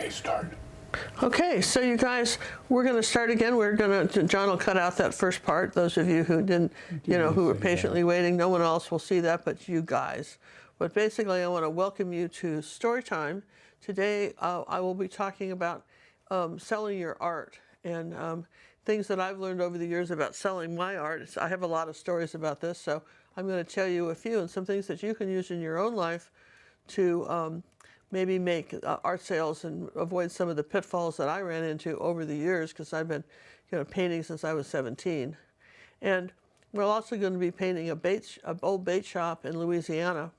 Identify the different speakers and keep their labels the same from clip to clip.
Speaker 1: Okay, start.
Speaker 2: Okay, so you guys, we're going to start again. John will cut out that first part. Those of you who didn't, who were patiently waiting, no one else will see that but you guys. But basically, I want to welcome you to Storytime. Today, I will be talking about selling your art and things that I've learned over the years about selling my art. I have a lot of stories about this, so I'm going to tell you a few and some things that you can use in your own life to maybe make art sales and avoid some of the pitfalls that I ran into over the years, because I've been painting since I was 17. And we're also going to be painting an old bait shop in Louisiana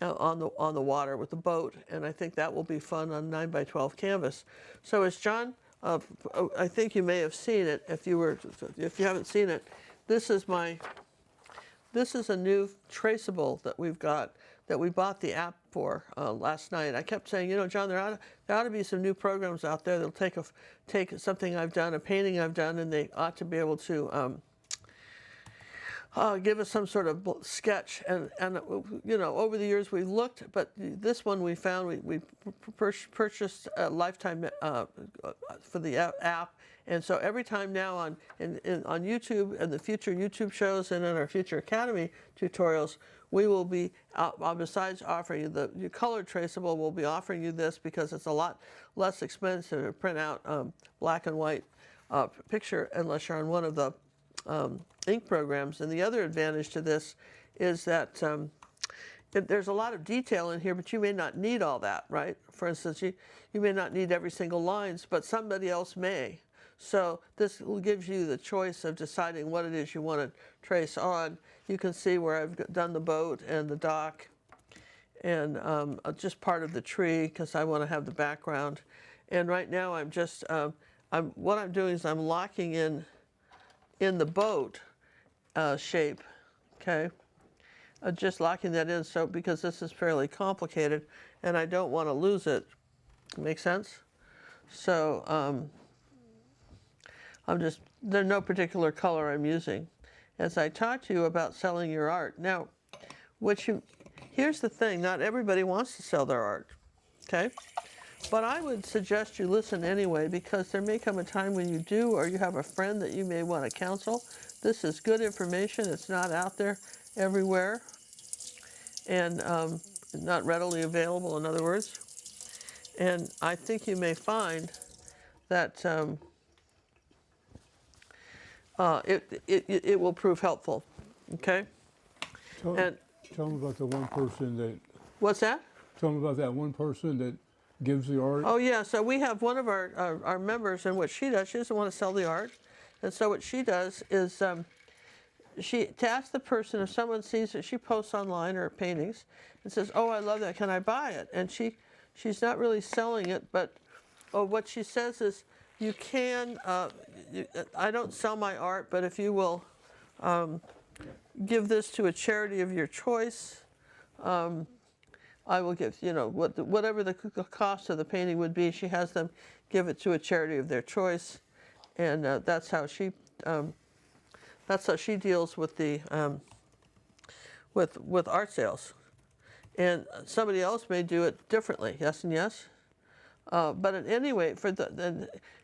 Speaker 2: on the water with a boat, and I think that will be fun on 9x12 canvas. So as John, I think you may have seen it. If you haven't seen it, this is a new traceable that we've got, that we bought the app for last night. I kept saying, John, there ought to be some new programs out there that'll take something I've done, a painting I've done, and they ought to be able to give us some sort of sketch. And over the years we looked, but this one we found, we purchased a lifetime for the app. And so every time now on YouTube and the future YouTube shows and in our future Academy tutorials, we will be, besides offering you your color traceable, we'll be offering you this because it's a lot less expensive to print out black and white picture unless you're on one of the ink programs. And the other advantage to this is that there's a lot of detail in here, but you may not need all that, right? For instance, you may not need every single lines, but somebody else may. So this gives you the choice of deciding what it is you want to trace on. You can see where I've done the boat and the dock and just part of the tree because I want to have the background. And right now I'm just, what I'm doing is I'm locking in the boat shape, okay? Just locking that in because this is fairly complicated and I don't want to lose it. Make sense? So there's no particular color I'm using. As I talk to you about selling your art. Now, here's the thing, not everybody wants to sell their art, okay? But I would suggest you listen anyway, because there may come a time when you do, or you have a friend that you may want to counsel. This is good information. It's not out there everywhere and not readily available, in other words. And I think you may find that it will prove helpful, okay?
Speaker 3: Tell me about the one person that...
Speaker 2: What's that?
Speaker 3: Tell me about that one person that gives the art.
Speaker 2: Oh yeah, so we have one of our members, and what she does, she doesn't want to sell the art. And so what she does is to ask the person, if someone sees it, she posts online her paintings and says, oh, I love that, can I buy it? And she's not really selling it, but what she says is, you can, I don't sell my art, but if you will give this to a charity of your choice, I will give, whatever the cost of the painting would be, she has them give it to a charity of their choice. And that's how she deals with the, with art sales. And somebody else may do it differently, yes and yes. But at any rate,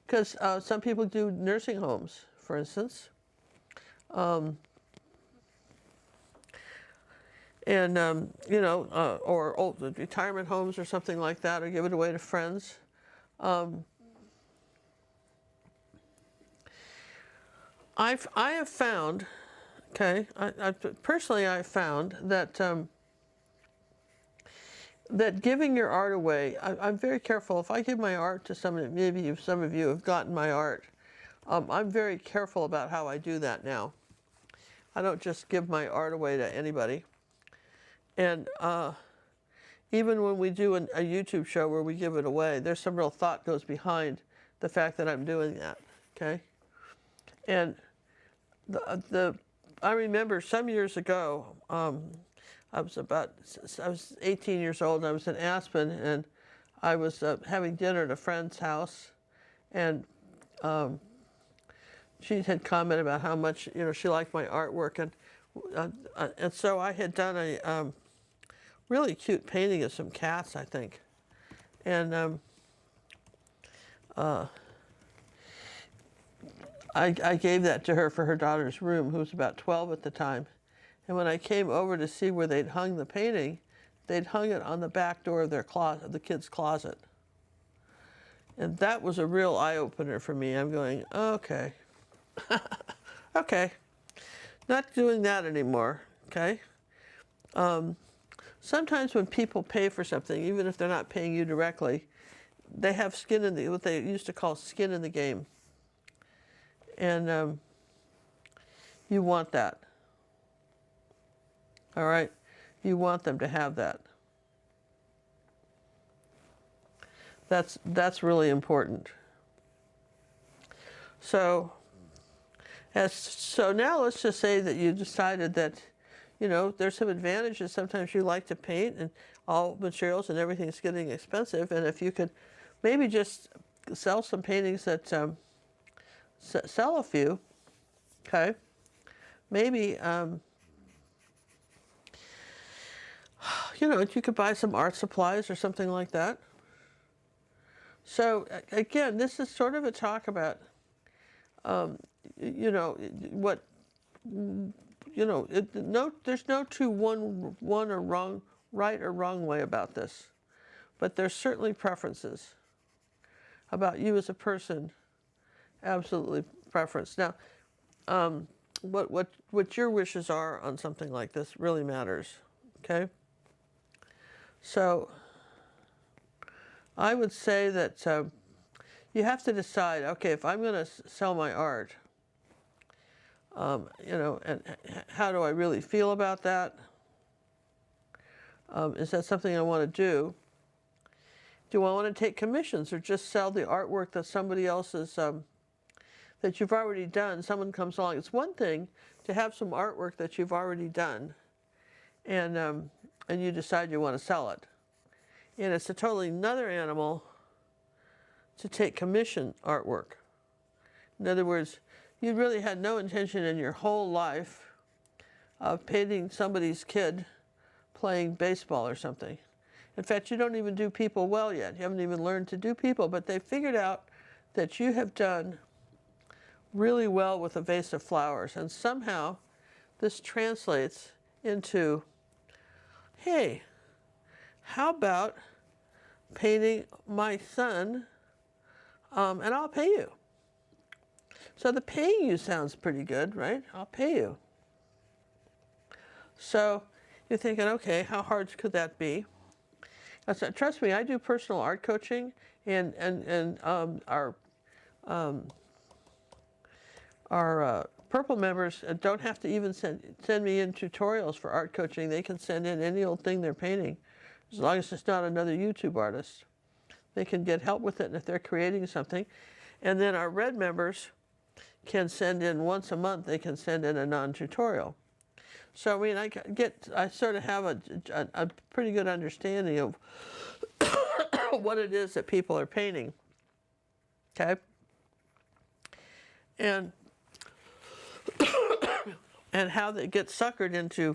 Speaker 2: because some people do nursing homes, for instance, or old retirement homes or something like that, or give it away to friends. I have found, okay, personally I've found that that giving your art away, I'm very careful. If I give my art to somebody, maybe some of you have gotten my art, I'm very careful about how I do that now. I don't just give my art away to anybody. And even when we do a YouTube show where we give it away, there's some real thought goes behind the fact that I'm doing that, okay? And I remember some years ago, I was 18 years old, and I was in Aspen, and I was having dinner at a friend's house, and she had commented about how much she liked my artwork, and so I had done a really cute painting of some cats, I think, and I gave that to her for her daughter's room, who was about 12 at the time. And when I came over to see where they'd hung the painting, they'd hung it on the back door of their closet, the kid's closet. And that was a real eye-opener for me. I'm going, okay, okay, not doing that anymore, okay? Sometimes when people pay for something, even if they're not paying you directly, they have skin in the, what they used to call skin in the game. And you want that. All right? You want them to have that. That's really important. So now let's just say that you decided that, you know, there's some advantages. Sometimes you like to paint and all materials and everything's getting expensive. And if you could maybe just sell some paintings that sell a few, okay? Maybe, you know, you could buy some art supplies or something like that. So again, this is sort of a talk about, you know, what, you know, there's no one or wrong, right or wrong way about this, but there's certainly preferences about you as a person, absolutely preference. Now, what your wishes are on something like this really matters, okay? So I would say that you have to decide, okay, if I'm going to sell my art, you know, and how do I really feel about that? Is that something I want to do? Do I want to take commissions or just sell the artwork that somebody else is, that you've already done? Someone comes along. It's one thing to have some artwork that you've already done, and you decide you want to sell it. And it's a totally another animal to take commission artwork. In other words, you really had no intention in your whole life of painting somebody's kid playing baseball or something. In fact, you don't even do people well yet. You haven't even learned to do people, but they figured out that you have done really well with a vase of flowers. And somehow this translates into, hey, how about painting my son, and I'll pay you. So the paying you sounds pretty good, right? I'll pay you. So you're thinking, okay, how hard could that be? So, trust me, I do personal art coaching, and our Purple members don't have to even send me in tutorials for art coaching. They can send in any old thing they're painting, as long as it's not another YouTube artist. They can get help with it if they're creating something. And then our Red members can send in once a month, they can send in a non-tutorial. So, I mean, I sort of have a pretty good understanding of what it is that people are painting, okay? And how they get suckered into,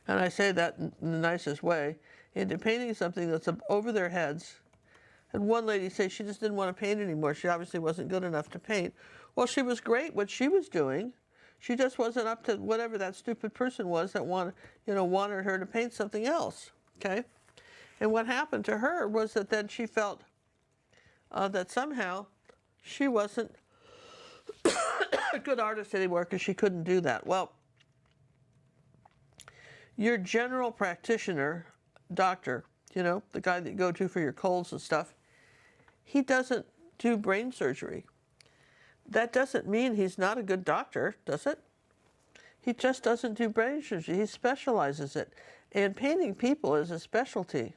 Speaker 2: and I say that in the nicest way, into painting something that's over their heads. And one lady said she just didn't want to paint anymore. She obviously wasn't good enough to paint. Well, she was great what she was doing. She just wasn't up to whatever that stupid person was that wanted her to paint something else, okay? And what happened to her was that then she felt that somehow she wasn't a good artist anymore because she couldn't do that. Well, your general practitioner, doctor, you know, the guy that you go to for your colds and stuff, he doesn't do brain surgery. That doesn't mean he's not a good doctor, does it? He just doesn't do brain surgery. He specializes it. And painting people is a specialty.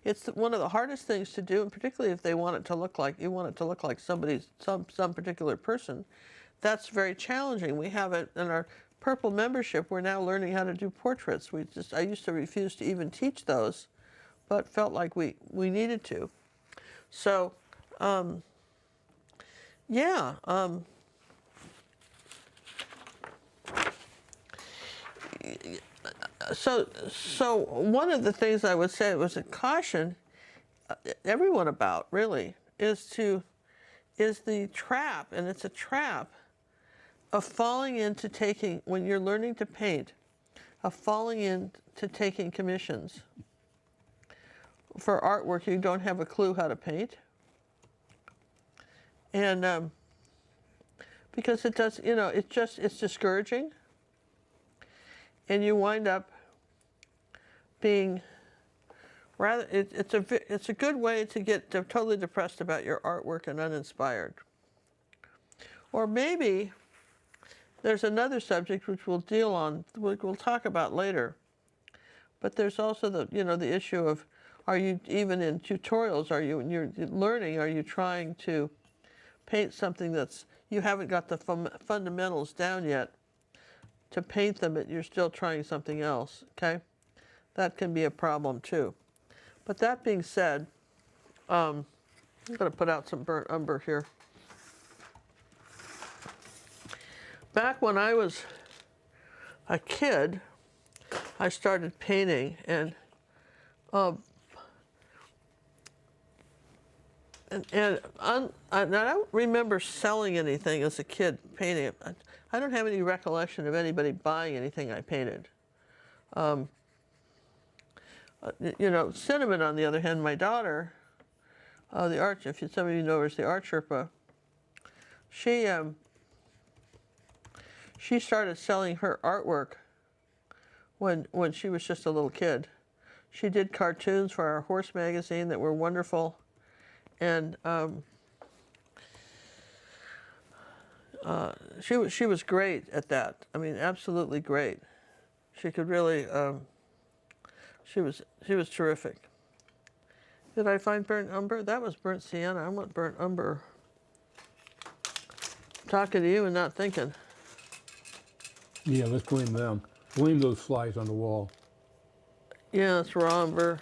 Speaker 2: It's one of the hardest things to do, and particularly if they want it to look like, you want it to look like some particular person. That's very challenging. We have it in our Purple membership. We're now learning how to do portraits. I used to refuse to even teach those, but felt like we needed to. So, yeah. So one of the things I would say was a caution. everyone about, really, is the trap, and it's a trap of falling into taking, when you're learning to paint, of falling into taking commissions for artwork you don't have a clue how to paint. And because it does, it's discouraging. And you wind up being rather, it's a good way to get totally depressed about your artwork and uninspired. Or maybe there's another subject which we'll talk about later. But there's also the issue of, are you, even in tutorials, when you're learning, are you trying to paint something you haven't got the fundamentals down yet to paint them, but you're still trying something else, okay? That can be a problem too. But that being said, I'm going to put out some burnt umber here. Back when I was a kid, I started painting, and I don't remember selling anything as a kid painting. I don't have any recollection of anybody buying anything I painted. Cinnamon, on the other hand, my daughter, if some of you know her as the art Sherpa, she started selling her artwork when she was just a little kid. She did cartoons for our horse magazine that were wonderful, and she was great at that. I mean, absolutely great. She could really. She was terrific. Did I find burnt umber? That was burnt sienna. I want burnt umber. Talking to you and not thinking.
Speaker 3: Yeah, let's blame them. Blame those flies on the wall.
Speaker 2: Yeah, it's raw umber.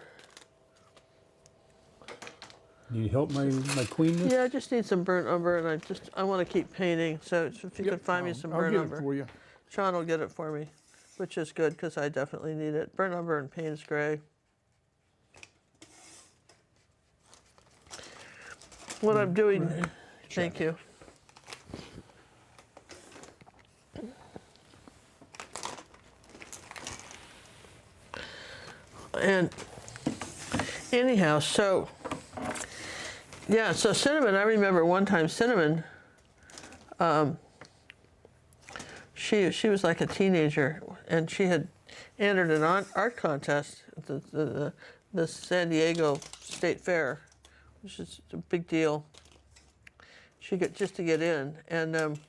Speaker 3: Need help my queenness?
Speaker 2: Yeah, I just need some burnt umber, and I want to keep painting. So if you can find me some burnt umber,
Speaker 3: I'll get it for you.
Speaker 2: Sean will get it for me, which is good because I definitely need it. Burnt umber and Payne's Gray. What I'm doing,
Speaker 3: Right.
Speaker 2: Thank you. And anyhow, so Cinnamon, I remember one time Cinnamon, she was like a teenager, and she had entered an art contest at the San Diego State Fair, which is a big deal. Just to get in, and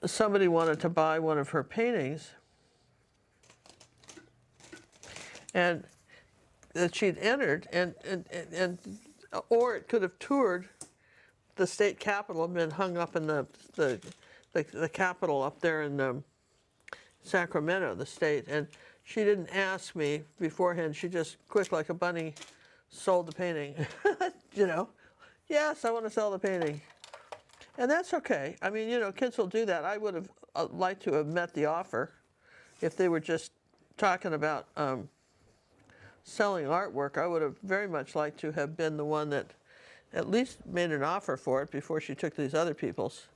Speaker 2: somebody wanted to buy one of her paintings, and that she'd entered, or it could have toured the state capitol and been hung up in the capitol up there in Sacramento, the state. And she didn't ask me beforehand. She just, quick like a bunny, sold the painting. Yes, I want to sell the painting. And that's okay. I mean, kids will do that. I would have liked to have met the offer if they were just talking about selling artwork. I would have very much liked to have been the one that at least made an offer for it before she took these other people's.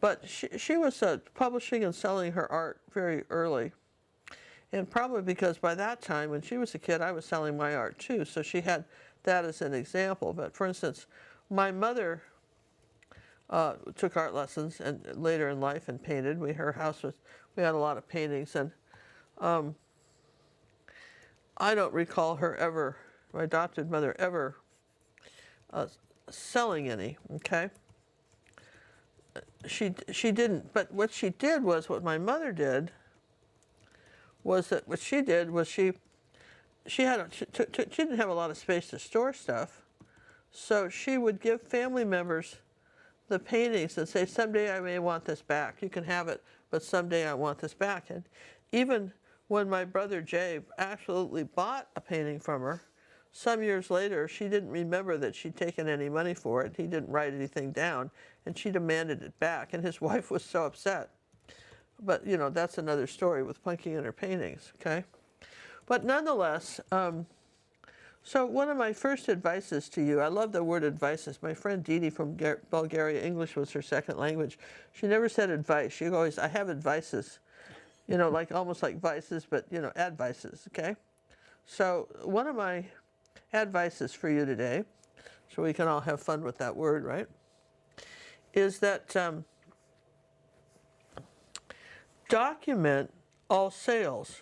Speaker 2: But she was publishing and selling her art very early. And probably because by that time, when she was a kid, I was selling my art too. So she had that as an example. But for instance, my mother took art lessons and later in life and painted. We had a lot of paintings, and I don't recall her ever, my adopted mother, ever selling any, okay? She didn't, but what she did was, what my mother did was that what she did was she didn't have a lot of space to store stuff, so she would give family members the paintings and say, someday I may want this back. You can have it, but someday I want this back. And even when my brother Jay absolutely bought a painting from her, some years later, she didn't remember that she'd taken any money for it. He didn't write anything down, and she demanded it back, and his wife was so upset. But, that's another story with plunking in her paintings, okay? But nonetheless, So one of my first advices to you, I love the word advices. My friend Dee Dee from Bulgaria, English was her second language. She never said advice. She always, I have advices, you know, like almost like vices, but, you know, advices, okay? So one of my advices for you today, so we can all have fun with that word, right, is that document all sales,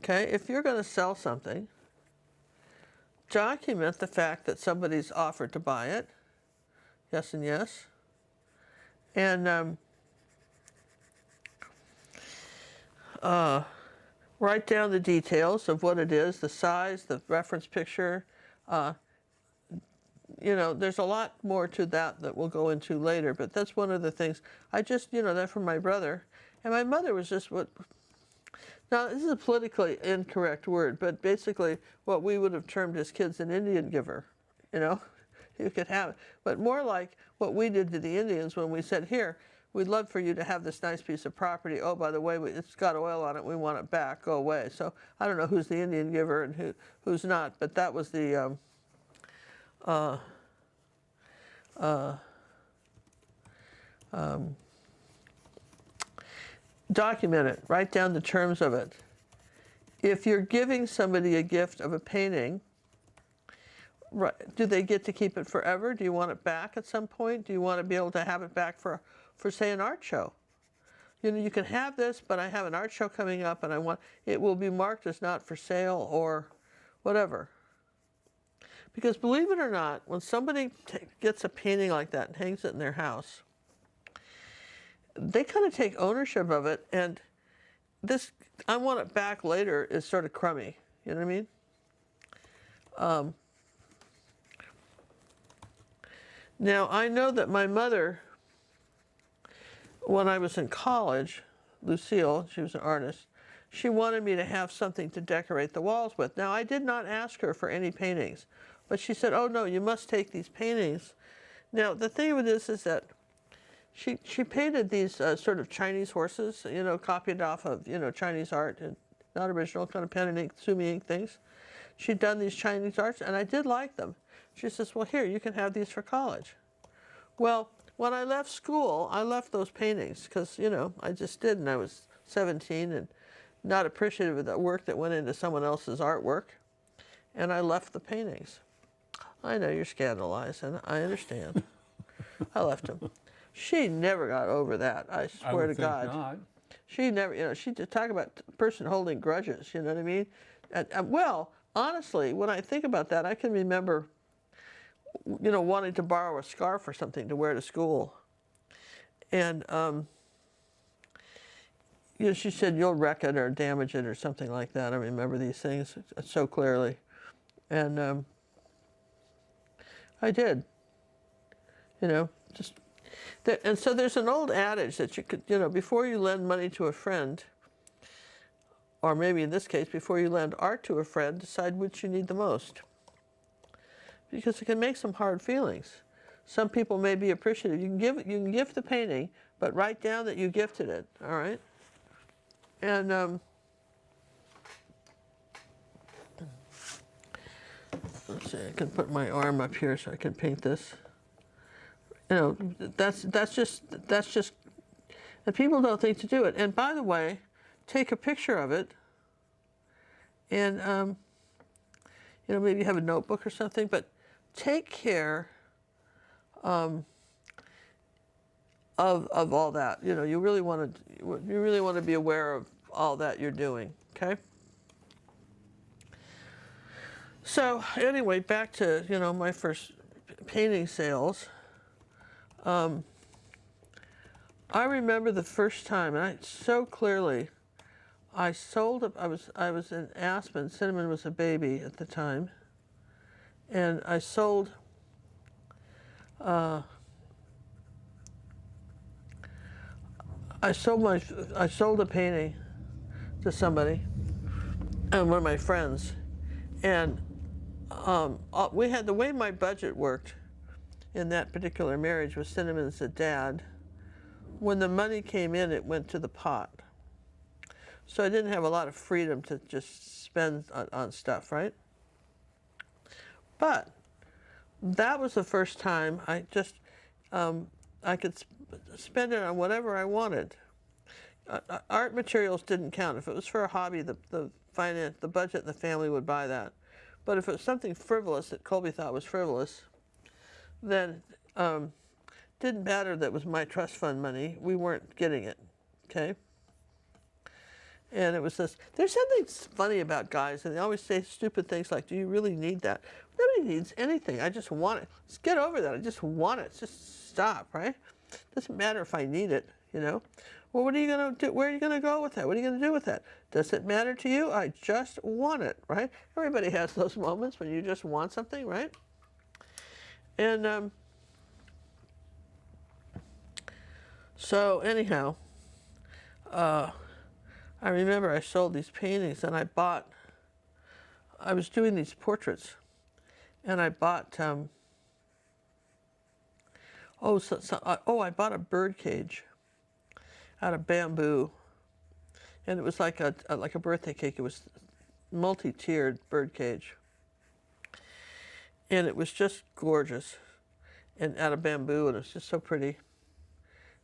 Speaker 2: okay? If you're going to sell something, document the fact that somebody's offered to buy it, yes and yes, and write down the details of what it is, the size, the reference picture. You know, there's a lot more to that that we'll go into later, but that's one of the things. I just, you know, that from my brother. And my mother was just what, now this is a politically incorrect word, but basically what we would have termed as kids an Indian giver, you know? You could have it. But more like what we did to the Indians when we said, here, we'd love for you to have this nice piece of property. Oh, by the way, it's got oil on it. We want it back. Go away. So I don't know who's the Indian giver and who's not, but that was the document it. Write down the terms of it. If you're giving somebody a gift of a painting, right, do they get to keep it forever? Do you want it back at some point? Do you want to be able to have it back for say, an art show? You know, you can have this, but I have an art show coming up and I want, it will be marked as not for sale or whatever. Because believe it or not, when somebody gets a painting like that and hangs it in their house, they kind of take ownership of it, and this, I want it back later, is sort of crummy. You know what I mean? Now, I know that my mother, when I was in college, Lucille, she was an artist, she wanted me to have something to decorate the walls with. Now, I did not ask her for any paintings, but she said, oh no, you must take these paintings. Now, the thing with this is that she painted these sort of Chinese horses, you know, copied off of, you know, Chinese art, and not original, kind of pen and ink, sumi ink things. She'd done these Chinese arts, and I did like them. She says, well, here, you can have these for college. Well, when I left school, I left those paintings because, you know, I just did, and I was 17 and not appreciative of the work that went into someone else's artwork, and I left the paintings. I know you're scandalized, and I understand. I left them. She never got over that, I swear to God.
Speaker 3: Not.
Speaker 2: She never, you know, she just talk about a person holding grudges, you know what I mean? Well, honestly, when I think about that, I can remember, you know, wanting to borrow a scarf or something to wear to school. And, you know, she said, you'll wreck it or damage it or something like that. I remember these things so clearly. And I did, you know, just, and so there's an old adage that you could, you know, before you lend money to a friend, or maybe in this case, before you lend art to a friend, decide which you need the most. Because it can make some hard feelings. Some people may be appreciative. You can gift the painting, but write down that you gifted it, all right? And let's see, I can put my arm up here so I can paint this. You know, that's just, and people don't think to do it. And by the way, take a picture of it, and you know, maybe you have a notebook or something, but take care of all that. You know, you really want to be aware of all that you're doing. Okay. So anyway, back to, you know, my first painting sales. I remember the first time, and so clearly, I sold. I was in Aspen. Cinnamon was a baby at the time, and I sold. I sold a painting to somebody, and one of my friends, and we had, the way my budget worked in that particular marriage was Cinnamon's dad. When the money came in, it went to the pot. So I didn't have a lot of freedom to just spend on stuff, right? But that was the first time I just, I could spend it on whatever I wanted. Art materials didn't count. If it was for a hobby, the budget in the family would buy that. But if it was something frivolous that Colby thought was frivolous, then didn't matter that it was my trust fund money. We weren't getting it, okay? And it was this, there's something funny about guys, and they always say stupid things like, do you really need that? Nobody needs anything. I just want it. Let's get over that. I just want it. Just stop, right? Doesn't matter if I need it, you know? Well, what are you going to do? Where are you going to go with that? What are you going to do with that? Does it matter to you? I just want it, right? Everybody has those moments when you just want something, right? And so anyhow, I remember I sold these paintings, and I was doing these portraits, and I bought, I bought a bird cage out of bamboo, and it was like a birthday cake. It was multi-tiered bird cage, and it was just gorgeous, and out of bamboo, and it was just so pretty.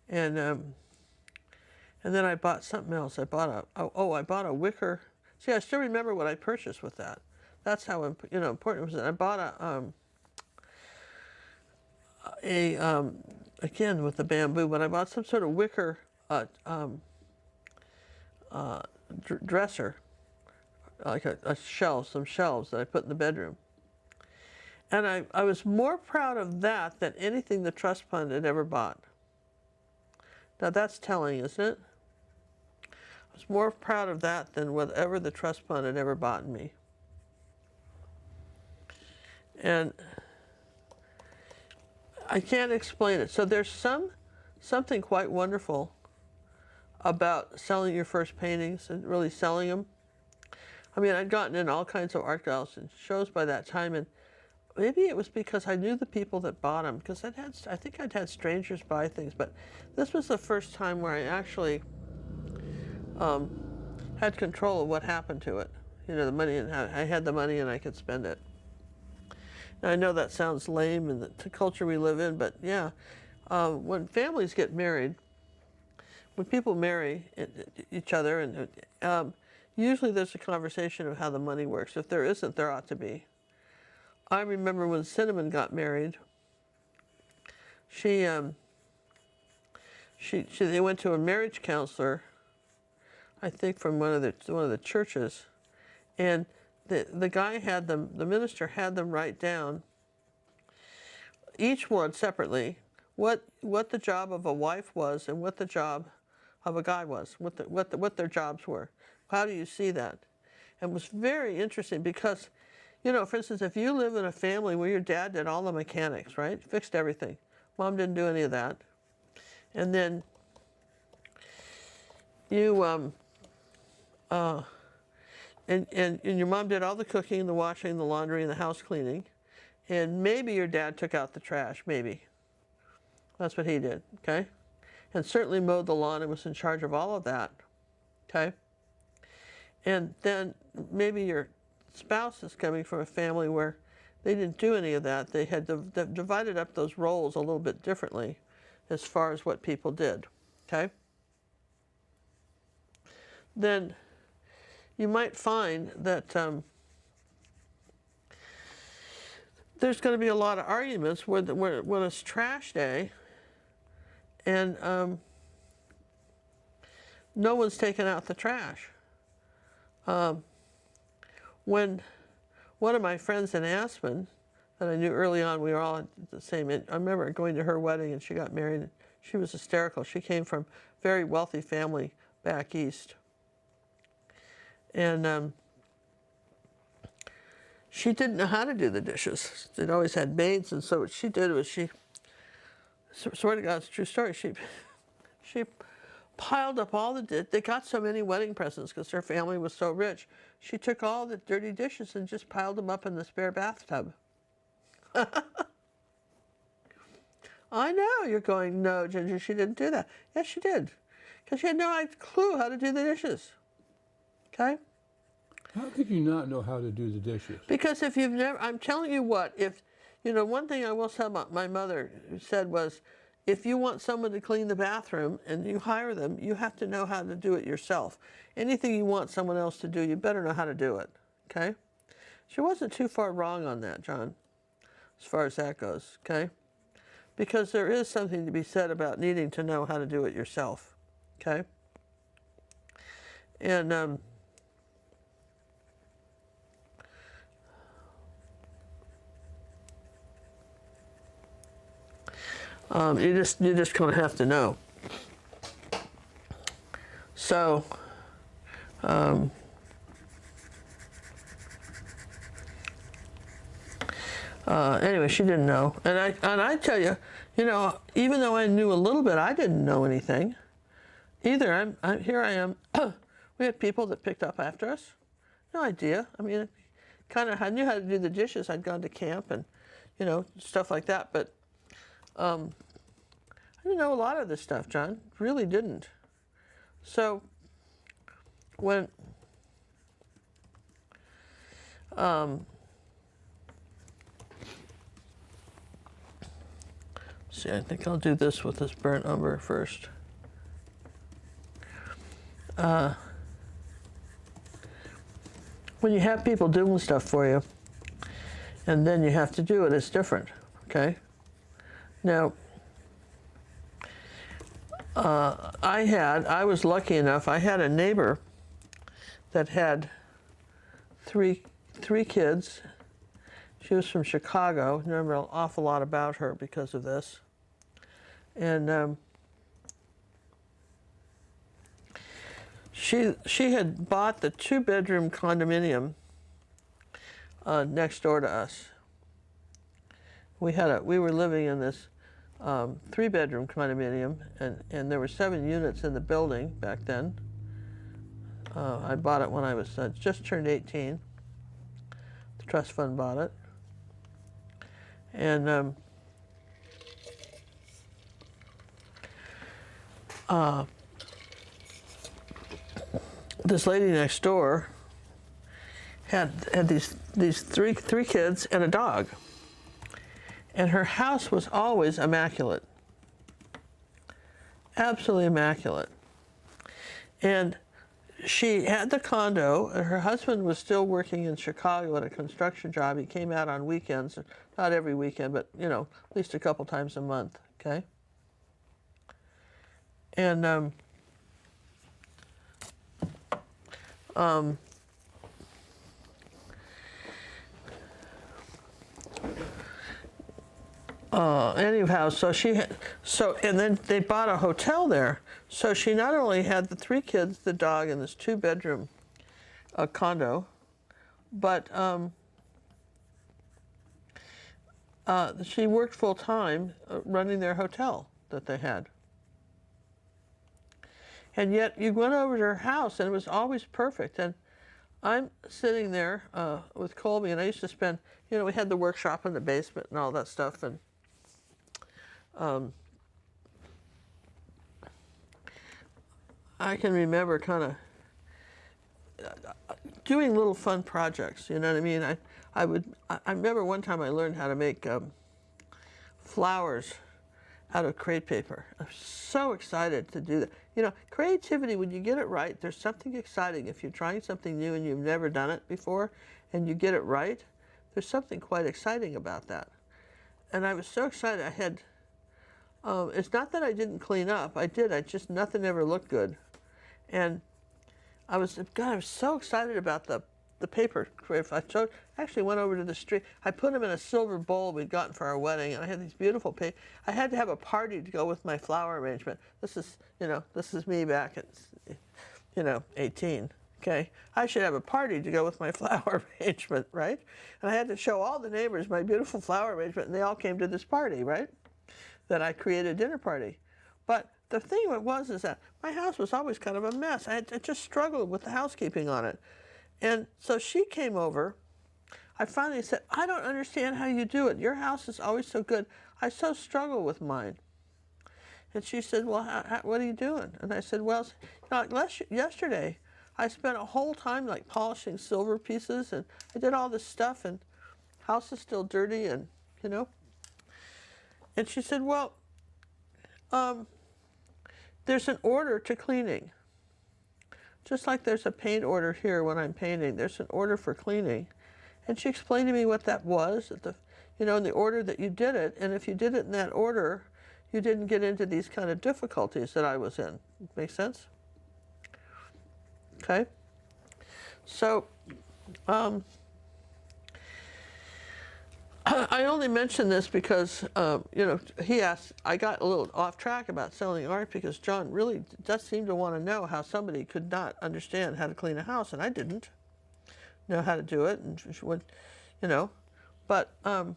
Speaker 2: And then I bought something else. I bought a wicker. See, I still remember what I purchased with that. That's how important it was. I bought again with the bamboo, but I bought some sort of wicker dresser, like some shelves that I put in the bedroom. And I was more proud of that than anything the trust fund had ever bought. Now that's telling, isn't it? I was more proud of that than whatever the trust fund had ever bought me. And I can't explain it. So there's something quite wonderful about selling your first paintings and really selling them. I mean, I'd gotten in all kinds of art galleries and shows by that time, and maybe it was because I knew the people that bought them, because I think I'd had strangers buy things, but this was the first time where I actually had control of what happened to it. You know, the money, and I had the money and I could spend it. Now, I know that sounds lame in the culture we live in, but yeah, when families get married, when people marry each other, and usually there's a conversation of how the money works. If there isn't, there ought to be. I remember when Cinnamon got married, they went to a marriage counselor, I think from one of the churches, and the guy had them, the minister had them write down, each one separately, what the job of a wife was and what the job of a guy was, what their jobs were. How do you see that? And it was very interesting because, you know, for instance, if you live in a family where your dad did all the mechanics, right? Fixed everything. Mom didn't do any of that. And then you, and your mom did all the cooking, the washing, the laundry, and the house cleaning. And maybe your dad took out the trash, maybe. That's what he did, okay? And certainly mowed the lawn and was in charge of all of that, okay? And then maybe your spouse is coming from a family where they didn't do any of that. They had divided up those roles a little bit differently as far as what people did, okay? Then you might find that there's going to be a lot of arguments when it's trash day and no one's taken out the trash. When one of my friends in Aspen that I knew early on, we were all at the same, I remember going to her wedding and she got married and she was hysterical. She came from a very wealthy family back east. And she didn't know how to do the dishes. They'd always had maids, and so what she did was swear to God, it's a true story, she piled up all they got so many wedding presents because her family was so rich. She took all the dirty dishes and just piled them up in the spare bathtub. I know, you're going, no, Ginger, she didn't do that. Yes, she did, because she had no clue how to do the dishes, okay?
Speaker 3: How could you not know how to do the dishes?
Speaker 2: Because if you've never, I'm telling you what, if, you know, one thing I will say about my mother said was, if you want someone to clean the bathroom and you hire them, you have to know how to do it yourself. Anything you want someone else to do, you better know how to do it, okay? She wasn't too far wrong on that, John, as far as that goes, okay? Because there is something to be said about needing to know how to do it yourself, okay? And you just kind of have to know. So, anyway, she didn't know, and I tell you, you know, even though I knew a little bit, I didn't know anything either. Here I am. We had people that picked up after us. No idea. I mean, I knew how to do the dishes. I'd gone to camp and, you know, stuff like that, but I didn't know a lot of this stuff, John. Really didn't. So when see, I think I'll do this with this burnt umber first. When you have people doing stuff for you, and then you have to do it, it's different, okay? Now, I was lucky enough, I had a neighbor that had three kids. She was from Chicago. I remember an awful lot about her because of this. And she had bought the 2-bedroom condominium next door to us. We were living in this 3-bedroom condominium, and there were 7 units in the building back then. I bought it when I was just turned 18. The trust fund bought it. And this lady next door had these three kids and a dog. And her house was always immaculate. Absolutely immaculate. And she had the condo, and her husband was still working in Chicago at a construction job. He came out on weekends, not every weekend, but, you know, at least a couple times a month, okay? And anyhow, and then they bought a hotel there. So she not only had the 3 kids, the dog, and this 2-bedroom condo, but she worked full time running their hotel that they had. And yet you went over to her house and it was always perfect. And I'm sitting there with Colby, and I used to spend, you know, we had the workshop in the basement and all that stuff, and I can remember kind of doing little fun projects, you know what I mean? I remember one time I learned how to make flowers out of crepe paper. I'm so excited to do that. You know, creativity, when you get it right, there's something exciting. If you're trying something new and you've never done it before and you get it right, there's something quite exciting about that. And I was so excited. I had, it's not that I didn't clean up. I did. Nothing ever looked good. And I was so excited about the paper crepe. I actually went over to the street. I put them in a silver bowl we'd gotten for our wedding, and I had these beautiful paper. I had to have a party to go with my flower arrangement. This is me back at, 18. Okay, I should have a party to go with my flower arrangement, right? And I had to show all the neighbors my beautiful flower arrangement, and they all came to this party, right? That I created a dinner party. But the thing is that my house was always kind of a mess. I just struggled with the housekeeping on it. And so she came over. I finally said, I don't understand how you do it. Your house is always so good. I so struggle with mine. And she said, well, what are you doing? And I said, well, yesterday I spent a whole time like polishing silver pieces, and I did all this stuff, and house is still dirty, and you know. And she said, well, there's an order to cleaning. Just like there's a paint order here when I'm painting, there's an order for cleaning. And she explained to me what that was, in the order that you did it, and if you did it in that order, you didn't get into these kind of difficulties that I was in. Make sense? Okay? So, I only mention this because, he asked, I got a little off track about selling art because John really does seem to want to know how somebody could not understand how to clean a house, and I didn't know how to do it, and she would, but I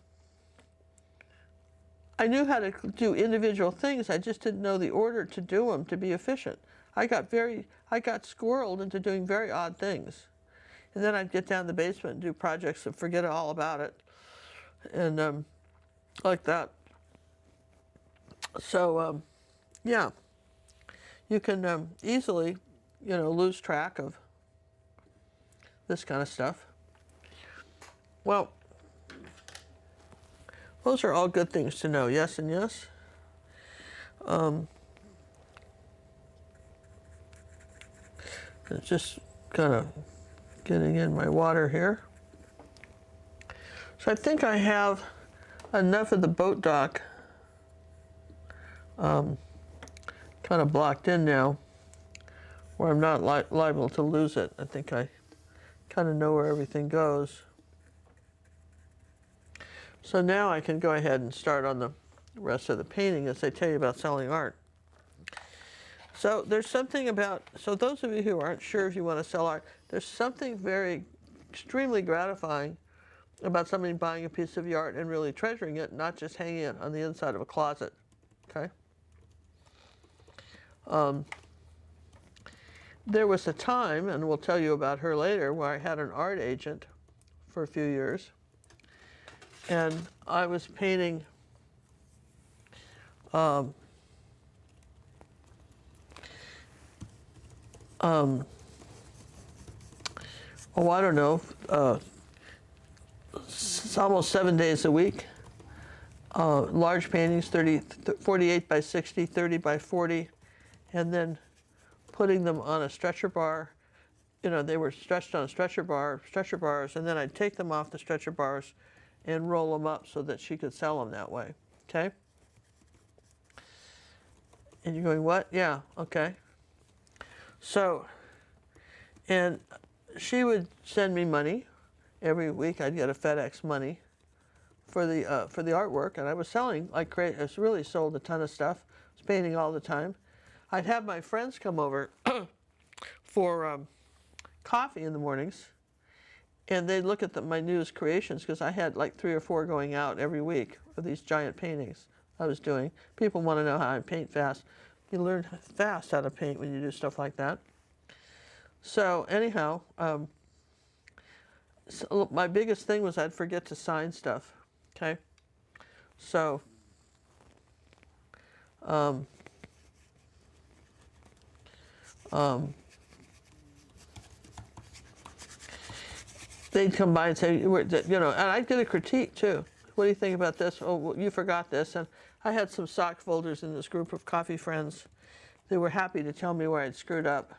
Speaker 2: knew how to do individual things. I just didn't know the order to do them to be efficient. I got squirreled into doing very odd things, and then I'd get down the basement and do projects and forget all about it. And like that. So, yeah, you can easily, lose track of this kind of stuff. Well, those are all good things to know, yes and yes. Just kind of getting in my water here. So I think I have enough of the boat dock kind of blocked in now where I'm not liable to lose it. I think I kind of know where everything goes. So now I can go ahead and start on the rest of the painting as I tell you about selling art. So there's something about, so those of you who aren't sure if you want to sell art, there's something extremely gratifying about somebody buying a piece of your art and really treasuring it, not just hanging it on the inside of a closet, okay? There was a time, and we'll tell you about her later, where I had an art agent for a few years, and I was painting I don't know, it's almost 7 days a week. Large paintings, 48 by 60, 30 by 40, and then putting them on a stretcher bar. They were stretched on a stretcher bars, and then I'd take them off the stretcher bars and roll them up so that she could sell them that way, okay? And you're going, what? Yeah, okay. So, and she would send me money. Every week I'd get a FedEx money for the artwork, and I was selling like crazy. I really sold a ton of stuff. I was painting all the time. I'd have my friends come over for coffee in the mornings, and they'd look at my newest creations because I had like 3 or 4 going out every week of these giant paintings I was doing. People want to know how I paint fast. You learn fast how to paint when you do stuff like that. So anyhow, so my biggest thing was I'd forget to sign stuff, okay? So, they'd come by and say, and I'd get a critique too. What do you think about this? Oh, well, you forgot this. And I had some sock folders in this group of coffee friends. They were happy to tell me where I'd screwed up.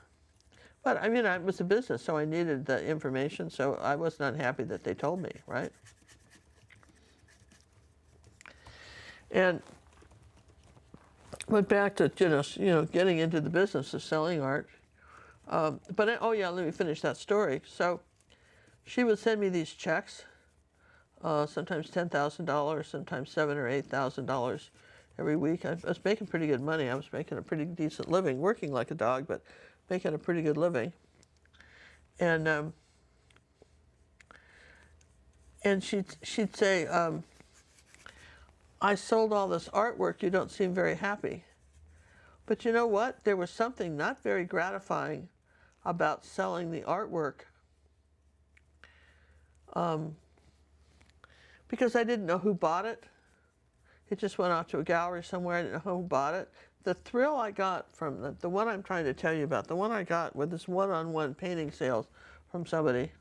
Speaker 2: But I mean, it was a business, so I needed the information, so I was not happy that they told me, right? And went back to, getting into the business of selling art. Oh yeah, let me finish that story. So she would send me these checks, sometimes $10,000, sometimes $7,000 or $8,000 every week. I was making pretty good money. I was making a pretty decent living, working like a dog, but making a pretty good living. And she'd say, I sold all this artwork, you don't seem very happy. But you know what? There was something not very gratifying about selling the artwork, because I didn't know who bought it. It just went off to a gallery somewhere. I didn't know who bought it. the thrill I got from the one I'm trying to tell you about, the one I got with this one-on-one painting sales from somebody,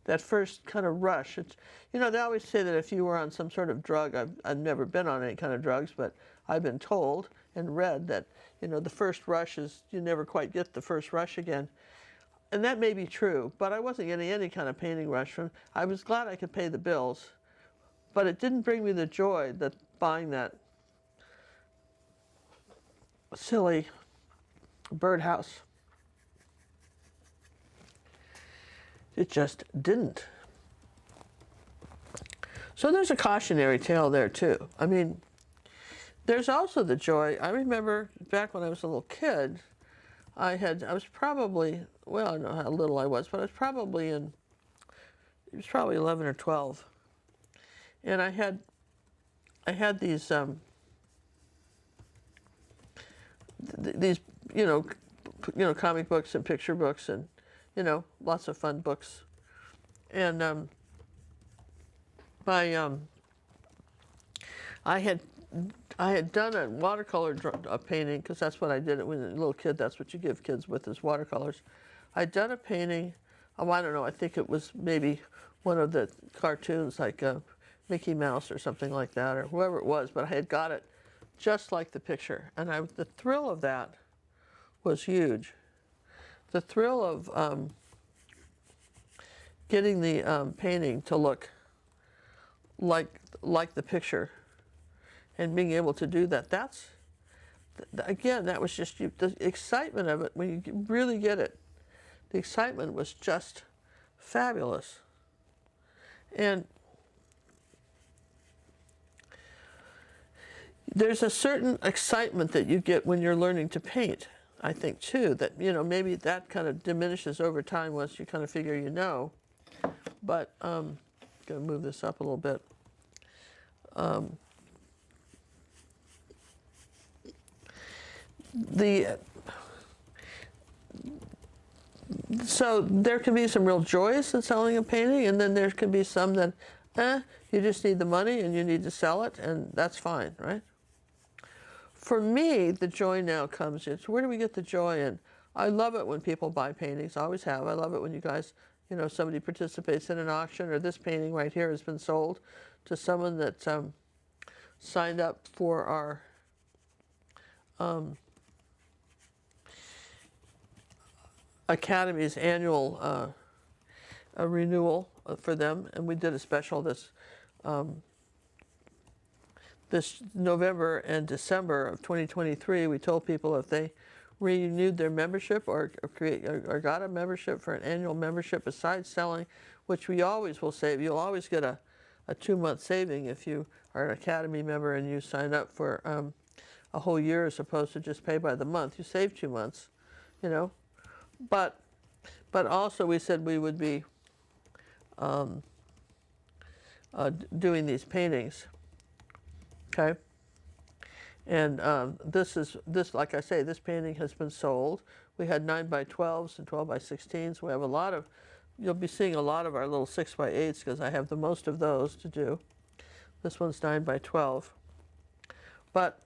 Speaker 2: that first kind of rush. It's, you know, they always say that if you were on some sort of drug, I've never been on any kind of drugs, but I've been told and read that, you know, the first rush is, you never quite get the first rush again. And that may be true, but I wasn't getting any kind of painting rush from. I was glad I could pay the bills, but it didn't bring me the joy that buying that silly birdhouse. It just didn't. So there's a cautionary tale there too. I mean, there's also the joy. I remember back when I was a little kid, I was probably, well, I don't know how little I was, but I was probably it was probably 11 or 12. And I had these, these, you know, comic books and picture books and, you know, lots of fun books. And I had done a watercolor painting, because that's what I did when I was a little kid. That's what you give kids with, is watercolors. I'd done a painting. Oh, I don't know. I think it was maybe one of the cartoons, like Mickey Mouse or something like that, or whoever it was. But I had got it just like the picture, and the thrill of that was huge. The thrill of getting the painting to look like the picture, and being able to do that. That's, again, that was just the excitement of it. When you really get it, the excitement was just fabulous. And there's a certain excitement that you get when you're learning to paint, I think, too, that, you know, maybe that kind of diminishes over time once you kind of figure you know. But I'm going to move this up a little bit. So there can be some real joys in selling a painting, and then there can be some that, you just need the money and you need to sell it, and that's fine, right? For me, the joy now comes in. So where do we get the joy in? I love it when people buy paintings. I always have. I love it when you guys, you know, somebody participates in an auction, or this painting right here has been sold to someone that signed up for our Academy's annual a renewal for them, and we did a special this November and December of 2023. We told people if they renewed their membership or got a membership for an annual membership besides selling, which we always will save. You'll always get a 2-month saving if you are an Academy member and you sign up for a whole year as opposed to just pay by the month. You save 2 months, you know. But also we said we would be doing these paintings, okay? And this, like I say, this painting has been sold. We had 9x12s and 12x16s. We have a lot of, you'll be seeing a lot of our little 6x8s because I have the most of those to do. This one's 9x12. But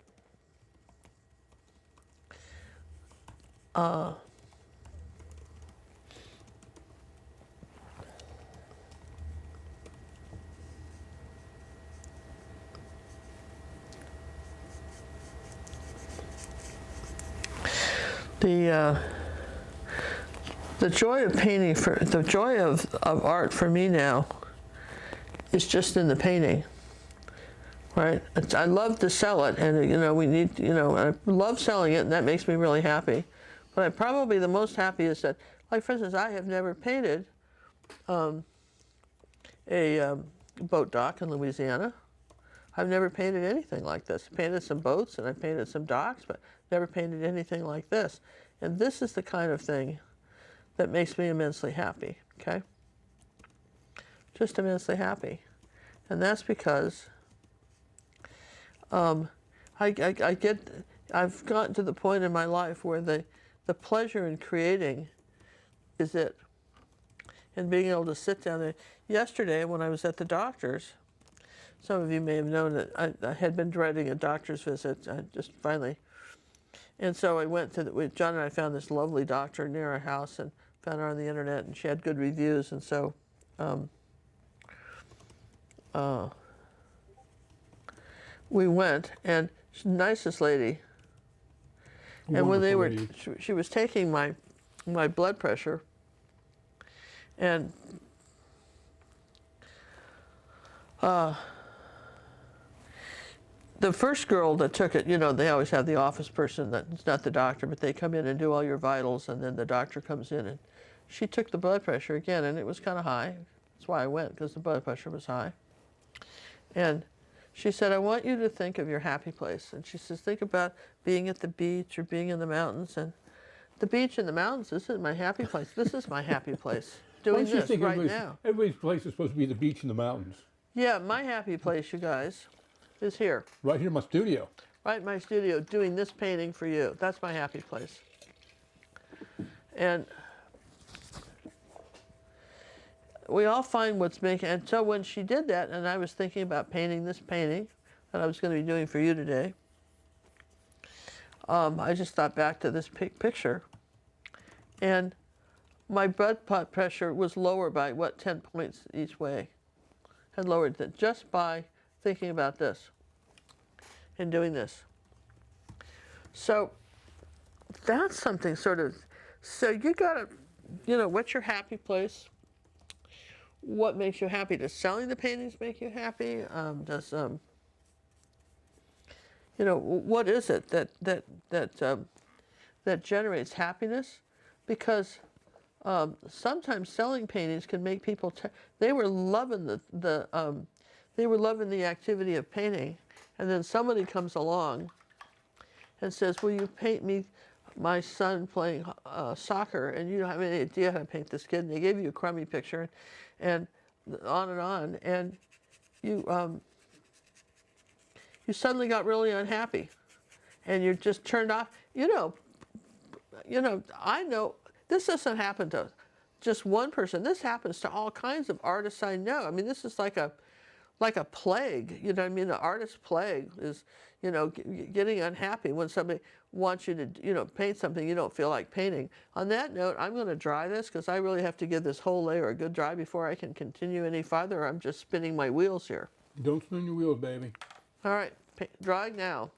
Speaker 2: the joy of painting, the joy of art for me now is just in the painting, right? I love to sell it, and you know, we need, you know, I love selling it, and that makes me really happy. But I'm probably the most happy is that, like for instance, I have never painted a boat dock in Louisiana. I've never painted anything like this. I painted some boats and I painted some docks, but never painted anything like this. And this is the kind of thing that makes me immensely happy, okay? Just immensely happy. And that's because I've gotten to the point in my life where the pleasure in creating is it. And being able to sit down there. Yesterday when I was at the doctor's, some of you may have known that I had been dreading a doctor's visit. I just finally And so I went to, John and I found this lovely doctor near our house and found her on the internet, and she had good reviews. And so we went, and she's the nicest lady. And when they were, she was taking my blood pressure, and the first girl that took it, you know, they always have the office person that's not the doctor, but they come in and do all your vitals, and then the doctor comes in, and she took the blood pressure again, and it was kind of high. That's why I went, because the blood pressure was high. And she said, I want you to think of your happy place. And she says, think about being at the beach or being in the mountains. And the beach and the mountains isn't my happy place. This is my happy place, doing this right now.
Speaker 3: Everybody's place is supposed to be the beach and the mountains.
Speaker 2: Yeah, my happy place, you guys, is here.
Speaker 3: Right here in my studio.
Speaker 2: Right in my studio, doing this painting for you. That's my happy place. And we all find what's making, and so when she did that, and I was thinking about painting this painting that I was going to be doing for you today, I just thought back to this picture, and my blood pressure was lower by, 10 points each way. Had lowered that just by thinking about this and doing this. So that's something sort of, so you gotta, you know, what's your happy place? What makes you happy? Does selling the paintings make you happy? You know, what is it that generates happiness? Because sometimes selling paintings can make people. They were loving the activity of painting, and then somebody comes along and says, "Will you paint me my son playing soccer?" And you don't have any idea how to paint this kid, and they gave you a crummy picture, and on, and you suddenly got really unhappy, and you're just turned off. You know, I know this doesn't happen to just one person. This happens to all kinds of artists I know. I mean, this is like a plague. You know what I mean? The artist plague is, you know, getting unhappy when somebody wants you to, you know, paint something you don't feel like painting. On that note, I'm going to dry this because I really have to give this whole layer a good dry before I can continue any farther. I'm just spinning my wheels here.
Speaker 3: Don't spin your wheels, baby.
Speaker 2: All right, drying now.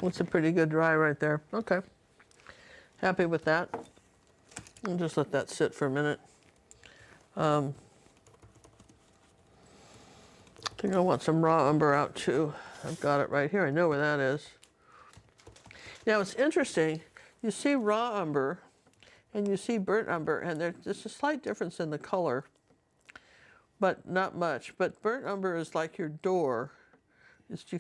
Speaker 2: That's a pretty good dry right there. Okay. Happy with that. I'll just let that sit for a minute. I think I want some raw umber out too. I've got it right here. I know where that is. Now it's interesting. You see raw umber and you see burnt umber, and there's a slight difference in the color, but not much. But burnt umber is like your door. You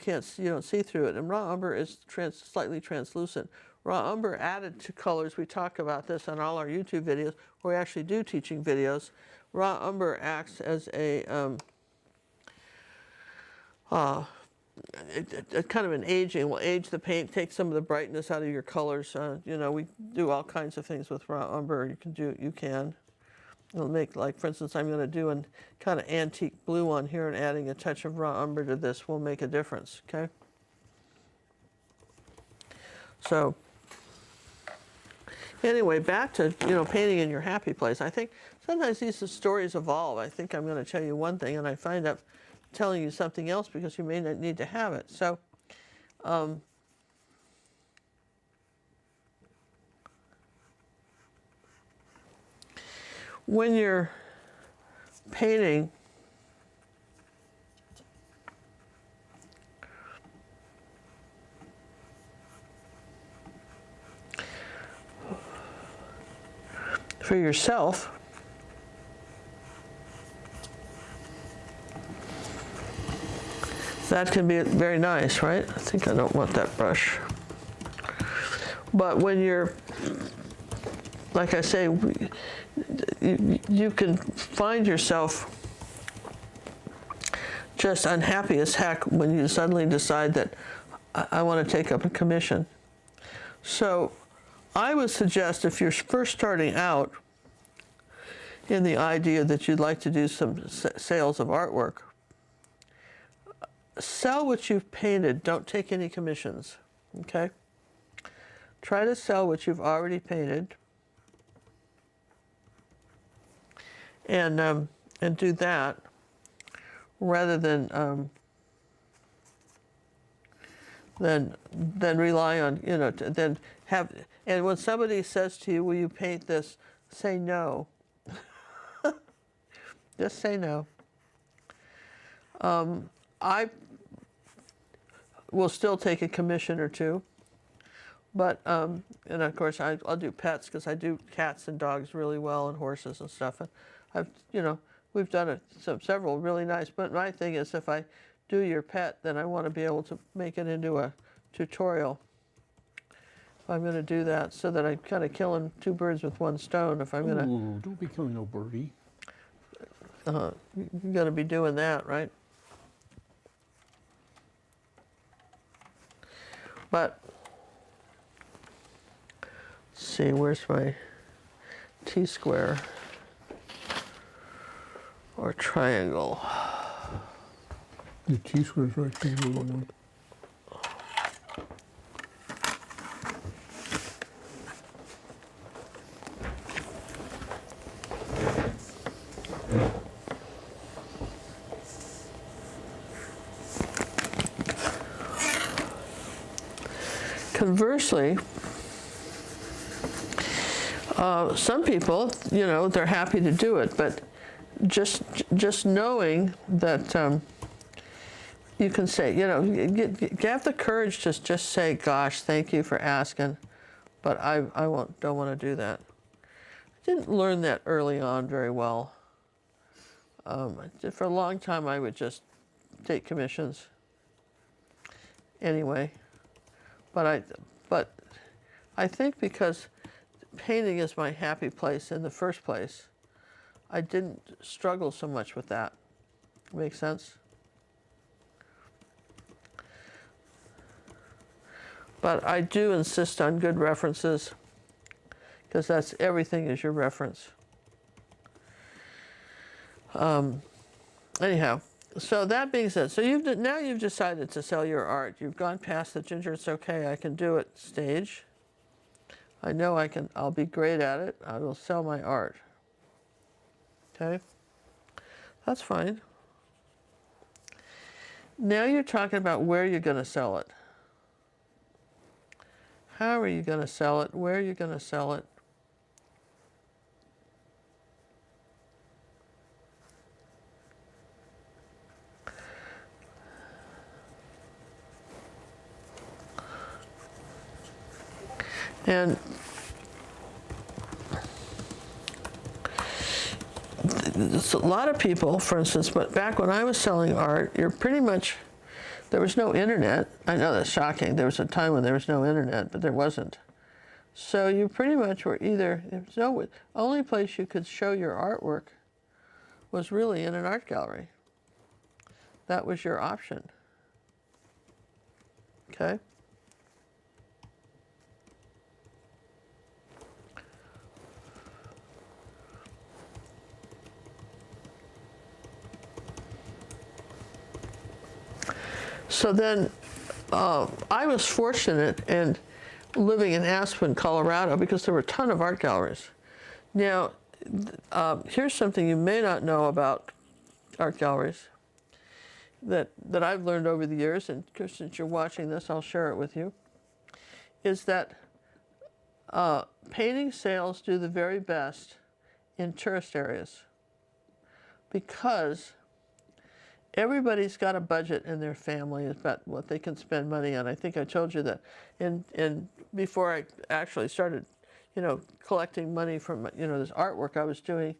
Speaker 2: don't see through it. And raw umber is slightly translucent. Raw umber added to colors. We talk about this on all our YouTube videos, where we actually do teaching videos. Raw umber acts as a kind of an aging. Will age the paint, take some of the brightness out of your colors. You know, we do all kinds of things with raw umber. You can. It'll make, like, for instance, I'm going to do a kind of antique blue on here, and adding a touch of raw umber to this will make a difference, okay? So, anyway, back to, you know, painting in your happy place. I think sometimes these stories evolve. I think I'm going to tell you one thing, and I find out telling you something else because you may not need to have it. So, When you're painting, for yourself, that can be very nice, right? I think I don't want that brush. But when you're, like I say, you can find yourself just unhappy as heck when you suddenly decide that I want to take up a commission. So I would suggest, if you're first starting out in the idea that you'd like to do some sales of artwork, sell what you've painted. Don't take any commissions, okay? Try to sell what you've already painted, and do that rather than rely on, you know, then have. And when somebody says to you, "Will you paint this?" say no. Just say no. I will still take a commission or two, but and of course I'll do pets because I do cats and dogs really well, and horses and stuff. And I've, you know, we've done several really nice. But my thing is, if I do your pet, then I want to be able to make it into a tutorial. I'm going to do that so that I'm kind of killing two birds with one stone. If I'm going to,
Speaker 3: don't be killing no birdie.
Speaker 2: you're going to be doing that, right? But let's see, where's my T-square or triangle?
Speaker 3: The T-square's right there. One.
Speaker 2: Conversely, some people, you know, they're happy to do it, but just knowing that you can say, you know, have the courage to just say, "Gosh, thank you for asking, but I don't want to do that." I didn't learn that early on very well. For a long time, I would just take commissions anyway. But I think because painting is my happy place in the first place, I didn't struggle so much with that. Make sense? But I do insist on good references, because that's everything is your reference. Anyhow. So that being said, so now you've decided to sell your art. You've gone past the "Ginger, it's okay, I can do it" stage. I know I'll be great at it. I will sell my art. Okay? That's fine. Now you're talking about where you're going to sell it. How are you going to sell it? Where are you going to sell it? And a lot of people, for instance, but back when I was selling art, you're pretty much, there was no internet. I know that's shocking. There was a time when there was no internet, but there wasn't. So you pretty much were either, only place you could show your artwork was really in an art gallery. That was your option. Okay? So then I was fortunate in living in Aspen, Colorado, because there were a ton of art galleries. Now, here's something you may not know about art galleries. that I've learned over the years, and since you're watching this, I'll share it with you, is that painting sales do the very best in tourist areas because everybody's got a budget in their family about what they can spend money on. I think I told you that in before I actually started, collecting money from, this artwork I was doing,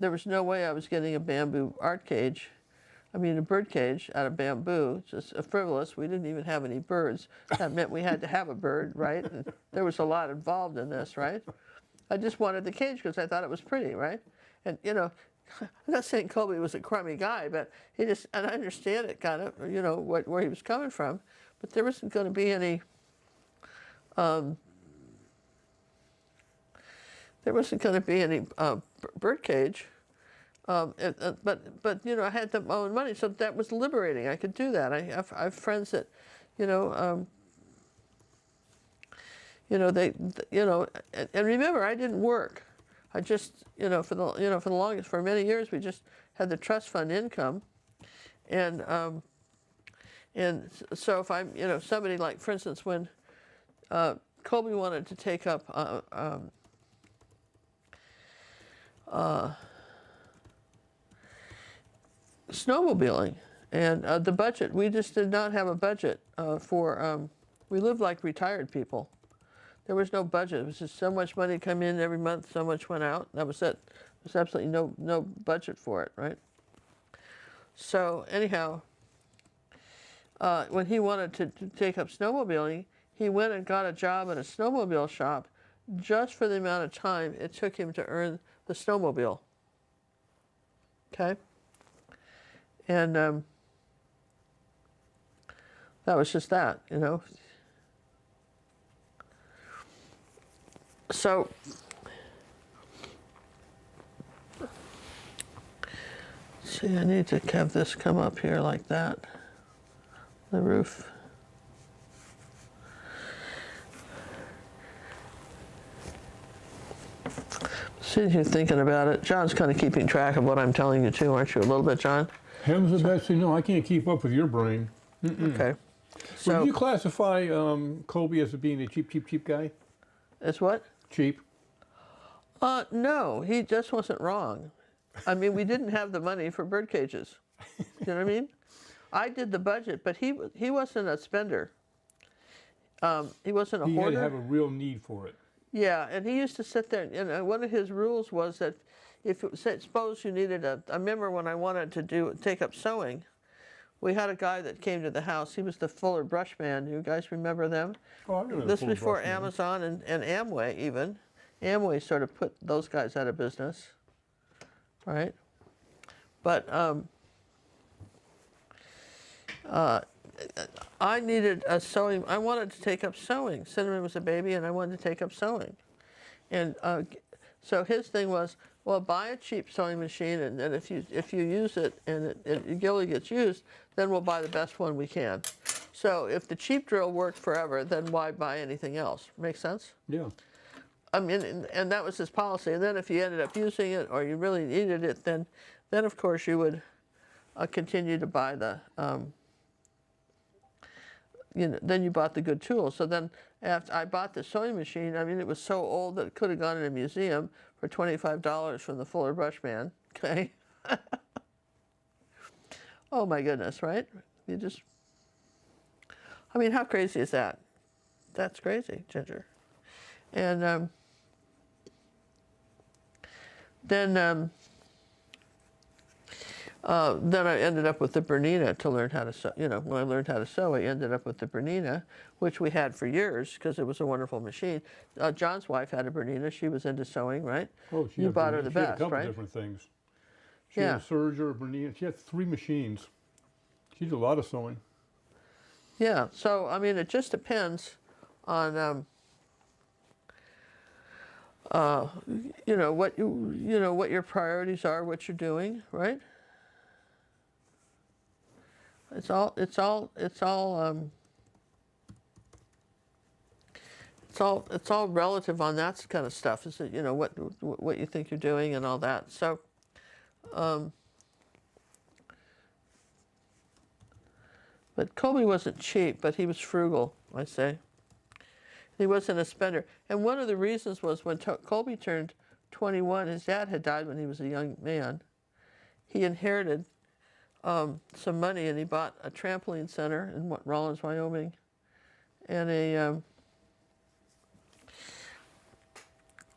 Speaker 2: there was no way I was getting a bamboo a bird cage out of bamboo, just a frivolous. We didn't even have any birds. That meant we had to have a bird, right? And there was a lot involved in this, right? I just wanted the cage because I thought it was pretty, right? And, I'm not saying Colby was a crummy guy, but and I understand it kind of, where he was coming from, but there wasn't going to be any, bird cage. But I had my own money, so that was liberating. I could do that. I have friends that, and remember, I didn't work. I just, for many years, we just had the trust fund income, and so if I'm, somebody like, for instance, when Colby wanted to take up snowmobiling, and the budget, we just did not have a budget we lived like retired people. There was no budget. It was just so much money come in every month, so much went out. That was it. There's absolutely no budget for it, right? So anyhow, when he wanted to take up snowmobiling, he went and got a job at a snowmobile shop just for the amount of time it took him to earn the snowmobile. Okay? And that was just that, So, see, I need to have this come up here like that, the roof. See if you're thinking about it. John's kind of keeping track of what I'm telling you too, aren't you? A little bit, John?
Speaker 3: Hem's the best thing. No, I can't keep up with your brain.
Speaker 2: Okay. So,
Speaker 3: would you classify Colby as being a cheap guy?
Speaker 2: As what?
Speaker 3: Cheap.
Speaker 2: No, he just wasn't wrong. I mean, we didn't have the money for bird cages. You know what I mean? I did the budget, but he wasn't a spender. He wasn't a hoarder.
Speaker 3: He had to have a real need for it.
Speaker 2: Yeah, and he used to sit there, and one of his rules was that suppose you needed I remember when I wanted to take up sewing, we had a guy that came to the house. He was the Fuller Brush Man. You guys remember them?
Speaker 3: Oh, I remember
Speaker 2: this
Speaker 3: the Fuller
Speaker 2: before
Speaker 3: Brush Man.
Speaker 2: Amazon and Amway even. Amway sort of put those guys out of business, right? But I needed a sewing. I wanted to take up sewing. Cinnamon was a baby, and I wanted to take up sewing. And so his thing was, well, buy a cheap sewing machine, and then if you use it and it really gets used, then we'll buy the best one we can. So if the cheap drill worked forever, then why buy anything else? Make sense?
Speaker 3: Yeah.
Speaker 2: I mean, and that was his policy. And then if you ended up using it or you really needed it, then of course you would continue to buy the, then you bought the good tools. So then after I bought the sewing machine, I mean, it was so old that it could have gone in a museum for $25 from the Fuller Brush Man, okay? Oh my goodness, right? I mean, how crazy is that? That's crazy, Ginger. And then I ended up with the Bernina to learn how to sew. When I learned how to sew, I ended up with the Bernina, which we had for years because it was a wonderful machine. John's wife had a Bernina. She was into sewing, right?
Speaker 3: Oh,
Speaker 2: you bought her the best,
Speaker 3: had a couple
Speaker 2: right?
Speaker 3: different things. She had a serger, a Bernina. She had 3 machines. She did a lot of sewing.
Speaker 2: Yeah. So I mean, it just depends on what what your priorities are, what you're doing, right? It's all relative on that kind of stuff. Is it what you think you're doing and all that. So But Colby wasn't cheap, but he was frugal, I say. He wasn't a spender. And one of the reasons was when Colby turned 21, his dad had died when he was a young man. He inherited some money, and he bought a trampoline center in Rawlins, Wyoming, and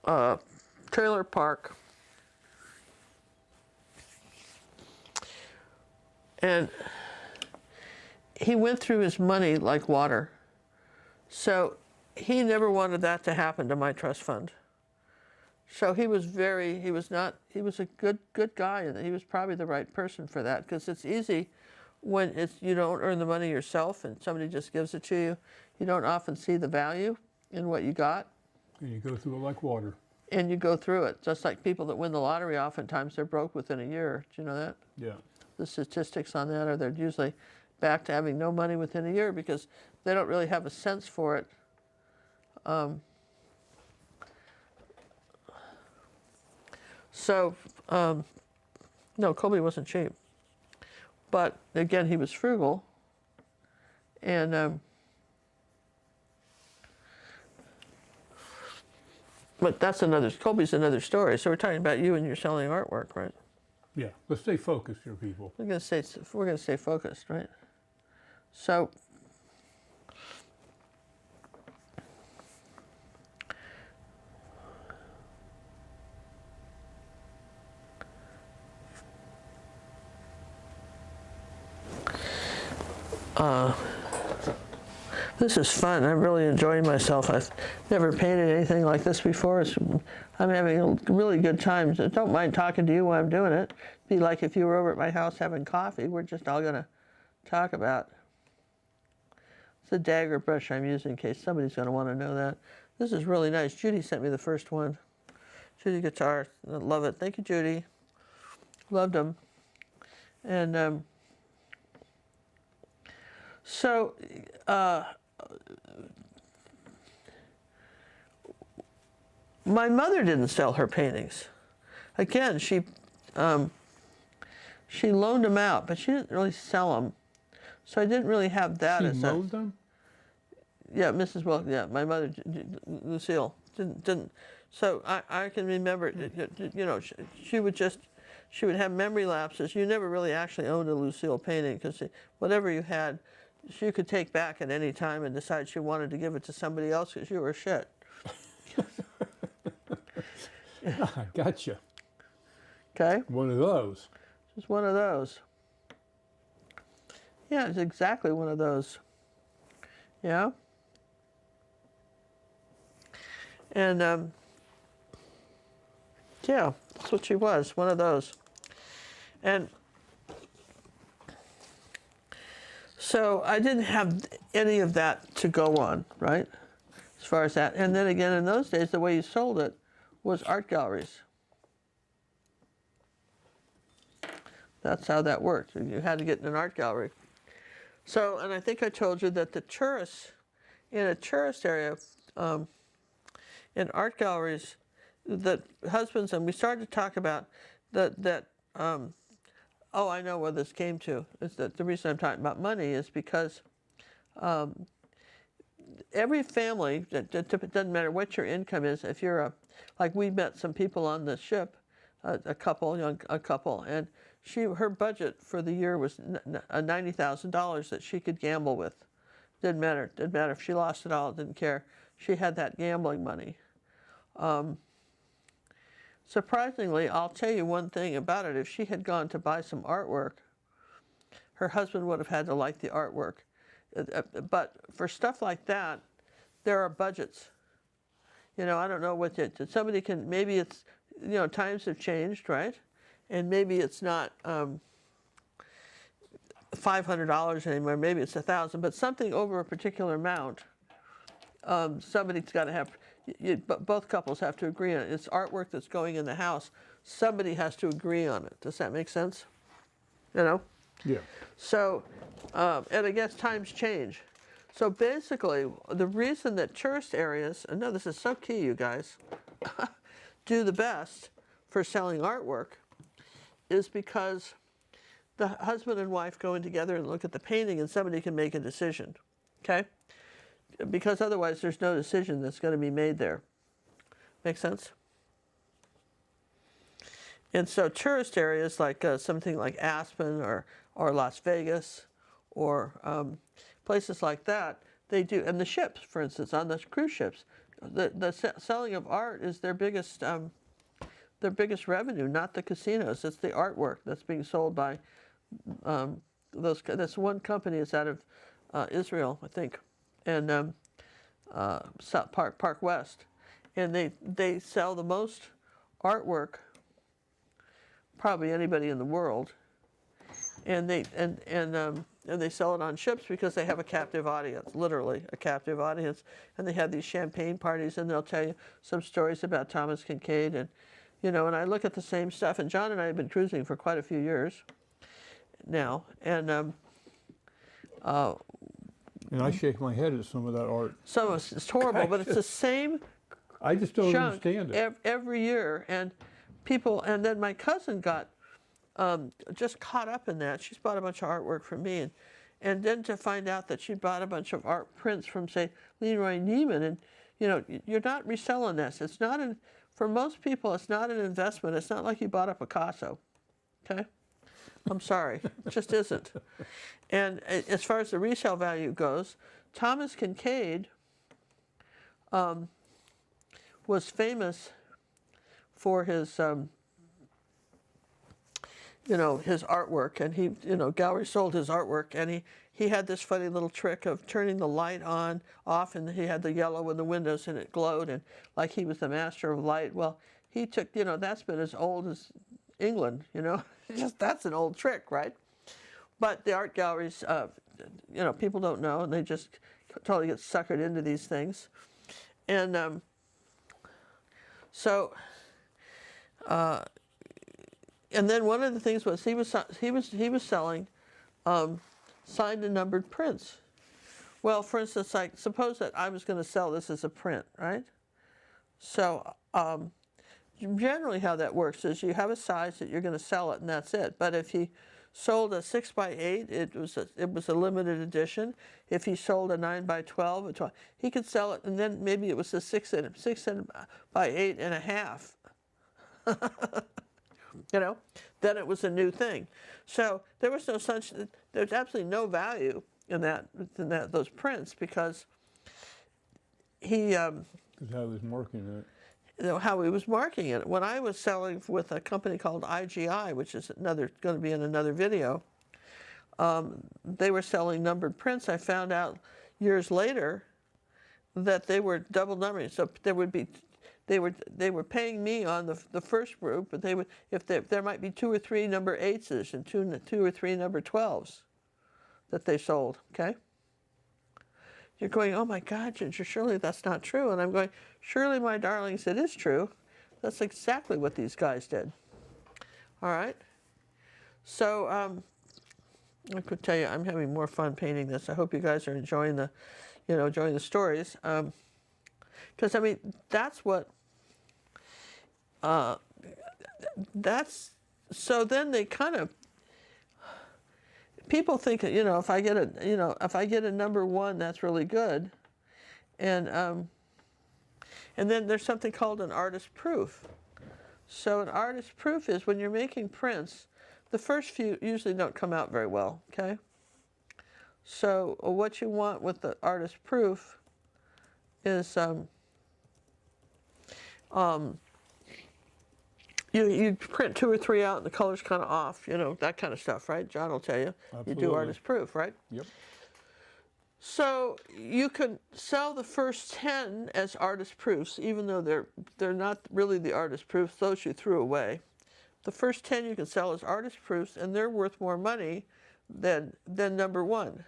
Speaker 2: a trailer park. And he went through his money like water. So he never wanted that to happen to my trust fund. So he was he was a good guy, and he was probably the right person for that, because it's easy when you don't earn the money yourself and somebody just gives it to you. You don't often see the value in what you got.
Speaker 3: And you go through it like water.
Speaker 2: And you go through it. Just like people that win the lottery, oftentimes they're broke within a year. Do you know that?
Speaker 3: Yeah.
Speaker 2: The statistics on that are they're usually back to having no money within a year because they don't really have a sense for it. No, Colby wasn't cheap. But again, he was frugal. And but Colby's another story. So we're talking about you and your selling artwork, right?
Speaker 3: Yeah, let's stay focused here, people.
Speaker 2: We're gonna stay focused, right? So this is fun. I'm really enjoying myself. I've never painted anything like this before. I'm having a really good time. So don't mind talking to you while I'm doing it. It'd be like if you were over at my house having coffee. We're just all gonna talk about. It's a dagger brush I'm using in case somebody's gonna want to know that. This is really nice. Judy sent me the first one. Judy Guitar, I love it. Thank you, Judy. Loved them. And my mother didn't sell her paintings. Again, she loaned them out, but she didn't really sell them. So I didn't really have that as
Speaker 3: She loaned them?
Speaker 2: Yeah, Mrs. Wilkins. Yeah, my mother, Lucille, didn't. So I can remember, you know, she would have memory lapses. You never really actually owned a Lucille painting because whatever you had, she could take back at any time and decide she wanted to give it to somebody else because you were shit.
Speaker 3: I gotcha.
Speaker 2: Okay?
Speaker 3: One of those.
Speaker 2: Just one of those. Yeah, it's exactly one of those. Yeah? And, yeah, that's what she was, one of those. And so I didn't have any of that to go on, right? As far as that. And then again, in those days, the way you sold it was art galleries. That's how that worked. You had to get in an art gallery. So, and I think I told you that the tourists, in a tourist area, in art galleries, that husbands, and we started to talk about oh, I know where this came to. Is that the reason I'm talking about money is because every family, it doesn't matter what your income is, if you're like we met some people on the ship, a couple, and her budget for the year was $90,000 that she could gamble with. Didn't matter if she lost it all, didn't care. She had that gambling money. Surprisingly, I'll tell you one thing about it. If she had gone to buy some artwork, her husband would have had to like the artwork. But for stuff like that, there are budgets. You know, I don't know what somebody can, maybe it's, you know, times have changed, right? And maybe it's not $500 anymore, maybe it's $1,000, but something over a particular amount, somebody's got to have, both couples have to agree on it. It's artwork that's going in the house. Somebody has to agree on it. Does that make sense? You know?
Speaker 3: Yeah.
Speaker 2: So, and I guess times change. So basically, the reason that tourist areas, and no, this is so key, you guys, do the best for selling artwork is because the husband and wife going together and look at the painting and somebody can make a decision, okay? Because otherwise there's no decision that's going to be made there. Make sense? And so tourist areas like something like Aspen or Las Vegas or places like that, they do, and the ships, for instance, on the cruise ships, the selling of art is their biggest revenue, not the casinos. It's the artwork that's being sold by this one company is out of Israel, I think, and South Park West, and they sell the most artwork probably anybody in the world, and they sell it on ships because they have a captive audience, literally a captive audience, and they have these champagne parties, and they'll tell you some stories about Thomas Kincaid, and you know, and I look at the same stuff, and John and I have been cruising for quite a few years now, and
Speaker 3: I shake my head at some of that art.
Speaker 2: Some of it's horrible, but it's the same.
Speaker 3: I just don't
Speaker 2: chunk
Speaker 3: understand it.
Speaker 2: Every year, and people, and then my cousin got just caught up in that. She's bought a bunch of artwork from me, and then to find out that she bought a bunch of art prints from, say, Leroy Neiman, and you know, you're not reselling this. It's not for most people, it's not an investment. It's not like you bought a Picasso, okay? I'm sorry, it just isn't. And as far as the resale value goes, Thomas Kincaid was famous for his, you know, his artwork, and he, you know, galleries sold his artwork, and he had this funny little trick of turning the light on, off, and he had the yellow in the windows, and it glowed, and like he was the master of light. Well, he took, you know, that's been as old as England, you know, just that's an old trick, right? But the art galleries, you know, people don't know, and they just totally get suckered into these things, and so. And then one of the things was he was selling signed and numbered prints. Well, for instance, like suppose that I was going to sell this as a print, right? So generally, how that works is you have a size that you're going to sell it, and that's it. But if he sold a 6x8, it was a limited edition. If he sold a 9x12, he could sell it, and then maybe it was a 6x8.5. You know, then it was a new thing. So there was no such. There's absolutely no value in those prints because he.
Speaker 3: Because how he was marking it.
Speaker 2: You know, how he was marking it. When I was selling with a company called IGI, which is going to be in another video, they were selling numbered prints. I found out years later that they were double numbering. So there would be. They were paying me on the first group, but they would there might be 2 or 3 number 8s and two or three number 12s that they sold. Okay. You're going, oh my God, Ginger, surely that's not true. And I'm going, surely, my darlings, it is true. That's exactly what these guys did. All right. So I could tell you, I'm having more fun painting this. I hope you guys are enjoying the stories. Because I mean, that's what. So then they kind of. People think that, you know, if I get a number 1, that's really good, and then there's something called an artist proof. So an artist proof is when you're making prints, the first few usually don't come out very well. Okay. So what you want with the artist proof is you print 2 or 3 out and the color's kind of off, you know, that kind of stuff, right? John will tell you.
Speaker 3: Absolutely.
Speaker 2: You do artist proof, right?
Speaker 3: Yep.
Speaker 2: So you can sell the first 10 as artist proofs, even though they're not really the artist proofs. Those you threw away. The first 10 you can sell as artist proofs, and they're worth more money than number 1,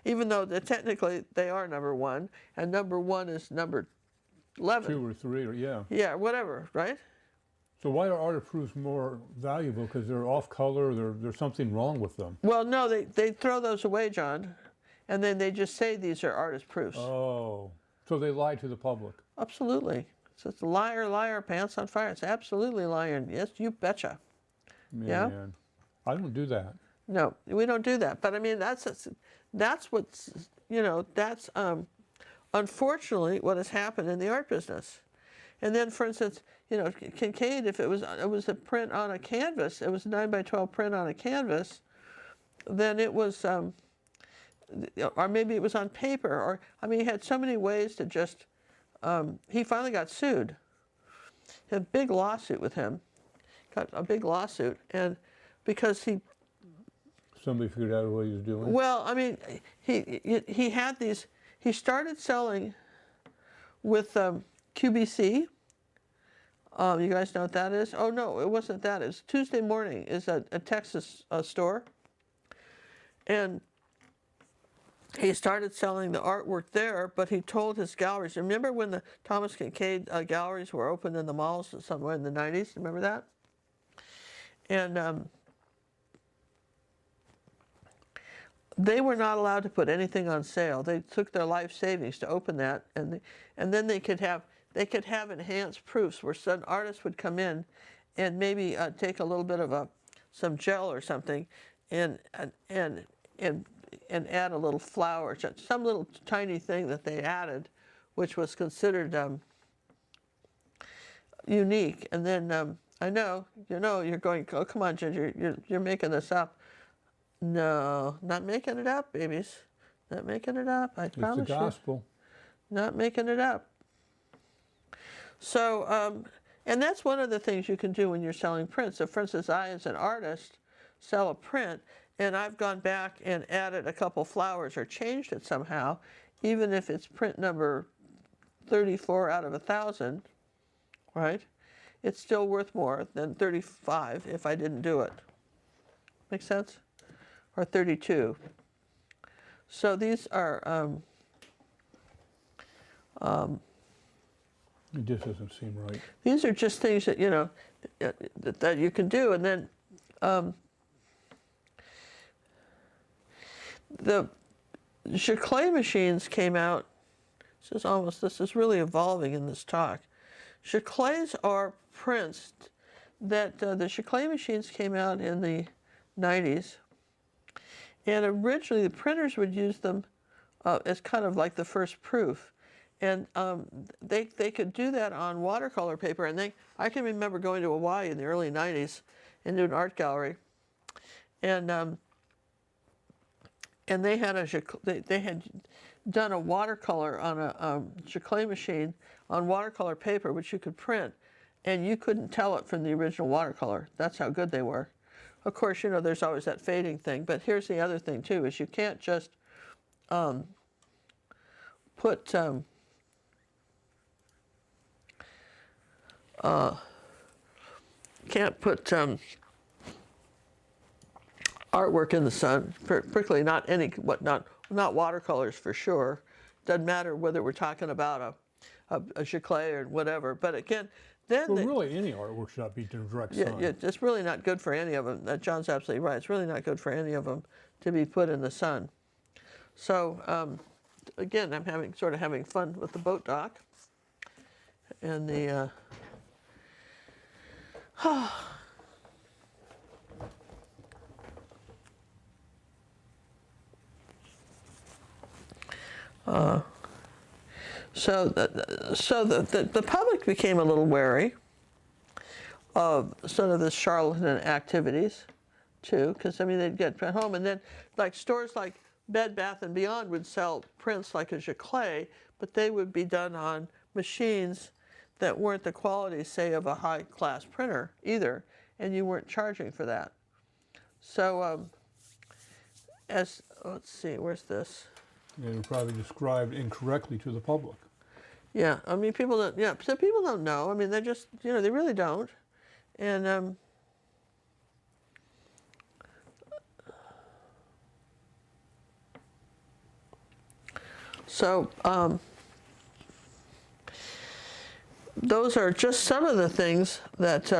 Speaker 2: even though technically they are number 1, and number 1 is number 11.
Speaker 3: 2 or 3, or yeah.
Speaker 2: Yeah, whatever, right?
Speaker 3: So why are artist proofs more valuable? Because they're off color, there's something wrong with them.
Speaker 2: Well, no, they throw those away, John, and then they just say these are artist proofs.
Speaker 3: Oh, so they lie to the public.
Speaker 2: Absolutely. So it's liar, liar, pants on fire. It's absolutely lying. Yes, you betcha.
Speaker 3: Man,
Speaker 2: yeah?
Speaker 3: I don't do that.
Speaker 2: No, we don't do that. But I mean, that's what's, that's unfortunately what has happened in the art business. And then, for instance, Kincaid, if it was a print on a canvas, it was a 9x12 print on a canvas, then it was, or maybe it was on paper, or, I mean, he had so many ways to just, he finally got sued. He had a big lawsuit with him, got a big lawsuit, and because
Speaker 3: somebody figured out what he was doing.
Speaker 2: Well, I mean, he had these, he started selling with QBC. You guys know what that is? Oh, no, it wasn't that. It was Tuesday Morning is a Texas store. And he started selling the artwork there, but he told his galleries. Remember when the Thomas Kincaid galleries were open in the malls somewhere in the 90s? Remember that? And they were not allowed to put anything on sale. They took their life savings to open that, and then they could have enhanced proofs where some artists would come in and maybe take a little bit of some gel or something and add a little flower, some little tiny thing that they added, which was considered unique. And then I know, you're going, oh, come on, Ginger, you're making this up. No, not making it up, babies. Not making it up, I promise you.
Speaker 3: It's the gospel.
Speaker 2: Not making it up. So, and that's one of the things you can do when you're selling prints. So, for instance, I, as an artist, sell a print, and I've gone back and added a couple flowers or changed it somehow, even if it's print number 34 out of 1,000, right? It's still worth more than 35 if I didn't do it. Make sense? Or 32. So these are
Speaker 3: it just doesn't seem right.
Speaker 2: These are just things that that you can do, and then the Giclée machines came out. This is really evolving in this talk. Giclées are prints that the Giclée machines came out in the 90s, and originally the printers would use them as kind of like the first proof. And they could do that on watercolor paper. And I can remember going to Hawaii in the early 90s and do an art gallery. And they had they had done a watercolor on a Giclée machine on watercolor paper, which you could print. And you couldn't tell it from the original watercolor. That's how good they were. Of course, there's always that fading thing. But here's the other thing, too, is you can't just put... can't put artwork in the sun, particularly not watercolors for sure. Doesn't matter whether we're talking about a Giclée or whatever. But again, then
Speaker 3: really any artwork should not be in direct sun.
Speaker 2: Yeah, it's really not good for any of them. John's absolutely right. It's really not good for any of them to be put in the sun. So again, I'm sort of having fun with the boat dock and the. So the public became a little wary of sort of the charlatan activities, too, because I mean they'd get home, and then like stores like Bed Bath & Beyond would sell prints like a Giclée, but they would be done on machines that weren't the quality, say, of a high-class printer either, and you weren't charging for that. So, let's see, where's this?
Speaker 3: They were probably described incorrectly to the public.
Speaker 2: Yeah, I mean, people don't. Yeah, so people don't know. I mean, they just, they really don't, and so. Those are just some of the things that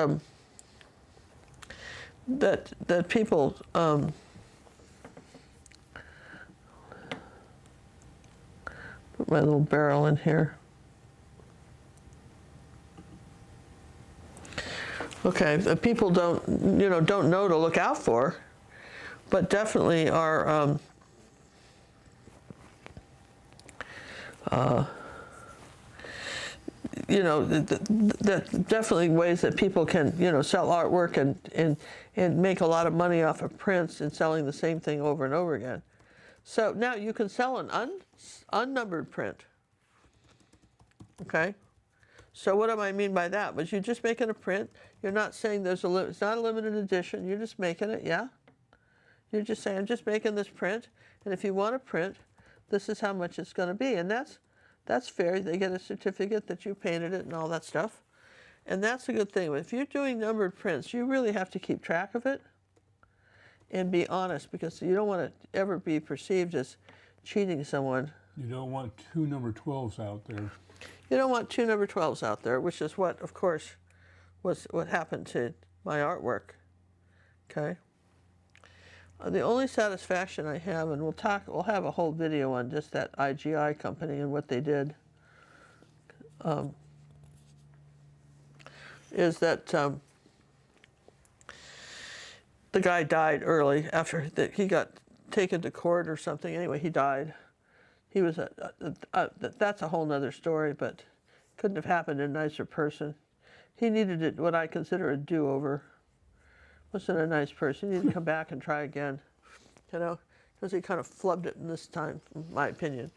Speaker 2: that people put my little barrel in here. Okay, that people don't know to look out for, but definitely are you know, definitely ways that people can, you know, sell artwork and make a lot of money off of prints and selling the same thing over and over again. So now you can sell an unnumbered print. Okay? So what do I mean by that? Was you're just making a print. You're not saying it's not a limited edition. You're just making it, yeah? You're just saying, I'm just making this print, and if you want a print, this is how much it's going to be. And that's fair. They get a certificate that you painted it and all that stuff. And that's a good thing. But if you're doing numbered prints, you really have to keep track of it and be honest, because you don't want to ever be perceived as cheating someone.
Speaker 3: You don't want two number 12s out there.
Speaker 2: You don't want two number 12s out there, which is what, of course, was what happened to my artwork. Okay? The only satisfaction I have, and we'll have a whole video on just that IGI company and what they did, is that the guy died early after he got taken to court or something. Anyway, he died. He was that's a whole nother story, but couldn't have happened in a nicer person. He needed what I consider a do-over. Wasn't a nice person. He needed to come back and try again, you know, because he kind of flubbed it in this time, in my opinion.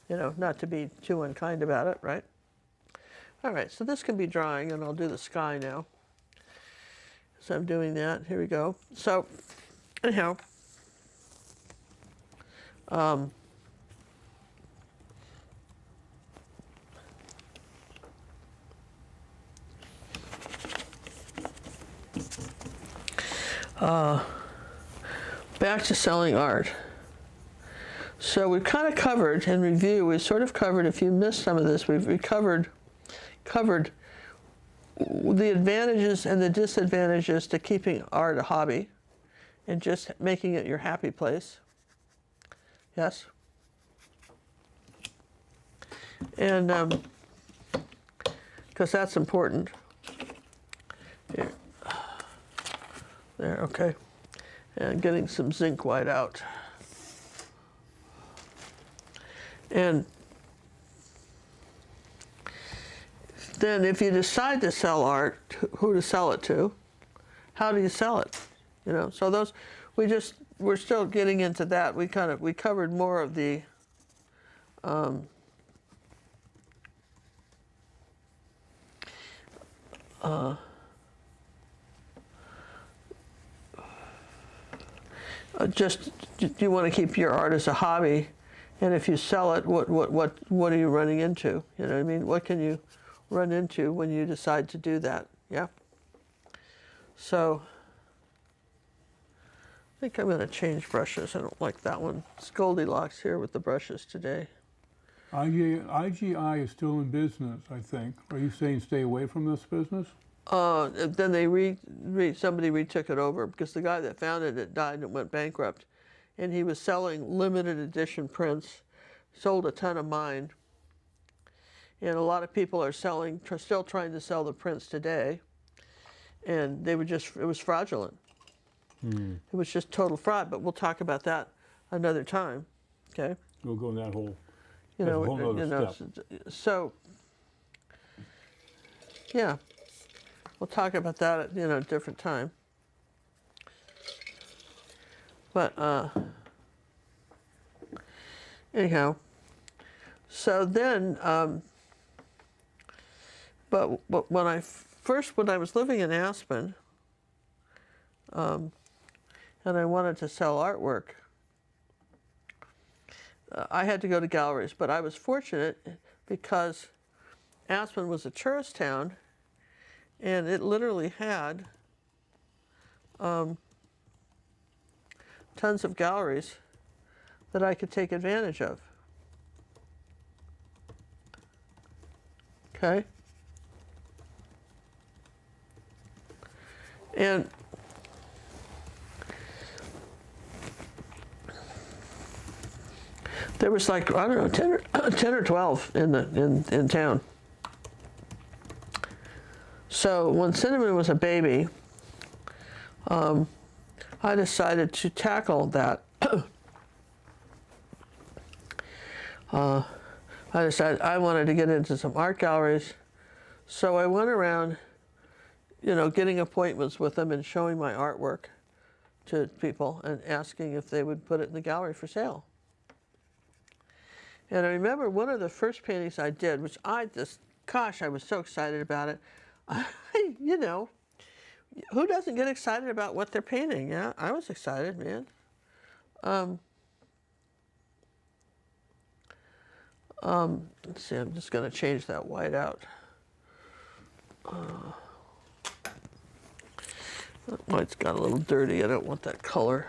Speaker 2: You know, not to be too unkind about it, right? All right, so this can be drying, and I'll do the sky now. So I'm doing that. Here we go. So, anyhow, back to selling art. So we've kind of covered in review, we sort of covered, if you missed some of this, we've covered the advantages and the disadvantages to keeping art a hobby and just making it your happy place. Yes? And because that's important. Here. There, okay. And getting some zinc white out. And then if you decide to sell art, who to sell it to, how do you sell it? You know, so those, we're still getting into that. We covered more of the, just, do you want to keep your art as a hobby? And if you sell it, what are you running into? You know what I mean? What can you run into when you decide to do that? Yeah? So, I think I'm going to change brushes. I don't like that one. It's Goldilocks here with the brushes today.
Speaker 3: IGI is still in business, I think. Are you saying stay away from this business?
Speaker 2: Then somebody retook it over because the guy that founded it died and it went bankrupt. And he was selling limited edition prints, sold a ton of mine. And a lot of people are still trying to sell the prints today. And they were it was fraudulent. It was just total fraud, but we'll talk about that another time, okay?
Speaker 3: We'll go in that whole,
Speaker 2: whole
Speaker 3: step.
Speaker 2: So, yeah, we'll talk about that at, a different time. But, anyhow, so then, but when I was living in Aspen, and I wanted to sell artwork, I had to go to galleries, but I was fortunate because Aspen was a tourist town, and it literally had tons of galleries that I could take advantage of. Okay? And there was like, I don't know, 10 or 12 in town. So when Cinnamon was a baby, I I decided to tackle that. I decided I wanted to get into some art galleries, so I went around, getting appointments with them and showing my artwork to people and asking if they would put it in the gallery for sale. And I remember one of the first paintings I did, which I was so excited about it. Who doesn't get excited about what they're painting? Yeah, I was excited, man. Let's see, I'm just going to change that white out. That white's got a little dirty. I don't want that color.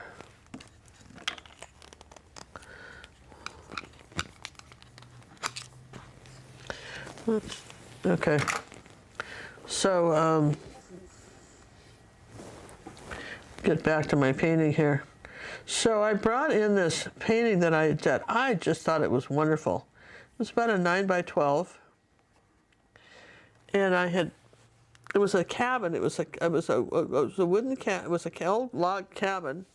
Speaker 2: Oops. Okay. So, get back to my painting here. So I brought in this painting that I did. I just thought it was wonderful. It was about a 9 by 12. And it was a cabin. It was a wooden cabin. It was a old log cabin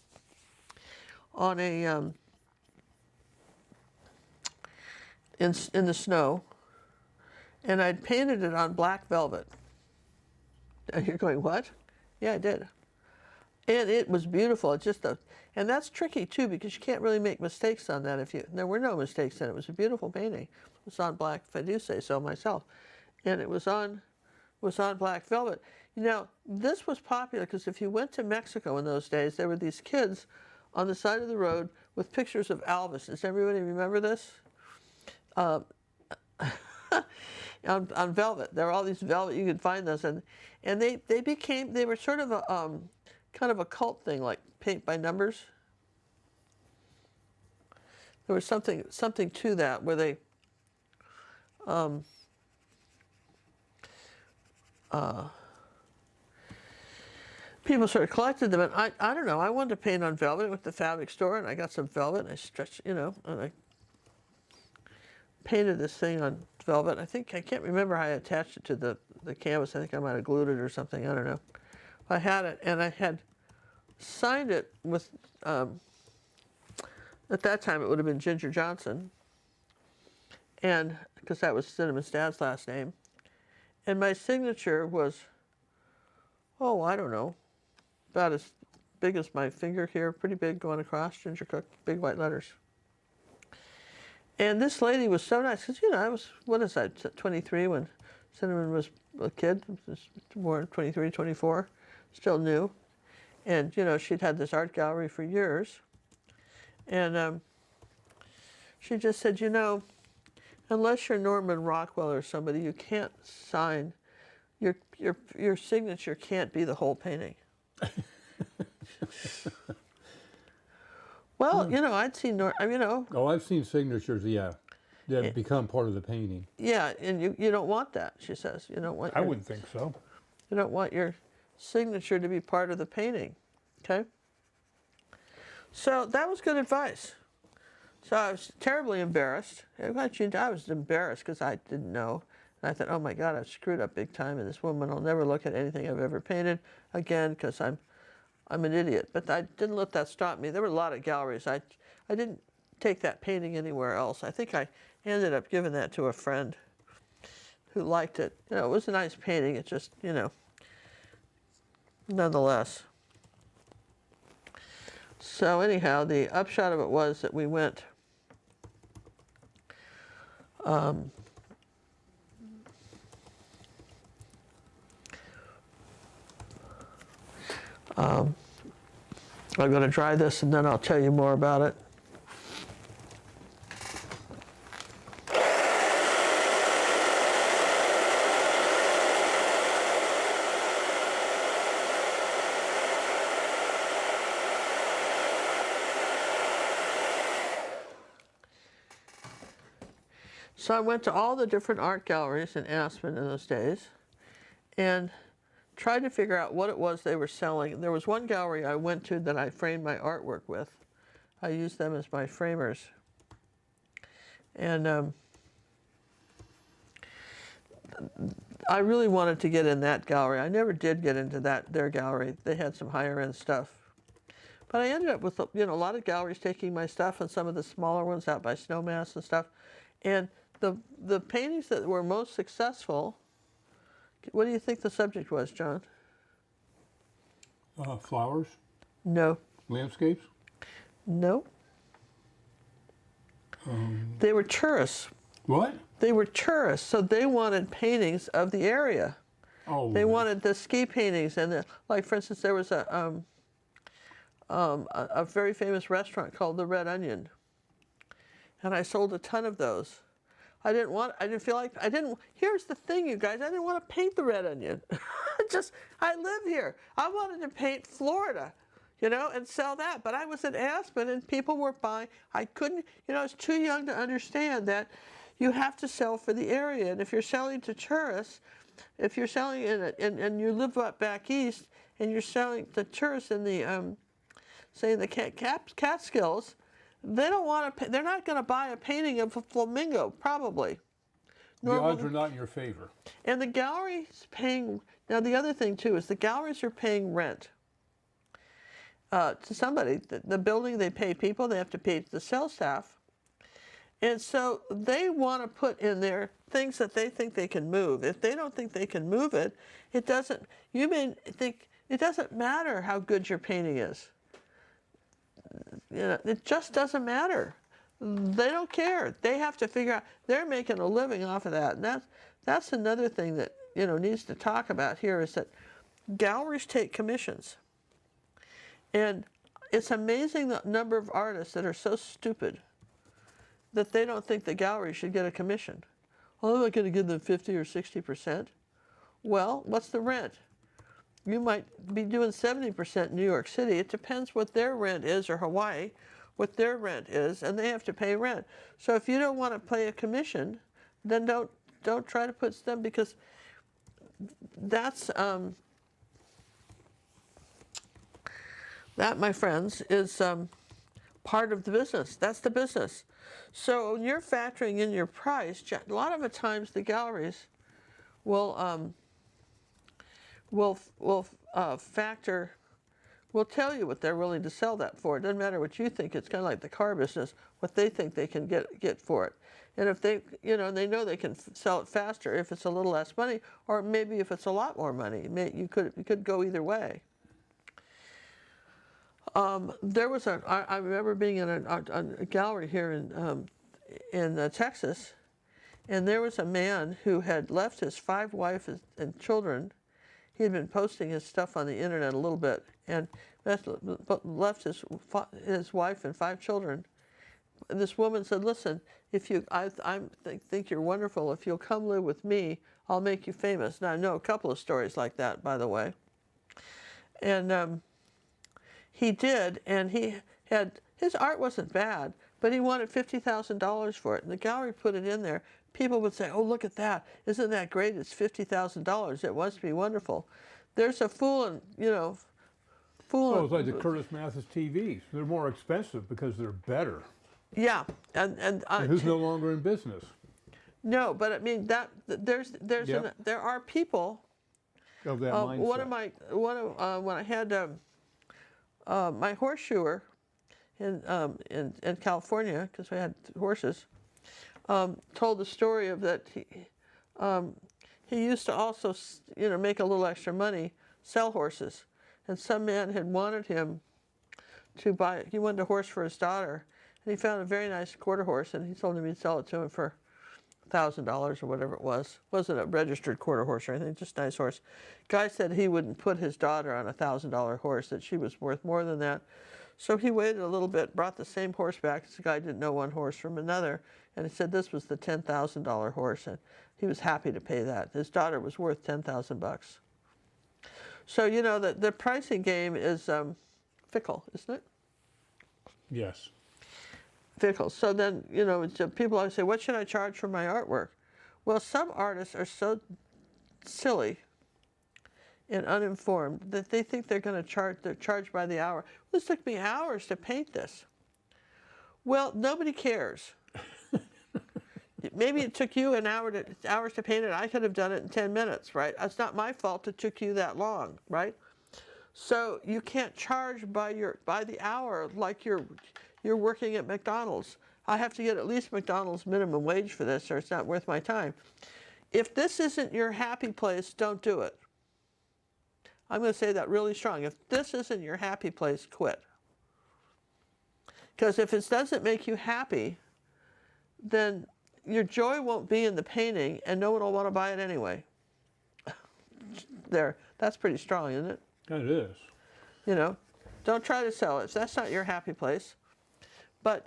Speaker 2: on a, in the snow. And I'd painted it on black velvet. And you're going, what? Yeah, I did. And it was beautiful. It's just and that's tricky too, because you can't really make mistakes on that. There were no mistakes in it. It was a beautiful painting. It was on black, if I do say so myself. And it was on black velvet. This was popular because if you went to Mexico in those days, there were these kids on the side of the road with pictures of Elvis. Does everybody remember this? On velvet. There were all these velvet, you could find those, and they were sort of a kind of a cult thing, like paint by numbers. There was something to that where they people sort of collected them, and I don't know, I wanted to paint on velvet. I went to the fabric store and I got some velvet and I stretched, and I painted this thing on velvet. I can't remember how I attached it to the canvas. I think I might have glued it or something. I don't know. I had it, and I had signed it with, at that time it would have been Ginger Johnson, and because that was Cinnamon's dad's last name. And my signature was, I don't know, about as big as my finger here, pretty big going across, Ginger Cook, big white letters. And this lady was so nice, because, I was, 23 when Cinnamon was a kid, born 23, 24, still new. And, she'd had this art gallery for years. And she just said, unless you're Norman Rockwell or somebody, you can't sign, your signature can't be the whole painting. Well, I'd seen,
Speaker 3: Oh, I've seen signatures, yeah, that become part of the painting.
Speaker 2: Yeah, and you don't want that, she says. You don't want.
Speaker 3: I wouldn't think so.
Speaker 2: You don't want your signature to be part of the painting, okay? So that was good advice. So I was terribly embarrassed. I was embarrassed because I didn't know. And I thought, oh my God, I've screwed up big time, and this woman will never look at anything I've ever painted again because I'm an idiot. But I didn't let that stop me. There were a lot of galleries. I didn't take that painting anywhere else. I think I ended up giving that to a friend who liked it. It was a nice painting. It just, nonetheless. So anyhow, the upshot of it was that we went I'm going to dry this and then I'll tell you more about it. So I went to all the different art galleries in Aspen in those days and tried to figure out what it was they were selling. There was one gallery I went to that I framed my artwork with. I used them as my framers. And I really wanted to get in that gallery. I never did get into their gallery. They had some higher end stuff. But I ended up with, a lot of galleries taking my stuff and some of the smaller ones out by Snowmass and stuff. And the paintings that were most successful, what do you think the subject was, John?
Speaker 3: Flowers?
Speaker 2: No.
Speaker 3: Landscapes?
Speaker 2: No. They were tourists.
Speaker 3: What?
Speaker 2: They were tourists, so they wanted paintings of the area.
Speaker 3: Oh.
Speaker 2: They wanted the ski paintings, and like for instance, there was a very famous restaurant called the Red Onion, and I sold a ton of those. Here's the thing, you guys, I didn't want to paint the Red Onion. I live here. I wanted to paint Florida, and sell that. But I was in Aspen and people were buying. I couldn't, I was too young to understand that you have to sell for the area. And if you're selling to tourists, if you're selling and you live up back east and you're selling to tourists in the, say in the Catskills, they don't want to. They're not going to buy a painting of a flamingo, probably.
Speaker 3: The odds are not in your favor.
Speaker 2: And the gallery's paying. Now the other thing too is the galleries are paying rent to somebody. The building, they pay people. They have to pay the sales staff, and so they want to put in there things that they think they can move. If they don't think they can move it, it doesn't. You may think it doesn't matter how good your painting is. It just doesn't matter. They don't care. They have to figure out. They're making a living off of that, and that's another thing that needs to talk about here is that galleries take commissions, and it's amazing the number of artists that are so stupid that they don't think the gallery should get a commission. Well, I'm not going to give them 50 or 60%. Well, what's the rent? You might be doing 70% in New York City. It depends what their rent is, or Hawaii, what their rent is, and they have to pay rent. So if you don't want to pay a commission, then don't try to put them, because that's that, my friends, is part of the business. That's the business. So when you're factoring in your price, a lot of the times the galleries will tell you what they're willing to sell that for. It doesn't matter what you think. It's kind of like the car business, what they think they can get for it. And if they, they know they can sell it faster if it's a little less money, or maybe if it's a lot more money. You could go either way. There was I remember being in a gallery here in Texas, and there was a man who had left his 5 wives and children. He had been posting his stuff on the internet a little bit, and left his wife and 5 children. And this woman said, "Listen, I think you're wonderful. If you'll come live with me, I'll make you famous." Now I know a couple of stories like that, by the way. And he did, and his art wasn't bad, but he wanted $50,000 for it, and the gallery put it in there. People would say, "Oh, look at that! Isn't that great? It's $50,000. It must be wonderful." There's a fool, and
Speaker 3: Well, it's like the Curtis Mathes TVs. They're more expensive because they're better.
Speaker 2: Yeah, and
Speaker 3: who's no longer in business?
Speaker 2: No, but I mean there are people
Speaker 3: of that mindset.
Speaker 2: When I had my horseshoer in California, because we had horses, told the story of that he used to also make a little extra money, sell horses, and some man had wanted him to buy. He wanted a horse for his daughter, and he found a very nice quarter horse, and he told him he'd sell it to him for $1,000 or whatever it was. Wasn't a registered quarter horse or anything, just a nice horse. Guy said he wouldn't put his daughter on a $1,000 horse, that she was worth more than that. So he waited a little bit, brought the same horse back. The guy didn't know one horse from another, and he said this was the $10,000 horse, and he was happy to pay that. His daughter was worth $10,000. So the pricing game is fickle, isn't it?
Speaker 3: Yes.
Speaker 2: Fickle. So then, people always say, "What should I charge for my artwork?" Well, some artists are so silly and uninformed that they think they're going to charge by the hour. This took me hours to paint this. Well, nobody cares. Maybe it took you hours to paint it. I could have done it in 10 minutes, right? It's not my fault it took you that long, right? So you can't charge by the hour like you're working at McDonald's. I have to get at least McDonald's minimum wage for this, or it's not worth my time. If this isn't your happy place, don't do it. I'm going to say that really strong. If this isn't your happy place, quit. Because if it doesn't make you happy, then your joy won't be in the painting, and no one will want to buy it anyway. There, that's pretty strong, isn't it?
Speaker 3: That is.
Speaker 2: You know, don't try to sell it if that's not your happy place. But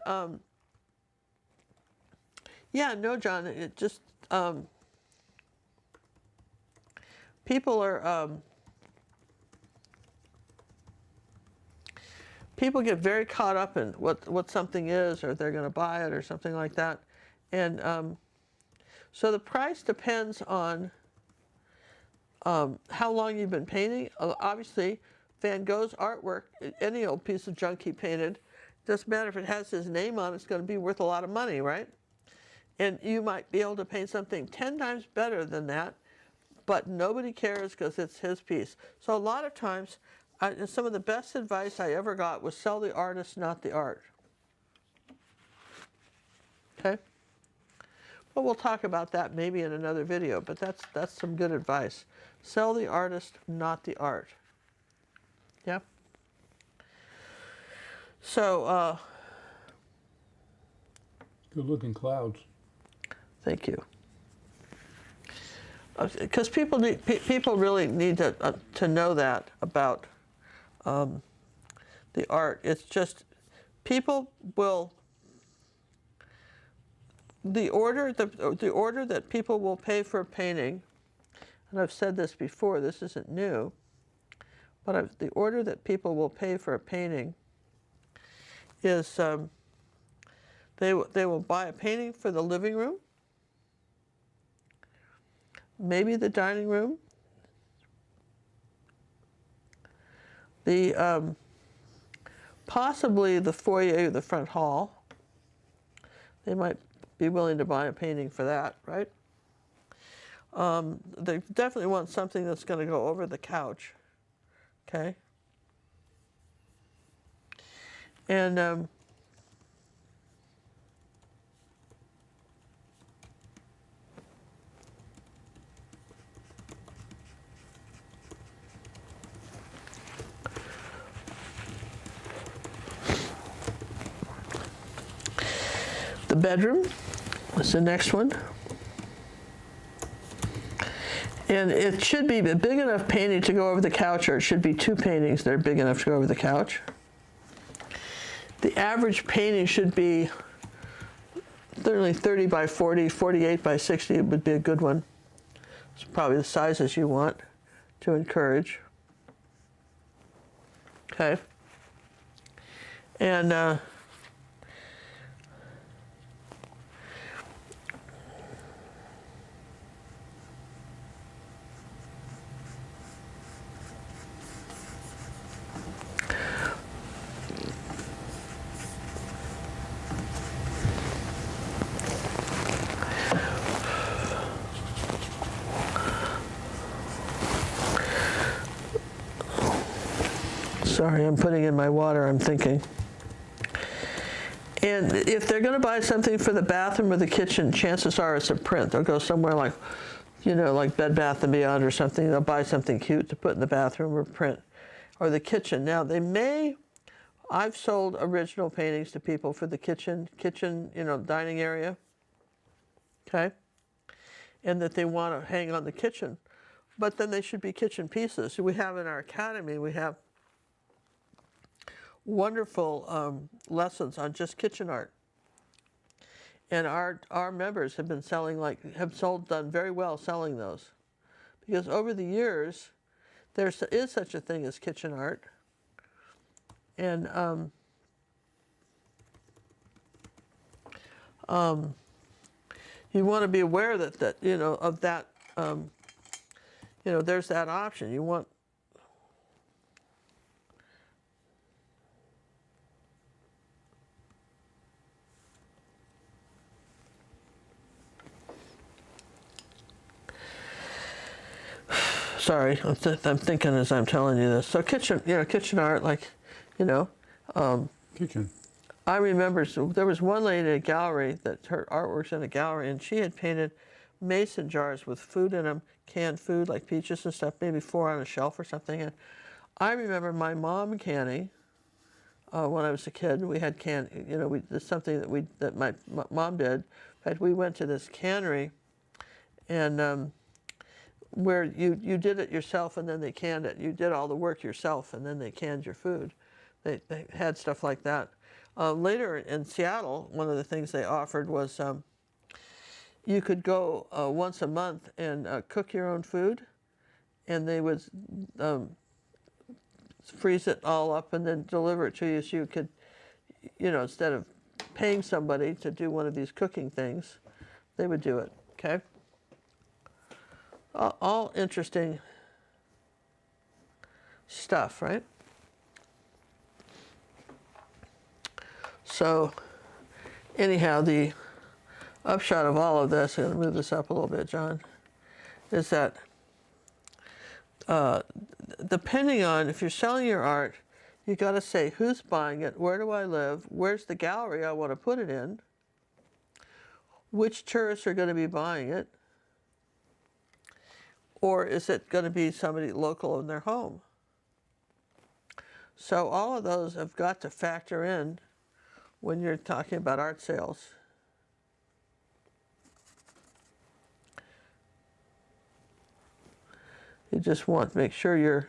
Speaker 2: yeah, no, John, it just people are people get very caught up in what something is, or they're going to buy it or something like that, and so the price depends on how long you've been painting. Obviously, Van Gogh's artwork, any old piece of junk he painted, doesn't matter if it has his name on it, it's going to be worth a lot of money, right? And you might be able to paint something 10 times better than that, but nobody cares because it's his piece. So a lot of times, some of the best advice I ever got was sell the artist, not the art. Okay? But we'll talk about that maybe in another video, but that's some good advice. Sell the artist, not the art. Yeah? So,
Speaker 3: good looking clouds.
Speaker 2: Thank you. Because people really need to know that about the art. It's just people will the order that people will pay for a painting, and I've said this before. This isn't new, but the order that people will pay for a painting is they will buy a painting for the living room, maybe the dining room, the possibly the foyer, the front hall. They might be willing to buy a painting for that, right? They definitely want something that's going to go over the couch, okay? And the bedroom is the next one. And it should be a big enough painting to go over the couch, or it should be two paintings that are big enough to go over the couch. The average painting should be certainly 30 by 40, 48 by 60 would be a good one. It's probably the sizes you want to encourage. Okay. And sorry, I'm putting in my water, I'm thinking. And if they're going to buy something for the bathroom or the kitchen, chances are it's a print. They'll go somewhere like, you know, like Bed Bath & Beyond or something. They'll buy something cute to put in the bathroom or print, or the kitchen. Now, they may, I've sold original paintings to people for the kitchen, you know, dining area, okay? And that they want to hang on the kitchen. But then they should be kitchen pieces. So we have in our academy, we have wonderful lessons on just kitchen art, and our members have been selling done very well selling those, because over the years there is such a thing as kitchen art, and you want to be aware that you know of that, you know, there's that option. You want. sorry, I'm thinking as I'm telling you this. So kitchen art, like,
Speaker 3: Kitchen.
Speaker 2: I remember there was one lady at a gallery that her artwork's in a gallery, and she had painted mason jars with food in them, canned food like peaches and stuff, maybe 4 on a shelf or something. And I remember my mom canning when I was a kid. We had it's something that my mom did. In fact, we went to this cannery, and where you did it yourself and then they canned it. You did all the work yourself and then they canned your food. They had stuff like that. Later in Seattle, one of the things they offered was you could go once a month and cook your own food, and they would freeze it all up and then deliver it to you, so you could, instead of paying somebody to do one of these cooking things, they would do it, okay? All interesting stuff, right? So anyhow, the upshot of all of this, I'm going to move this up a little bit, John, is that depending on if you're selling your art, you got to say who's buying it, where do I live, where's the gallery I want to put it in, which tourists are going to be buying it, or is it going to be somebody local in their home? So all of those have got to factor in when you're talking about art sales. You just want to make sure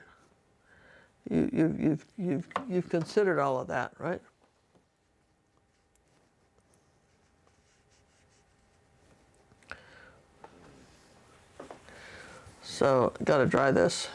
Speaker 2: you've considered all of that, right? So, got to dry this.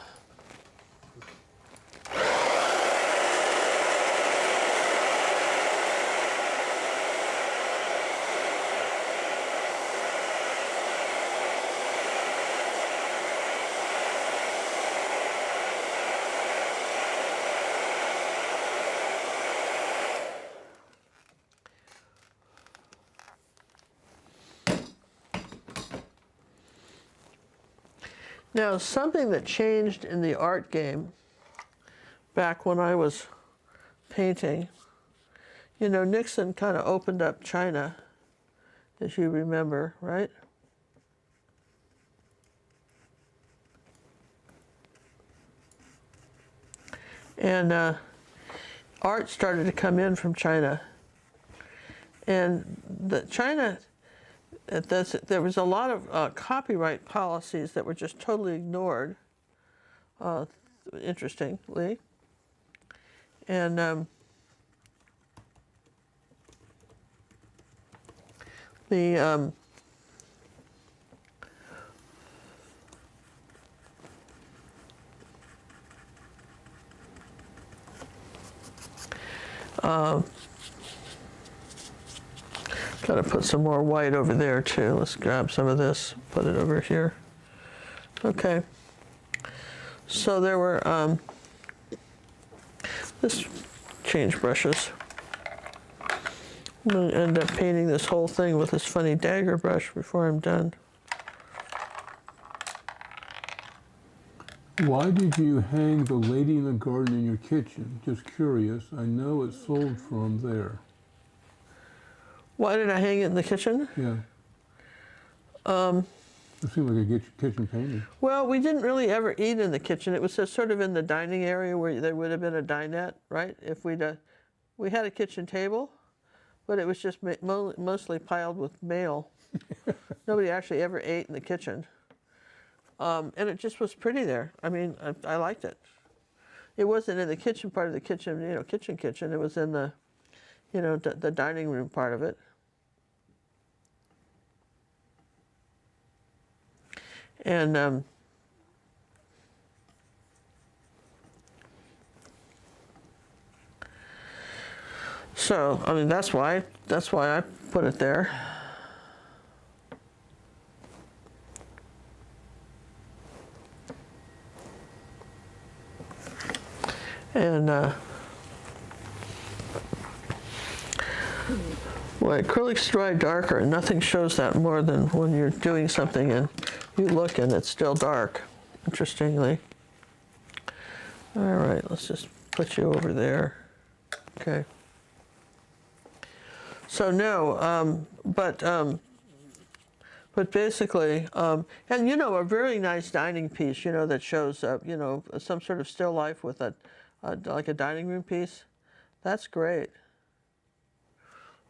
Speaker 2: Now, something that changed in the art game back when I was painting, Nixon kind of opened up China, as you remember, right? And art started to come in from China. And China, there was a lot of copyright policies that were just totally ignored, interestingly. And got to put some more white over there too. Let's grab some of this, put it over here. Okay. So there were, let's change brushes. I'm going to end up painting this whole thing with this funny dagger brush before I'm done.
Speaker 3: Why did you hang the Lady in the Garden in your kitchen? Just curious. I know it's sold from there.
Speaker 2: Why did I hang it in the kitchen?
Speaker 3: Yeah. It seemed like a kitchen painting.
Speaker 2: Well, we didn't really ever eat in the kitchen. It was just sort of in the dining area where there would have been a dinette, right? If we had a kitchen table, but it was just mostly piled with mail. Nobody actually ever ate in the kitchen. And it just was pretty there. I mean, I liked it. It wasn't in the kitchen part of the kitchen, kitchen. It was in the, the dining room part of it. And so, I mean, that's why I put it there. And well, acrylics dry darker, and nothing shows that more than when you're doing something and you look and it's still dark. interestingly. All right, let's just put you over there. Okay. So no, but basically, and a very nice dining piece, that shows, some sort of still life with like a dining room piece. That's great.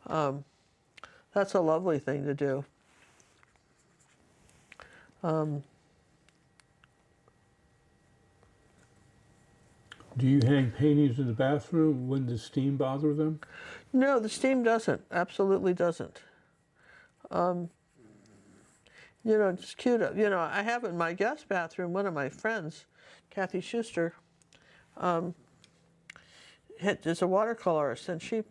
Speaker 2: That's a lovely thing to do.
Speaker 3: Do you hang paintings in the bathroom? Wouldn't the steam bother them?
Speaker 2: No, the steam doesn't. Absolutely doesn't. It's cute. I have in my guest bathroom, one of my friends, Kathy Schuster, is a watercolorist, and she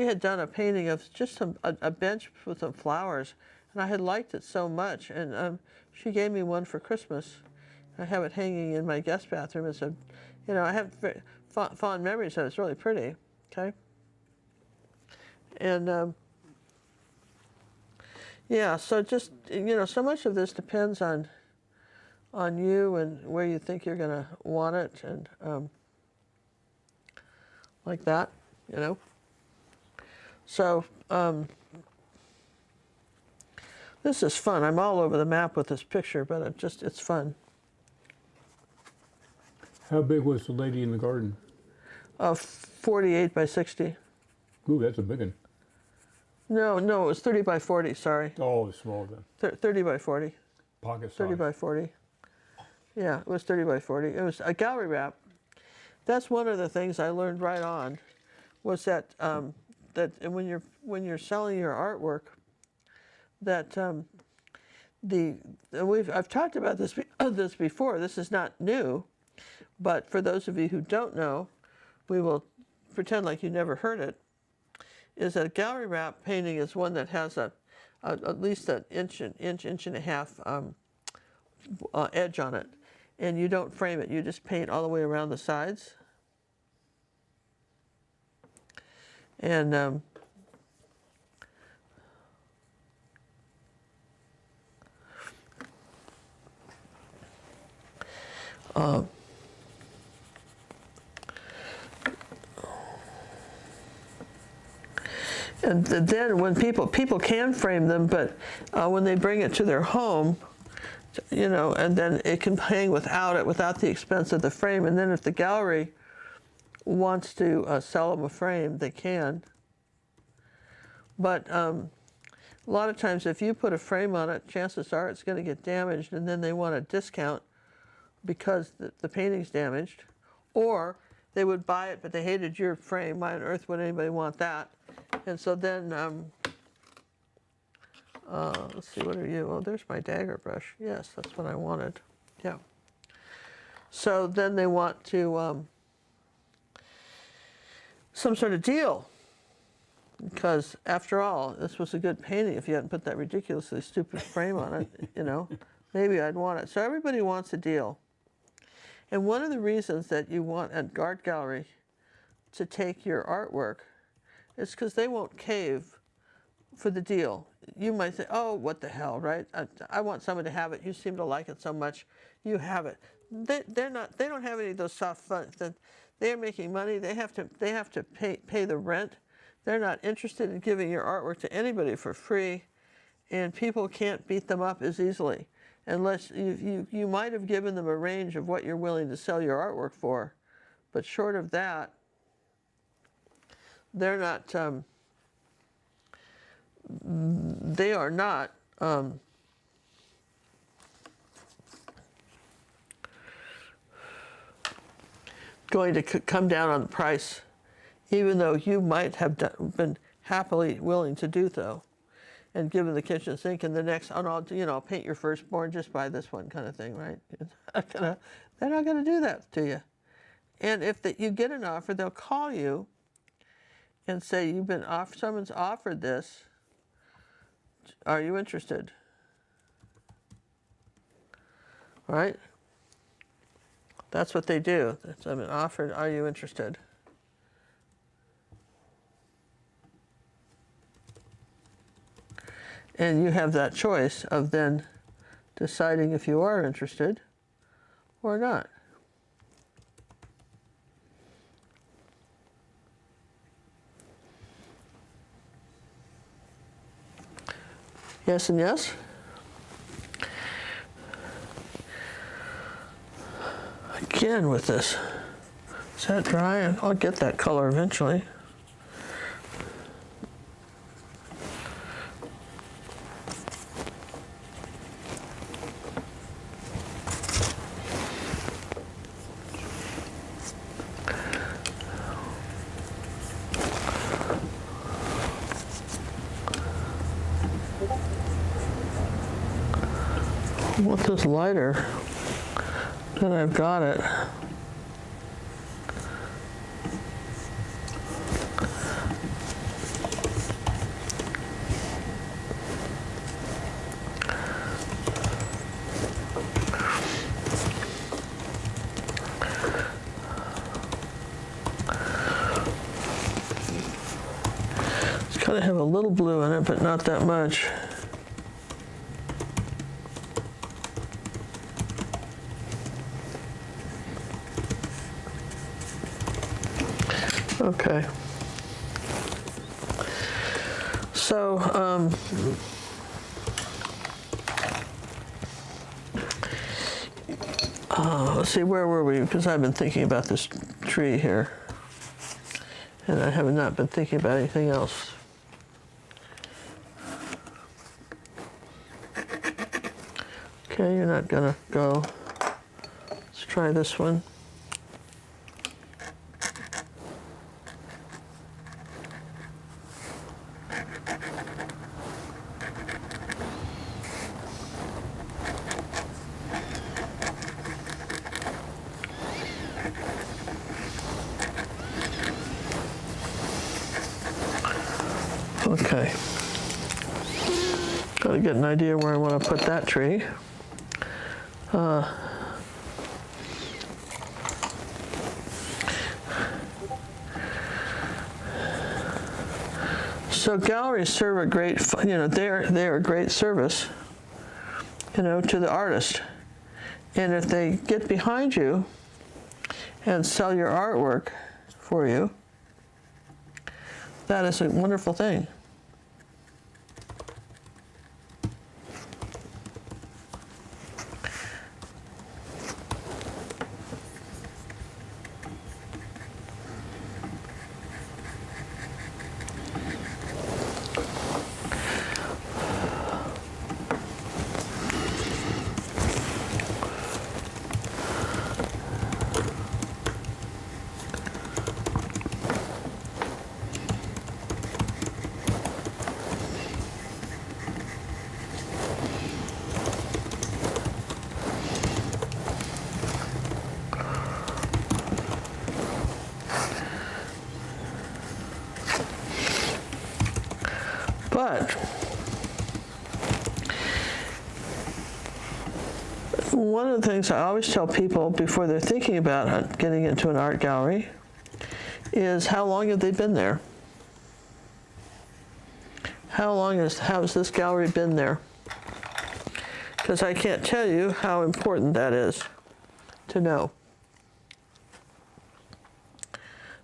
Speaker 2: had done a painting of just a bench with some flowers, and I had liked it so much, and she gave me one for Christmas. I have it hanging in my guest bathroom. It's I have very fond memories of it. It's really pretty. Okay. And yeah, so just so much of this depends on you and where you think you're going to want it, and like that, So this is fun. I'm all over the map with this picture, but it's fun.
Speaker 3: How big was the lady in the garden?
Speaker 2: 48 by 60.
Speaker 3: Ooh, that's a big one.
Speaker 2: No, it was 30 by 40, sorry.
Speaker 3: Oh, it's small then.
Speaker 2: 30 by 40.
Speaker 3: Pocket size.
Speaker 2: 30 by 40. Yeah, it was 30 by 40. It was a gallery wrap. That's one of the things I learned right on, was that when you're selling your artwork, that I've talked about this before. This is not new, but for those of you who don't know, we will pretend like you never heard it. Is that a gallery wrap painting is one that has at least an inch and a half edge on it, and you don't frame it. You just paint all the way around the sides. And and then when people can frame them, but when they bring it to their home, and then it can hang without the expense of the frame. And then if the gallery wants to sell them a frame, they can. But a lot of times, if you put a frame on it, chances are it's going to get damaged, and then they want a discount because the painting's damaged. Or they would buy it, but they hated your frame. Why on earth would anybody want that? And so then, let's see, what are you? Oh, there's my dagger brush. Yes, that's what I wanted. Yeah. So then they want to some sort of deal, because after all, this was a good painting. If you hadn't put that ridiculously stupid frame on it, maybe I'd want it. So everybody wants a deal. And one of the reasons that you want an art gallery to take your artwork is because they won't cave for the deal. You might say, oh, what the hell, right? I want someone to have it. You seem to like it so much. You have it. They don't have any of those soft funds. They're making money. They have to pay the rent. They're not interested in giving your artwork to anybody for free, and people can't beat them up as easily. Unless you might have given them a range of what you're willing to sell your artwork for, but short of that, they're not. They are not. Going to come down on the price, even though you might have been happily willing to do so. And given the kitchen sink and the next, I'll paint your firstborn, just buy this one, kind of thing, right? They're not gonna do that to you. And if you get an offer, they'll call you and say, someone's offered this. Are you interested? All right? That's what they do. I've been offered, are you interested? And you have that choice of then deciding if you are interested or not? Yes and yes? Again with this. Is that dry? I'll get that color eventually. I want this lighter, then I've got it. It's got to have a little blue in it, but not that much. Okay. So, let's see, where were we? Because I've been thinking about this tree here, and I have not been thinking about anything else. Okay, you're not gonna go. Let's try this one. Okay, got to get an idea where I want to put that tree. So galleries serve a great, they're a great service, to the artist. And if they get behind you and sell your artwork for you, that is a wonderful thing. But one of the things I always tell people before they're thinking about getting into an art gallery is, how long have they been there? How's this gallery been there? Because I can't tell you how important that is to know.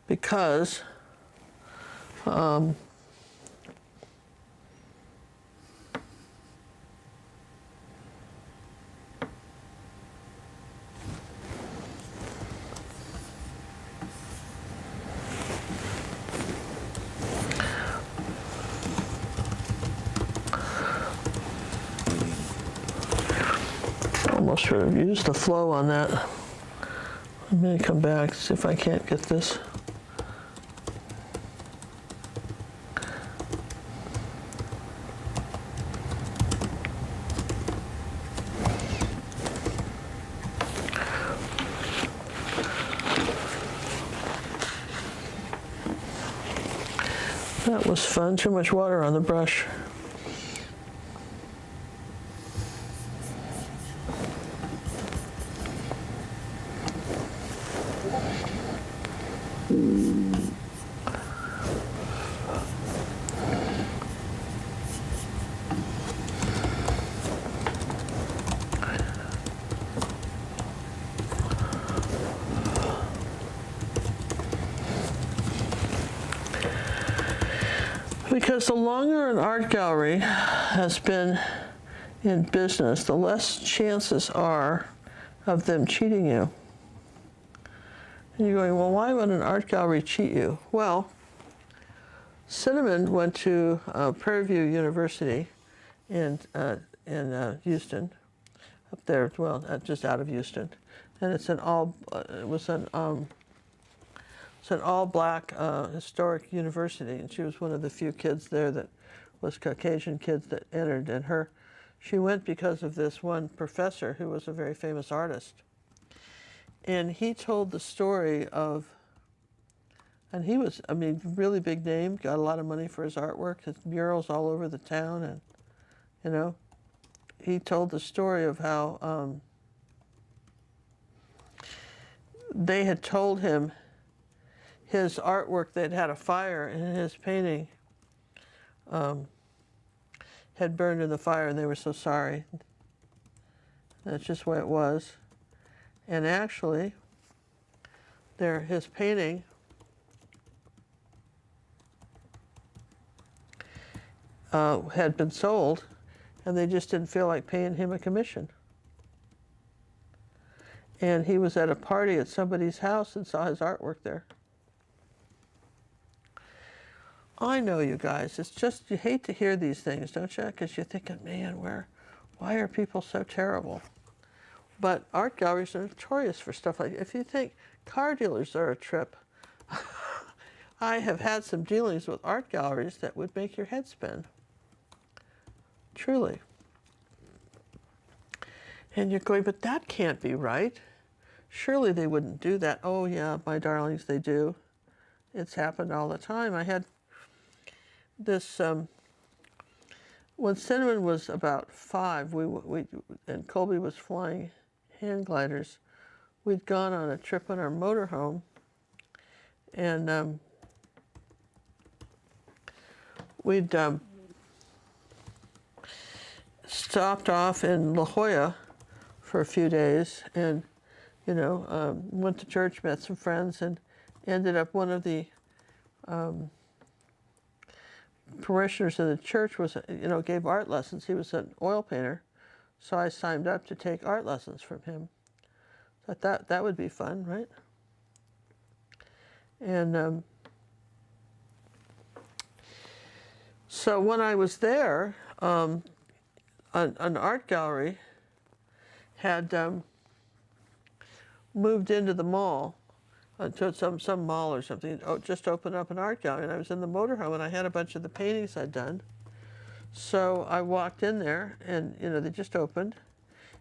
Speaker 2: Because almost should have used the flow on that. Let me come back, see if I can't get this. That was fun, too much water on the brush. Because the longer an art gallery has been in business, the less chances are of them cheating you. And you're going, well, why would an art gallery cheat you? Well, Cinnamon went to Prairie View University in Houston, up there, well, just out of Houston, and it's an it's an all-black historic university, and she was one of the few kids there that was Caucasian kids that entered, and she went because of this one professor who was a very famous artist. And he told the story of, and he was, I mean, really big name, got a lot of money for his artwork, his murals all over the town, and, you know, he told the story of how they had told him his artwork, they'd had a fire and his painting had burned in the fire, and they were so sorry. That's just the way it was. And actually, his painting had been sold, and they just didn't feel like paying him a commission. And he was at a party at somebody's house and saw his artwork there. I know, you guys, it's just, you hate to hear these things, don't you? Because you're thinking, man, why are people so terrible? But art galleries are notorious for stuff like that. If you think car dealers are a trip, I have had some dealings with art galleries that would make your head spin. Truly. And you're going, but that can't be right. Surely they wouldn't do that. Oh yeah, my darlings, they do. It's happened all the time. I had this, when Cinnamon was about 5, and Colby was flying hand gliders, we'd gone on a trip on our motorhome, and we'd stopped off in La Jolla for a few days, and you know, went to church, met some friends, and ended up one of the parishioners of the church was, you know, gave art lessons. He was an oil painter, so I signed up to take art lessons from him. I thought that would be fun, right? And so when I was there, an art gallery had moved into the mall, to some mall or something, just opened up an art gallery, and I was in the motorhome, and I had a bunch of the paintings I'd done. So I walked in there, and you know, they just opened,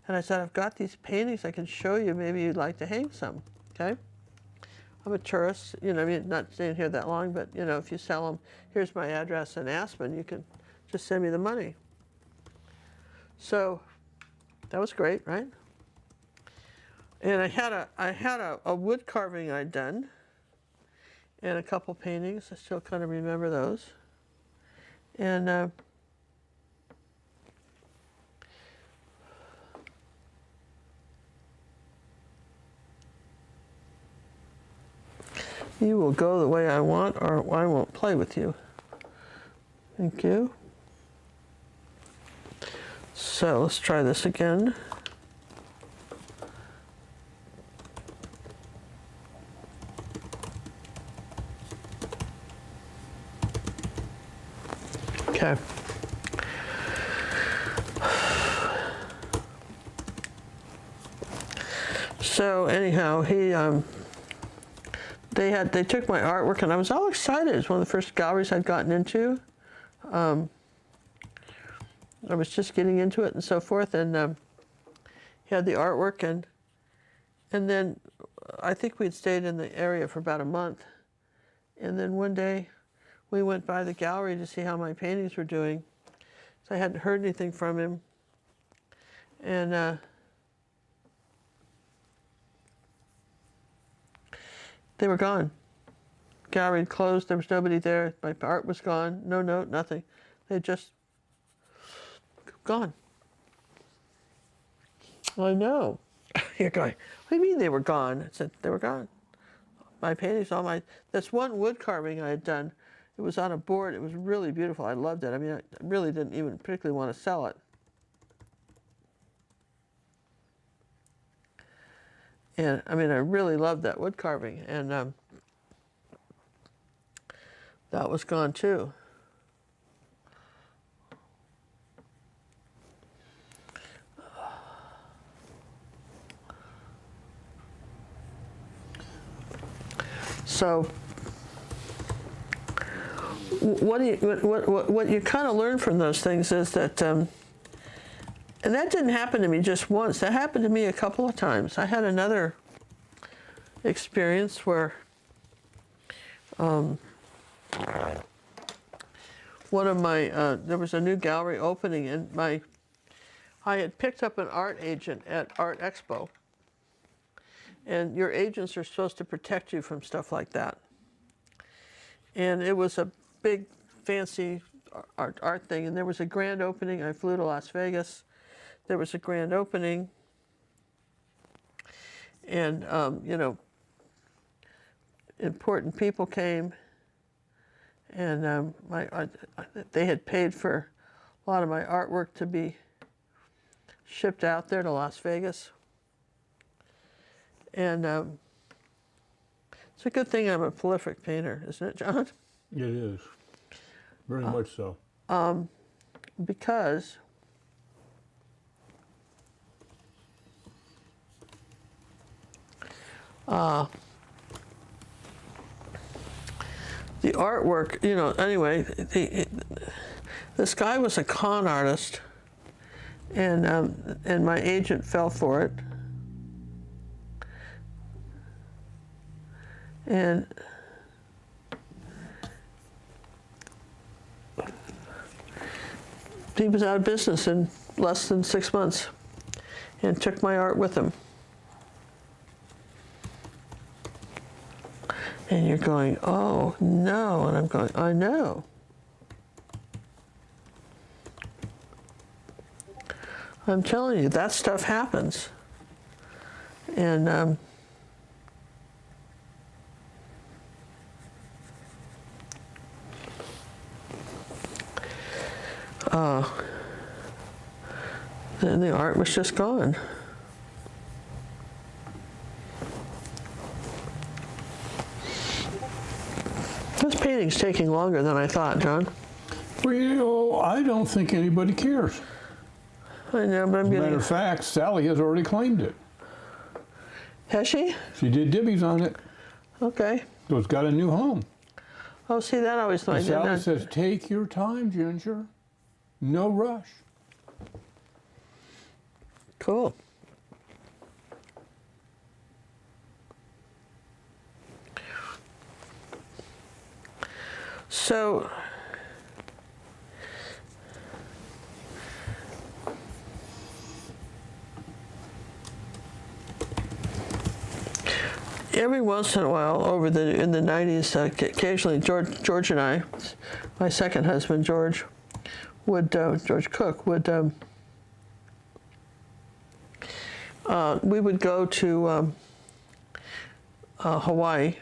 Speaker 2: and I said, I've got these paintings I can show you, maybe you'd like to hang some, okay? I'm a tourist, you know, I mean, not staying here that long, but you know, if you sell them, here's my address in Aspen, you can just send me the money. So that was great, right? And I had a wood carving I'd done, and a couple paintings. I still kind of remember those. And you will go the way I want, or I won't play with you. Thank you. So let's try this again. Okay. So anyhow, they took my artwork, and I was all excited. It was one of the first galleries I'd gotten into. I was just getting into it and so forth, and he had the artwork, and then I think we'd stayed in the area for about a month, and then one day we went by the gallery to see how my paintings were doing. So I hadn't heard anything from him, and they were gone. Gallery had closed. There was nobody there. My art was gone. No note, nothing. They just gone. I know. You're going, what do you mean they were gone? I said, they were gone. My paintings, this one wood carving I had done, It was on a board. It was really beautiful. I loved it. I mean, I really didn't even particularly want to sell it. And I mean, I really loved that wood carving. And that was gone too. So what you kind of learn from those things is that, and that didn't happen to me just once. That happened to me a couple of times. I had another experience where one of my, there was a new gallery opening, and I had picked up an art agent at Art Expo. And your agents are supposed to protect you from stuff like that. And it was a big, fancy art thing, and there was a grand opening. I flew to Las Vegas. There was a grand opening, and you know, important people came, and they had paid for a lot of my artwork to be shipped out there to Las Vegas. And it's a good thing I'm a prolific painter, isn't it, John?
Speaker 3: It is. Very much so.
Speaker 2: Because the artwork, you know, anyway, this guy was a con artist, and my agent fell for it. And he was out of business in less than 6 months and took my art with him. And you're going, oh no, and I'm going, I know. I'm telling you, that stuff happens. And then the art was just gone. This painting's taking longer than I thought, John.
Speaker 3: Well, you know, I don't think anybody cares.
Speaker 2: I know, but I'm getting...
Speaker 3: Matter of fact, Sally has already claimed it.
Speaker 2: Has she?
Speaker 3: She did dibbies on it.
Speaker 2: Okay.
Speaker 3: So it's got a new home.
Speaker 2: Oh, see, that always thought I did
Speaker 3: Sally
Speaker 2: that.
Speaker 3: says, take your time, Ginger. No rush.
Speaker 2: Cool. So, every once in a while, in the 90s, occasionally George and I, my second husband George Cook would. We would go to Hawaii,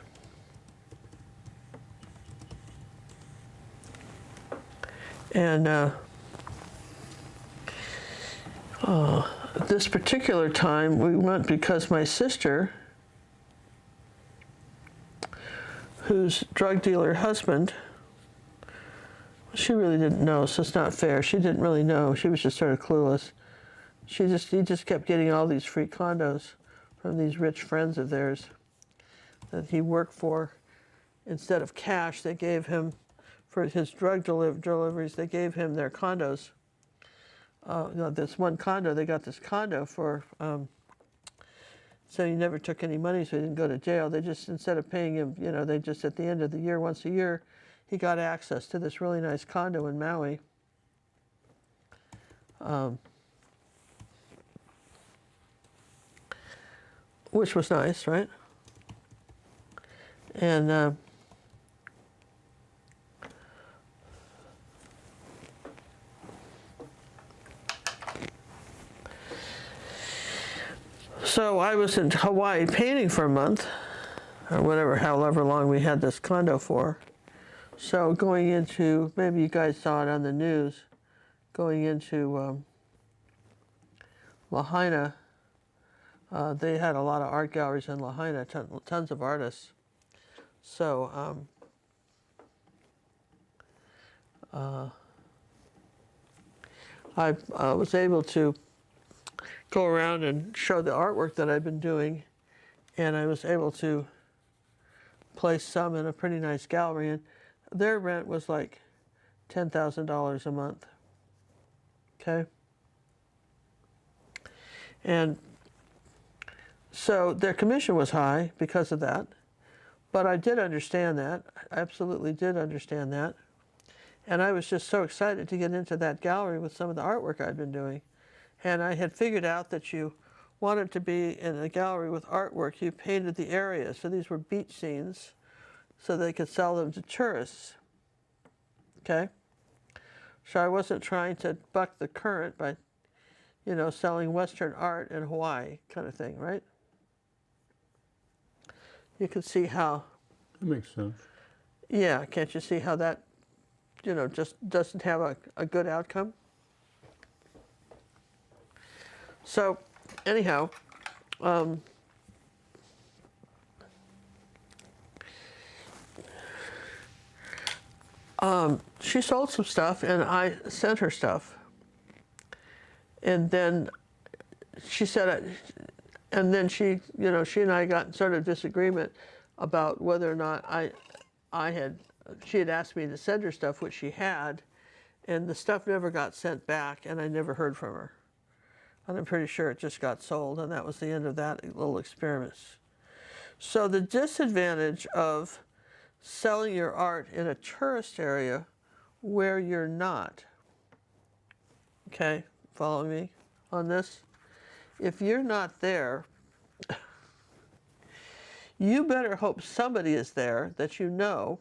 Speaker 2: and this particular time we went because my sister, whose drug dealer husband, she really didn't know, so it's not fair. She didn't really know. She was just sort of clueless. He just kept getting all these free condos from these rich friends of theirs that he worked for. Instead of cash, they gave him, for his drug deliveries, they gave him their condos. This one condo, they got this condo for, so he never took any money, so he didn't go to jail. They just, instead of paying him, you know, they just, at the end of the year, once a year, he got access to this really nice condo in Maui. Which was nice, right? And so I was in Hawaii painting for a month, or whatever, however long we had this condo for. So going into, maybe you guys saw it on the news, going into Lahaina, they had a lot of art galleries in Lahaina, tons of artists. So I was able to go around and show the artwork that I've been doing, and I was able to place some in a pretty nice gallery, and their rent was like $10,000 a month. Okay? And so their commission was high because of that, but I did understand that. I absolutely did understand that. And I was just so excited to get into that gallery with some of the artwork I'd been doing. And I had figured out that you wanted to be in a gallery with artwork. You painted the area. So these were beach scenes so they could sell them to tourists. Okay? So I wasn't trying to buck the current by, you know, selling Western art in Hawaii kind of thing, right? You can see how...
Speaker 3: That makes sense.
Speaker 2: Yeah, can't you see how that, you know, just doesn't have a good outcome? So, anyhow, she sold some stuff, and I sent her stuff. And then she said, and then she, you know, she and I got in sort of disagreement about whether or not she had asked me to send her stuff, which she had, and the stuff never got sent back, and I never heard from her. And I'm pretty sure it just got sold, and that was the end of that little experiment. So the disadvantage of selling your art in a tourist area where you're not, okay, follow me on this? If you're not there, you better hope somebody is there that you know.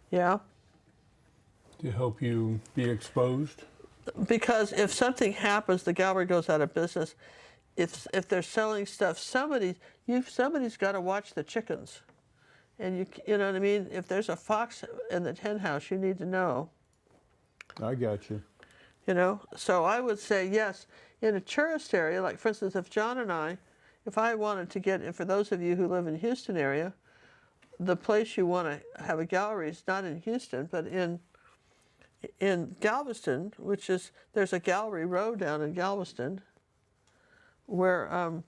Speaker 2: Yeah?
Speaker 3: To help you be exposed?
Speaker 2: Because if something happens, the gallery goes out of business. If they're selling stuff, somebody's got to watch the chickens. And you know what I mean? If there's a fox in the hen house, you need to know.
Speaker 3: I got you.
Speaker 2: You know? So I would say, yes, in a tourist area, like for instance, if John and I, if I wanted to get, and for those of you who live in Houston area, the place you want to have a gallery is not in Houston, but in Galveston, which is, there's a gallery row down in Galveston where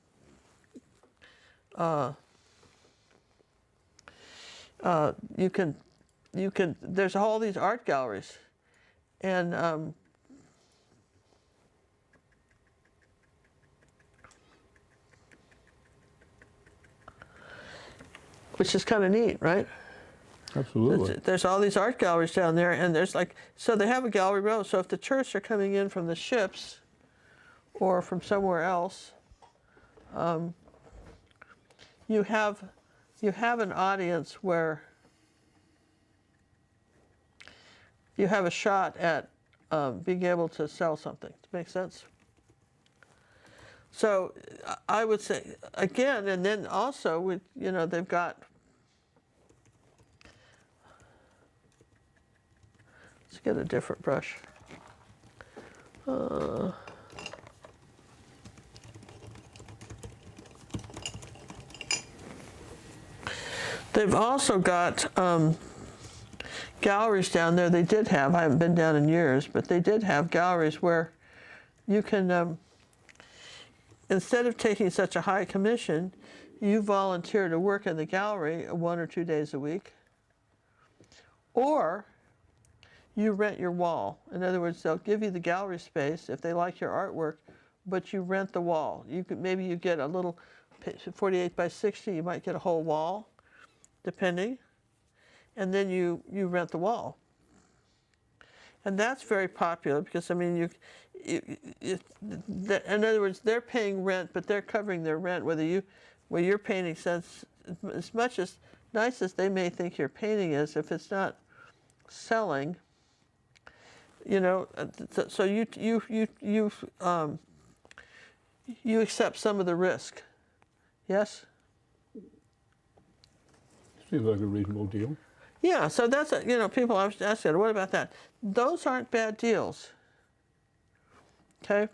Speaker 2: you can, there's all these art galleries, and which is kind of neat, right?
Speaker 3: Absolutely.
Speaker 2: There's all these art galleries down there, and there's like, so they have a gallery row. So if the tourists are coming in from the ships or from somewhere else, you have an audience where you have a shot at being able to sell something. Does that make sense? So I would say, again, and then also, you know, they've got, let's get a different brush. They've also got galleries down there. They did have, I haven't been down in years, but they did have galleries where you can, instead of taking such a high commission, you volunteer to work in the gallery 1 or 2 days a week, or you rent your wall. In other words, they'll give you the gallery space if they like your artwork, but you rent the wall. You could, maybe you get a little 48 by 60, you might get a whole wall, depending, and then you rent the wall. And that's very popular because, I mean, in other words, they're paying rent, but they're covering their rent, where you're painting, since as much as nice as they may think your painting is, if it's not selling, you know, so you accept some of the risk. Yes?
Speaker 3: Seems like a reasonable deal.
Speaker 2: Yeah, so that's, people always ask, what about that? Those aren't bad deals. Okay?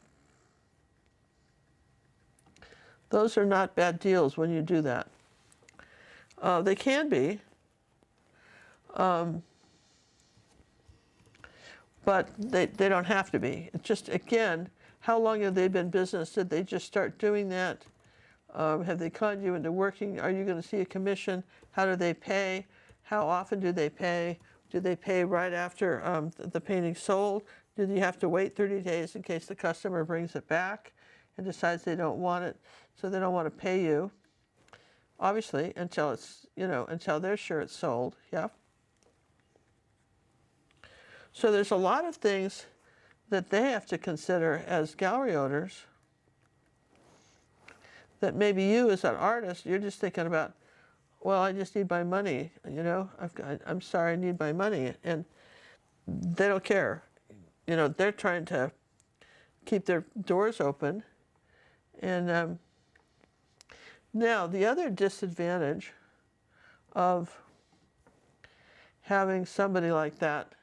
Speaker 2: Those are not bad deals when you do that. They can be, but they don't have to be. It's just, again, how long have they been in business? Did they just start doing that? Have they conned you into working? Are you going to see a commission? How do they pay? How often do they pay? Do they pay right after the painting sold? Do you have to wait 30 days in case the customer brings it back and decides they don't want it, so they don't want to pay you? Obviously, until it's, until they're sure it's sold, yeah? So there's a lot of things that they have to consider as gallery owners that maybe you as an artist, you're just thinking about, well, I just need my money, I'm sorry, I need my money. And they don't care. They're trying to keep their doors open. And now, the other disadvantage of having somebody like that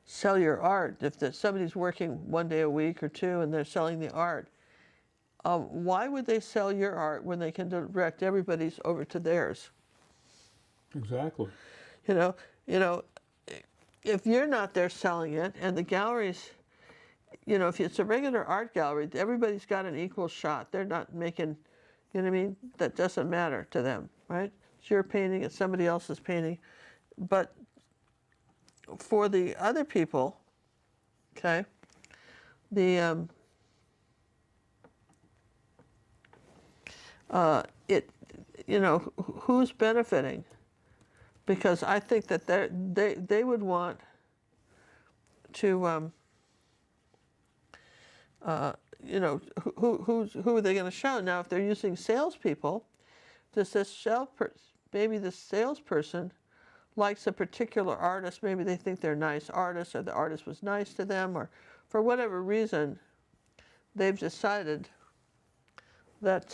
Speaker 2: sell your art, if somebody's working 1 day a week or 2 and they're selling the art, why would they sell your art when they can direct everybody's over to theirs?
Speaker 3: Exactly.
Speaker 2: If you're not there selling it and the galleries, if it's a regular art gallery, everybody's got an equal shot. They're not making, you know what I mean? That doesn't matter to them, right? It's your painting, it's somebody else's painting. But for the other people, okay, who's benefiting? Because I think that they would want to, who are they going to show? Now, if they're using salespeople, maybe the salesperson likes a particular artist. Maybe they think they're nice artists, or the artist was nice to them, or for whatever reason, they've decided that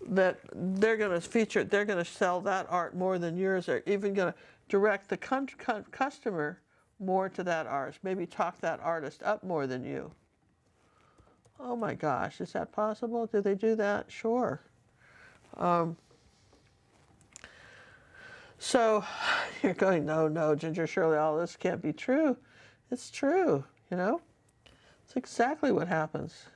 Speaker 2: that they're going to sell that art more than yours, or even going to direct the customer more to that artist, maybe talk that artist up more than you. Oh my gosh, is that possible? Do they do that? Sure. So you're going, no, Ginger, surely all this can't be true. It's true, It's exactly what happens.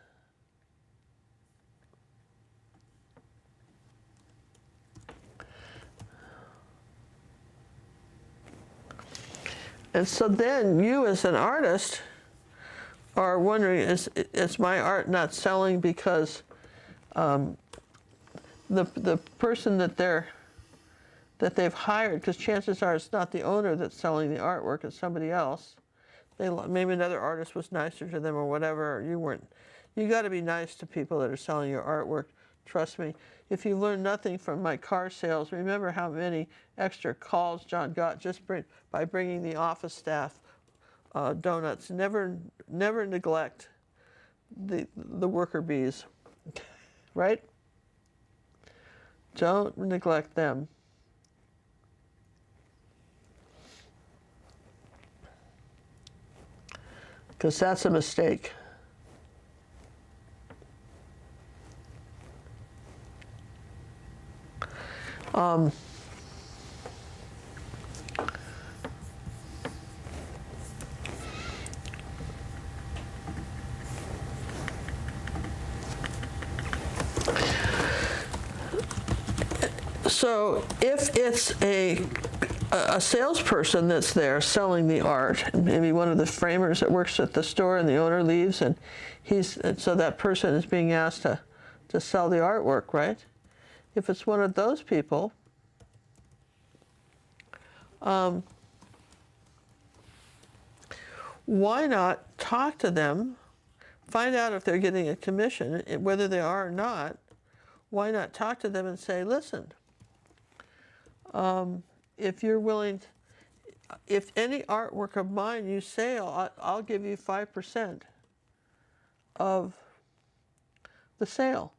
Speaker 2: And so then you as an artist are wondering, is my art not selling because the person that they've hired, because chances are it's not the owner that's selling the artwork, it's somebody else. Maybe another artist was nicer to them or whatever, or you weren't. You got to be nice to people that are selling your artwork. Trust me. If you learn nothing from my car sales, remember how many extra calls John got just by bringing the office staff donuts. Never neglect the worker bees, right? Don't neglect them. Because that's a mistake. So if it's a salesperson that's there selling the art, maybe one of the framers that works at the store, and the owner leaves, and so that person is being asked to sell the artwork, right? If it's one of those people, why not talk to them, find out if they're getting a commission, whether they are or not. Why not talk to them and say, listen, if you're willing, if any artwork of mine you sell, I'll give you 5% of the sale.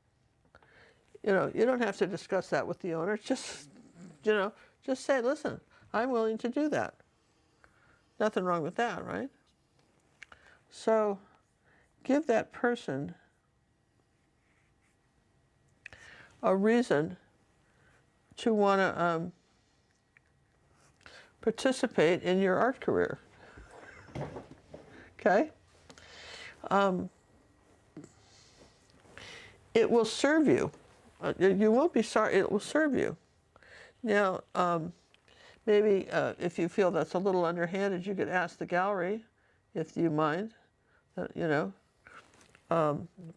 Speaker 2: You know, you don't have to discuss that with the owner. Just, you know, just say, listen, I'm willing to do that. Nothing wrong with that, right? So give that person a reason to want to participate in your art career. Okay? It will serve you. You won't be sorry. It will serve you. Now, maybe if you feel that's a little underhanded, you could ask the gallery, if you mind, you know.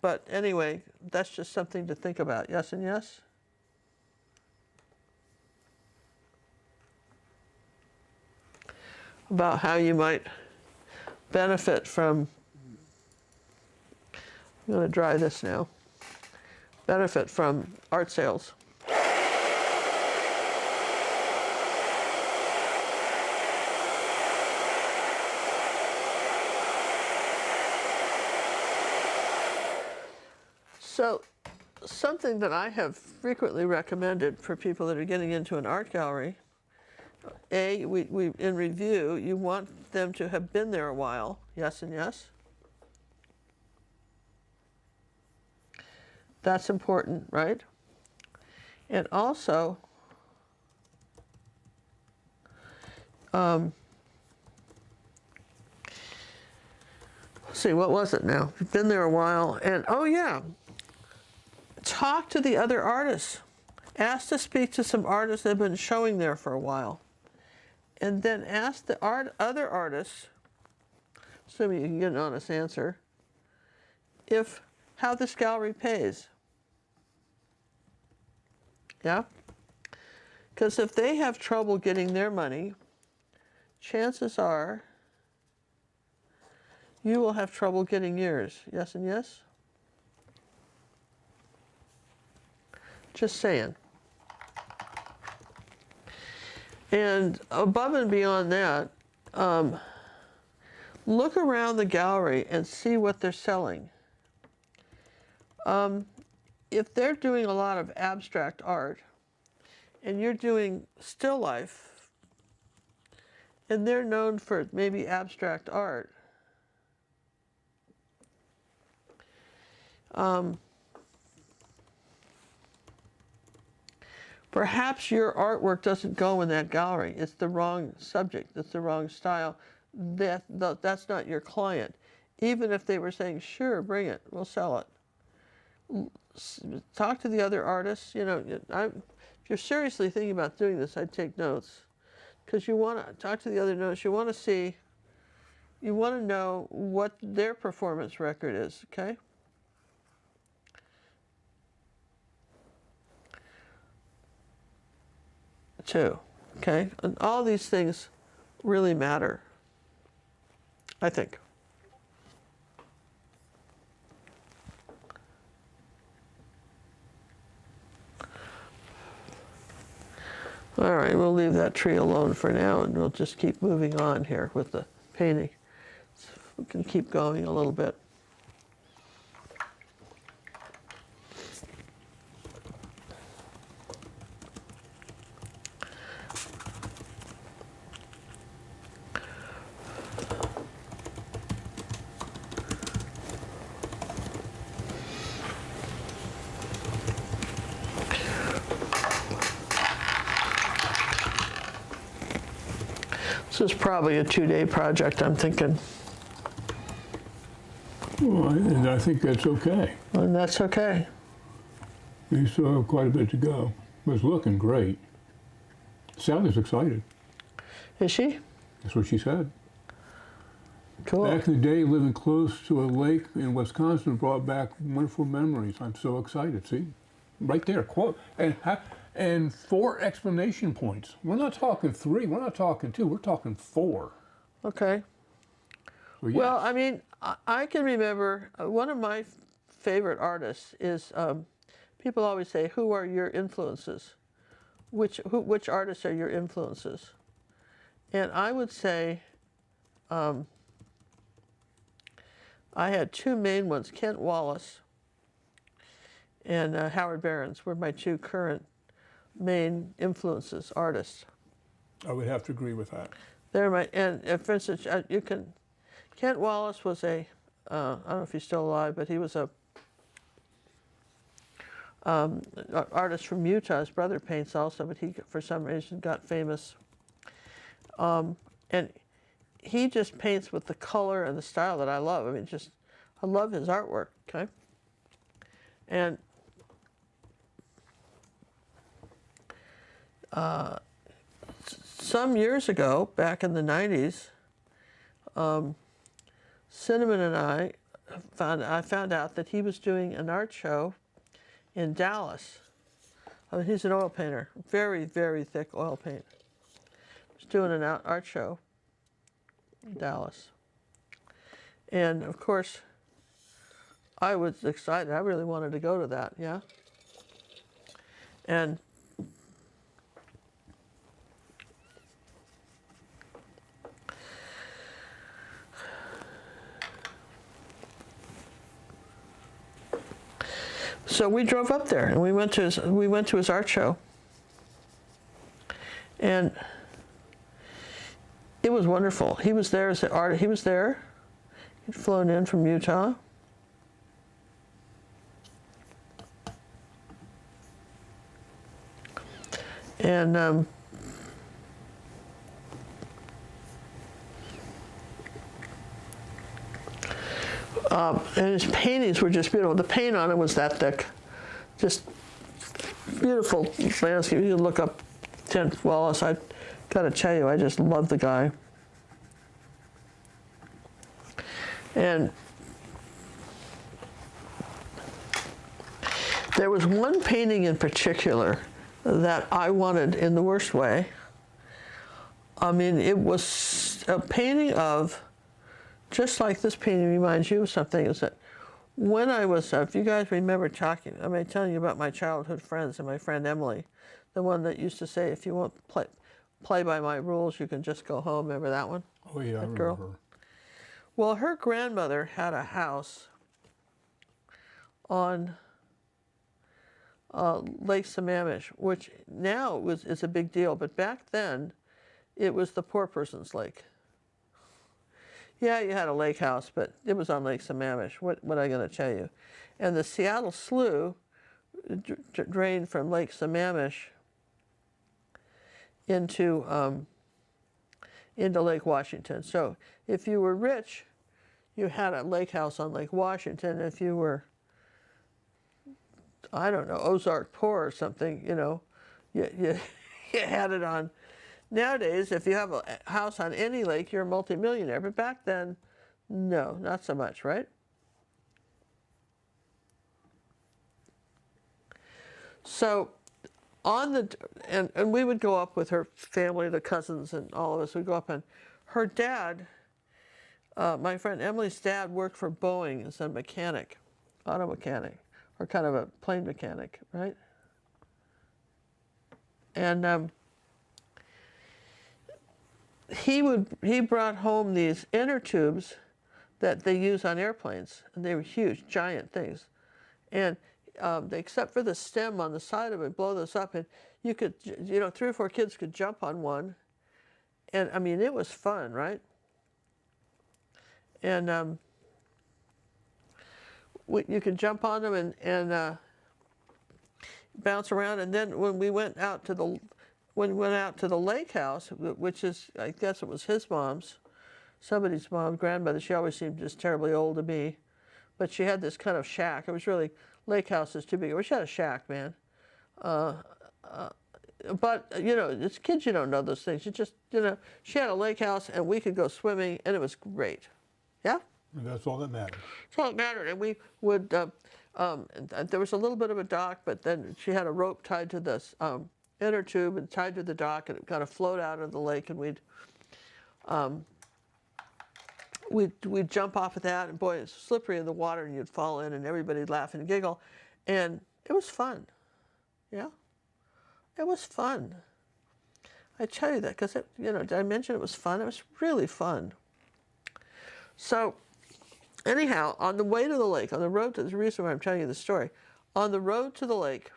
Speaker 2: But anyway, that's just something to think about. Yes and yes? About how you might benefit from, I'm going to dry this now, benefit from art sales. So something that I have frequently recommended for people that are getting into an art gallery, we in review, you want them to have been there a while, yes and yes. That's important, right? And also, let's see, what was it now? You've been there a while, and oh yeah, talk to the other artists. Ask to speak to some artists that have been showing there for a while. And then ask the other artists, assuming you can get an honest answer, how this gallery pays. Yeah? Because if they have trouble getting their money, chances are you will have trouble getting yours. Yes and yes? Just saying. And above and beyond that, look around the gallery and see what they're selling. If they're doing a lot of abstract art, and you're doing still life, and they're known for maybe abstract art, perhaps your artwork doesn't go in that gallery. It's the wrong subject. It's the wrong style. That's not your client. Even if they were saying, sure, bring it, we'll sell it. Talk to the other artists. You know, if you're seriously thinking about doing this, I'd take notes. Because you want to talk to the other notes. You want to see, you want to know what their performance record is, okay? Too, okay? And all these things really matter, I think. All right, we'll leave that tree alone for now, and we'll just keep moving on here with the painting. So we can keep going a little bit. This is probably a 2-day project, I'm thinking.
Speaker 3: Well, and I think that's okay.
Speaker 2: And that's okay.
Speaker 3: You still have quite a bit to go. But it's looking great. Sally's excited.
Speaker 2: Is she?
Speaker 3: That's what she said.
Speaker 2: Cool.
Speaker 3: Back in the day, living close to a lake in Wisconsin brought back wonderful memories. I'm so excited. See? Right there. Quote. And 4 explanation points. We're not talking 3. We're not talking 2. We're talking 4.
Speaker 2: Okay.
Speaker 3: So, yes.
Speaker 2: Well, I mean, I can remember one of my favorite artists is, people always say, who are your influences? Which artists are your influences? And I would say, I had 2 main ones, Kent Wallace and Howard Behrens were my two current main influences, artists.
Speaker 3: I would have to agree with that.
Speaker 2: They're my, and for instance, Kent Wallace was I don't know if he's still alive, but he was a artist from Utah. His brother paints also, but he, for some reason, got famous. And he just paints with the color and the style that I love. I mean, I love his artwork, okay? And some years ago, back in the 90s, Cinnamon and I found out that he was doing an art show in Dallas. I mean, he's an oil painter, very, very thick oil paint. He's doing an art show in Dallas. And of course, I was excited. I really wanted to go to that, yeah? And so we drove up there and we went to his art show. And it was wonderful. He was there as an artist. He was there. He'd flown in from Utah. And his paintings were just beautiful. The paint on it was that thick. Just beautiful landscape. You can look up Kent Wallace. I've got to tell you, I just love the guy. And there was one painting in particular that I wanted in the worst way. I mean, it was a painting of, just like this painting reminds you of something, is that when I was, if you guys remember talking, I mean, telling you about my childhood friends and my friend Emily, the one that used to say, if you won't play by my rules, you can just go home. Remember that one?
Speaker 3: Oh yeah,
Speaker 2: that
Speaker 3: I
Speaker 2: girl?
Speaker 3: remember.
Speaker 2: Well, her grandmother had a house on Lake Sammamish, which now is a big deal, but back then it was the poor person's lake. Yeah, you had a lake house, but it was on Lake Sammamish. What am I going to tell you? And the Seattle Slough drained from Lake Sammamish into Lake Washington. So if you were rich, you had a lake house on Lake Washington. If you were, I don't know, Ozark poor or something, you know, you had it on. Nowadays, if you have a house on any lake, you're a multimillionaire. But back then, no, not so much, right? So on the, and we would go up with her family, the cousins and all of us would go up, and her dad, my friend Emily's dad, worked for Boeing as a mechanic, auto mechanic, or kind of a plane mechanic, right? And he brought home these inner tubes that they use on airplanes, and they were huge, giant things. And except for the stem on the side of it, blow this up, and you could, you know, 3 or 4 kids could jump on one. And I mean, it was fun, right? And you could jump on them and bounce around. And then when we went out to the lake house, which is, I guess it was his mom's, somebody's mom, grandmother. She always seemed just terribly old to me, but she had this kind of shack. It was really, lake house is too big. She had a shack, man. But, you know, as kids, you don't know those things. You just, you know, she had a lake house and we could go swimming and it was great. Yeah?
Speaker 3: And that's all that matters.
Speaker 2: That's all that mattered. And we would, there was a little bit of a dock, but then she had a rope tied to this inner tube and tied to the dock, and it kind of float out of the lake, and we'd jump off of that, and boy, it's slippery in the water, and you'd fall in, and everybody'd laugh and giggle, and it was fun. Yeah, it was fun. I tell you that because, you know, did I mention it was fun? It was really fun. So anyhow, on the way to the lake, on the road to the reason why I'm telling you the story, On the road to the lake,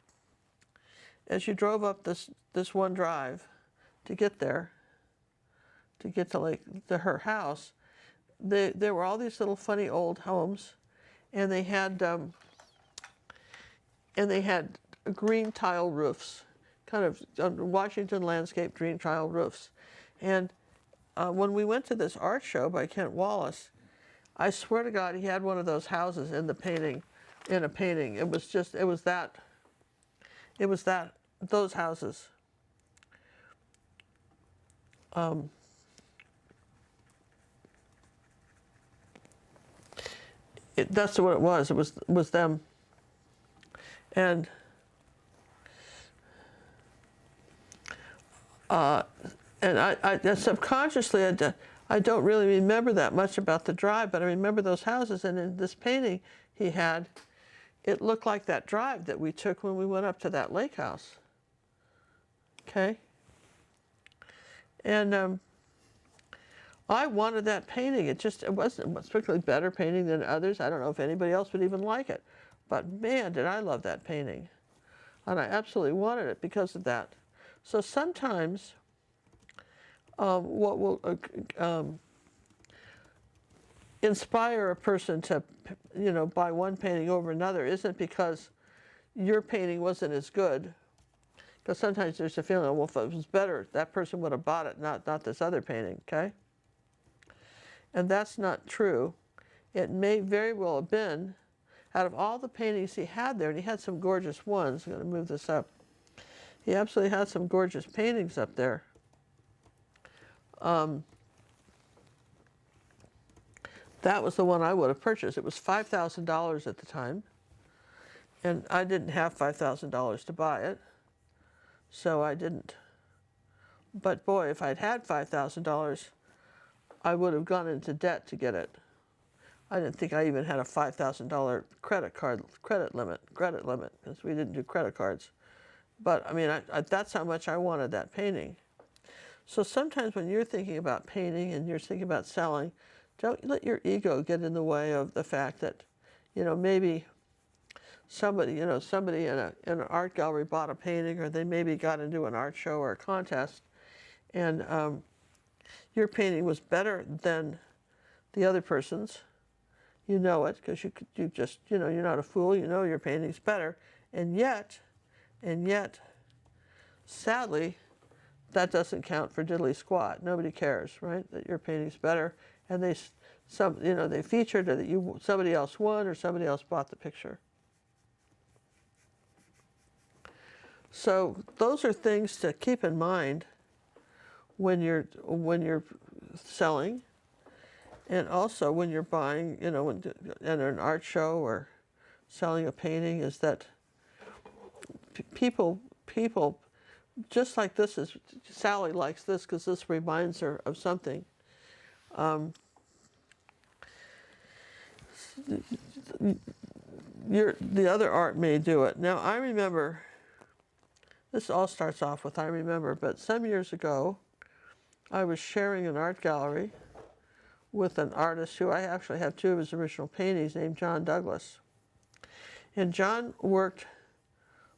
Speaker 2: as you drove up this one drive to get there, to get to her house, there were all these little funny old homes, and they had green tile roofs, kind of Washington landscape green tile roofs. And when we went to this art show by Kent Wallace, I swear to God, he had one of those houses in the painting, in a painting. It was those houses. That's what it was. It was them. And I subconsciously, I don't really remember that much about the drive, but I remember those houses. And in this painting he had, it looked like that drive that we took when we went up to that lake house. Okay? And I wanted that painting. It wasn't a particularly better painting than others. I don't know if anybody else would even like it. But man, did I love that painting. And I absolutely wanted it because of that. So sometimes what will inspire a person to, buy one painting over another isn't because your painting wasn't as good. Because sometimes there's a feeling, well, if it was better, that person would have bought it, not this other painting, okay? And that's not true. It may very well have been, out of all the paintings he had there, and he had some gorgeous ones. I'm going to move this up. He absolutely had some gorgeous paintings up there. That was the one I would have purchased. It was $5,000 at the time, and I didn't have $5,000 to buy it, so I didn't. But boy, if I'd had $5,000, I would have gone into debt to get it. I didn't think I even had a $5,000 credit limit, because we didn't do credit cards. But I mean, that's how much I wanted that painting. So sometimes when you're thinking about painting and you're thinking about selling, don't let your ego get in the way of the fact that, maybe somebody in an art gallery bought a painting, or they maybe got into an art show or a contest, and your painting was better than the other person's. You know it because you just, you're not a fool. You know your painting's better, and yet, sadly, that doesn't count for diddly squat. Nobody cares, right? That your painting's better, and they featured it, that somebody else won or somebody else bought the picture. So those are things to keep in mind when you're selling, and also when you're buying, in an art show or selling a painting, is that people, just like this is, Sally likes this because this reminds her of something. The other art may do it. Now I remember, this all starts off with I remember, but some years ago, I was sharing an art gallery with an artist who I actually have two of his original paintings, named John Douglas. And John worked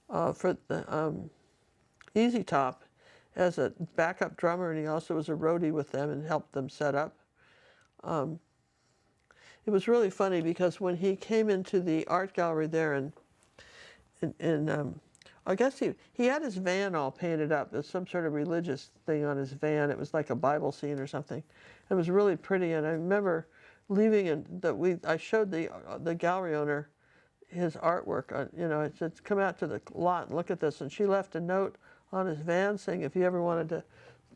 Speaker 2: for the Easy Top as a backup drummer, and he also was a roadie with them and helped them set up. It was really funny because when he came into the art gallery there I guess he had his van all painted up. There's some sort of religious thing on his van. It was like a Bible scene or something. It was really pretty, and I remember leaving, and I showed the gallery owner his artwork. It said, "Come out to the lot and look at this." And she left a note on his van saying if he ever wanted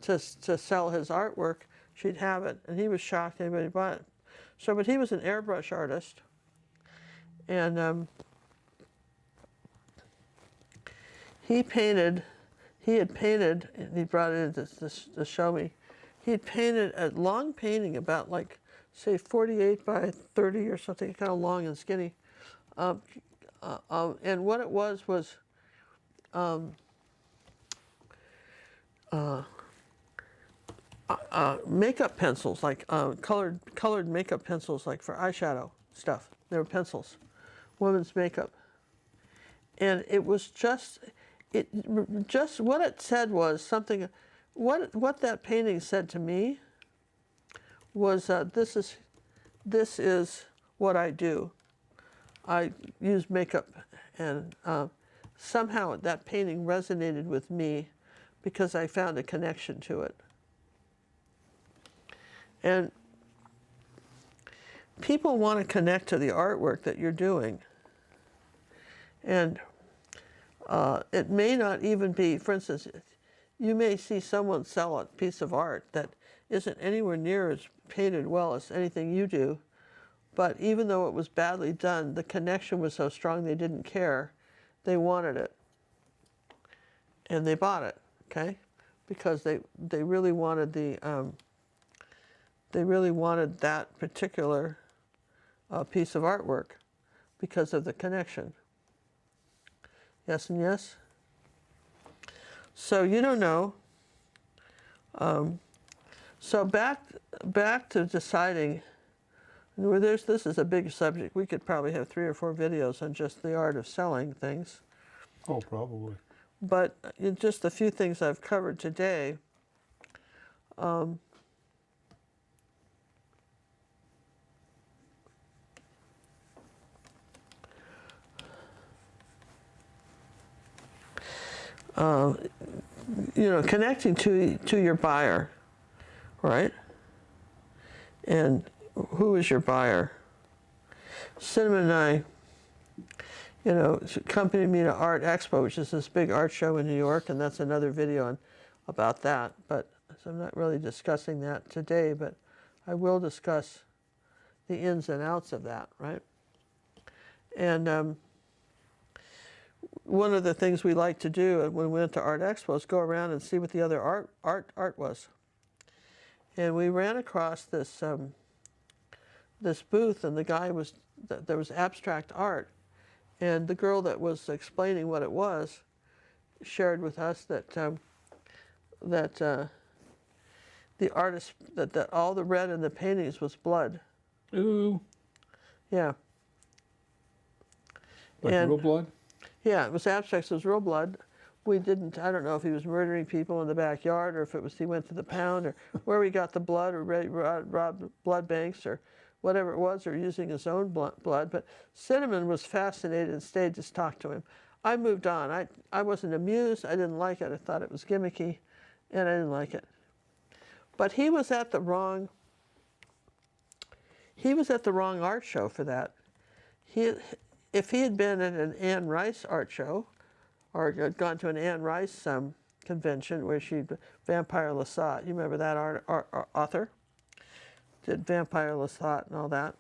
Speaker 2: to sell his artwork, she'd have it. And he was shocked anybody bought it. So, but he was an airbrush artist, and he had painted, and he brought it in to show me, he had painted a long painting about, like, say 48 by 30 or something, kind of long and skinny. And what it was makeup pencils, like colored makeup pencils, like for eyeshadow stuff. They were pencils, women's makeup. And it was just what it said was something. What that painting said to me was, this is what I do. I use makeup, and somehow that painting resonated with me because I found a connection to it. And people want to connect to the artwork that you're doing. And it may not even be, for instance, you may see someone sell a piece of art that isn't anywhere near as painted well as anything you do, but even though it was badly done, the connection was so strong they didn't care. They wanted it. And they bought it, okay? Because they really wanted that particular piece of artwork because of the connection. Yes and yes? So you don't know. So back to deciding, this is a big subject. We could probably have 3 or 4 videos on just the art of selling things.
Speaker 3: Oh, probably.
Speaker 2: But in just a few things I've covered today, connecting to your buyer, right? And who is your buyer? Cinnamon and I, she accompanied me to Art Expo, which is this big art show in New York, and that's another video about that. But so I'm not really discussing that today, but I will discuss the ins and outs of that, right? And one of the things we like to do when we went to Art Expo is go around and see what the other art was. And we ran across this this booth, and the guy there was abstract art, and the girl that was explaining what it was shared with us that the artist that all the red in the paintings was blood.
Speaker 3: Ooh.
Speaker 2: Yeah.
Speaker 3: Like real blood?
Speaker 2: Yeah, it was abstract, so it was real blood. I don't know if he was murdering people in the backyard or if it was he went to the pound or where he got the blood or robbed blood banks or whatever it was, or using his own blood. But Cinnamon was fascinated and stayed to talk to him. I moved on. I wasn't amused. I didn't like it. I thought it was gimmicky, and I didn't like it. But he was at the wrong art show for that. If he had been at an Anne Rice art show, or had gone to an Anne Rice convention where she Vampire Lestat, you remember that author? Did Vampire Lestat and all that.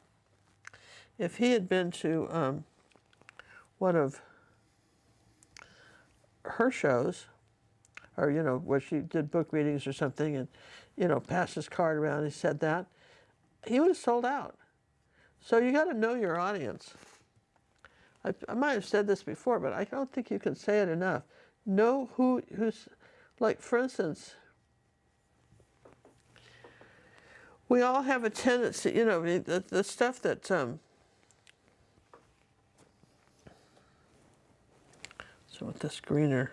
Speaker 2: If he had been to one of her shows, or where she did book readings or something, and passed his card around, he said that, he would have sold out. So you got to know your audience. I might have said this before, but I don't think you can say it enough. Know who's, like, for instance, we all have a tendency, the stuff that, so with this greener,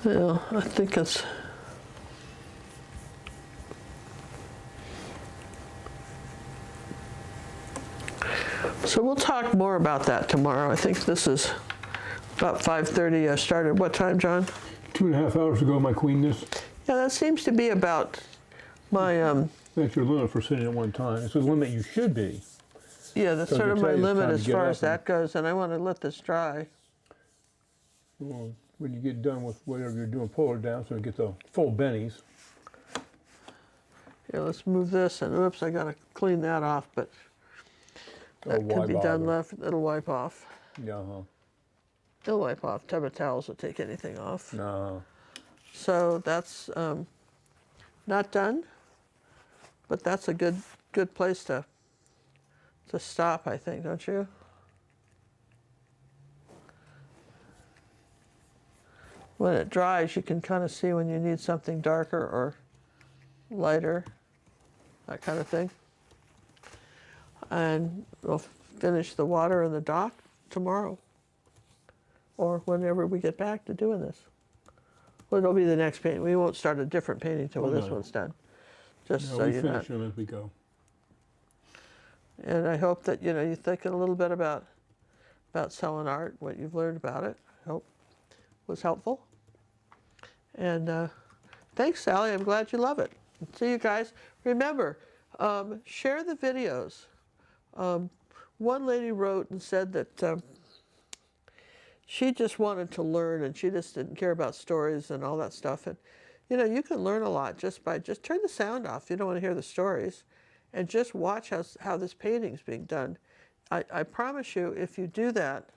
Speaker 2: yeah, I think it's, so we'll talk more about that tomorrow. I think this is about 5:30. I started, what time, John?
Speaker 3: 2.5 hours ago, my queenness.
Speaker 2: Yeah, that seems to be about my,
Speaker 3: That's your limit for sitting at one time. It's a limit you should be.
Speaker 2: Yeah, that's sort of my limit as far as that goes, and I want to let this dry.
Speaker 3: Well, when you get done with whatever you're doing, pull it down so you get the full bennies.
Speaker 2: Yeah, let's move this, and oops, I got to clean that off, but that could be done left. It'll wipe off.
Speaker 3: Yeah.
Speaker 2: It'll wipe off. Tub of towels will take anything off.
Speaker 3: No.
Speaker 2: So that's not done, but that's a good place to stop, I think, don't you? when it dries, you can kind of see when you need something darker or lighter, that kind of thing. And we'll finish the water in the dock tomorrow, or whenever we get back to doing this. Well, it'll be the next painting. We won't start a different painting till this one's done. Just
Speaker 3: No,
Speaker 2: so
Speaker 3: we
Speaker 2: you
Speaker 3: finish
Speaker 2: know.
Speaker 3: them as we go.
Speaker 2: And I hope that you're thinking a little bit about selling art, what you've learned about it. I hope was helpful. And thanks, Sally. I'm glad you love it. See you guys. Remember, share the videos. One lady wrote and said that she just wanted to learn, and she just didn't care about stories and all that stuff. And you can learn a lot just turn the sound off. You don't want to hear the stories, and just watch how this painting's being done. I promise you, if you do that,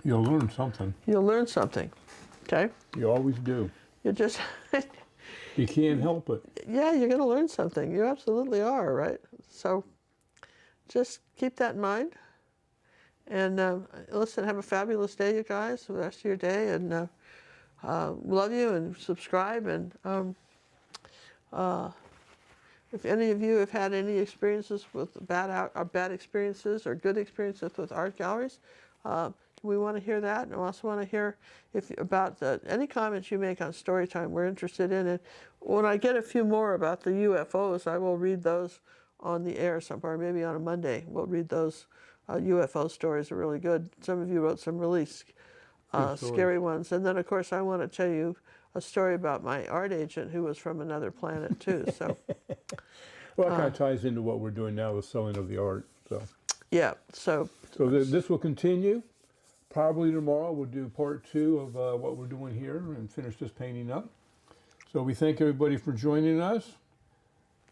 Speaker 3: You'll learn something.
Speaker 2: you'll learn something. Okay?
Speaker 3: You always do.
Speaker 2: You just,
Speaker 3: You can't help it.
Speaker 2: yeah, you're going to learn something. You absolutely are, right? So just keep that in mind. And listen, have a fabulous day, you guys, for the rest of your day. And love you, and subscribe. And if any of you have had any experiences with bad experiences or good experiences with art galleries, we want to hear that. And we also want to hear about any comments you make on Storytime. We're interested in it. When I get a few more about the UFOs, I will read those on the air somewhere, maybe on a Monday. We'll read those. UFO stories are really good. Some of you wrote some really scary ones. And then, of course, I want to tell you a story about my art agent who was from another planet, too. So,
Speaker 3: Well, that kind of ties into what we're doing now, the selling of the art. So,
Speaker 2: yeah. So
Speaker 3: this will continue. Probably tomorrow we'll do part 2 of what we're doing here and finish this painting up. So we thank everybody for joining us.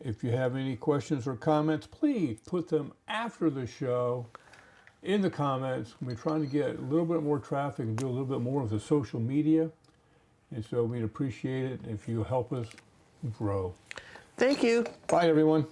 Speaker 3: If you have any questions or comments, please put them after the show in the comments. We're trying to get a little bit more traffic and do a little bit more of the social media. And so we'd appreciate it if you help us grow.
Speaker 2: thank you.
Speaker 3: Bye, everyone.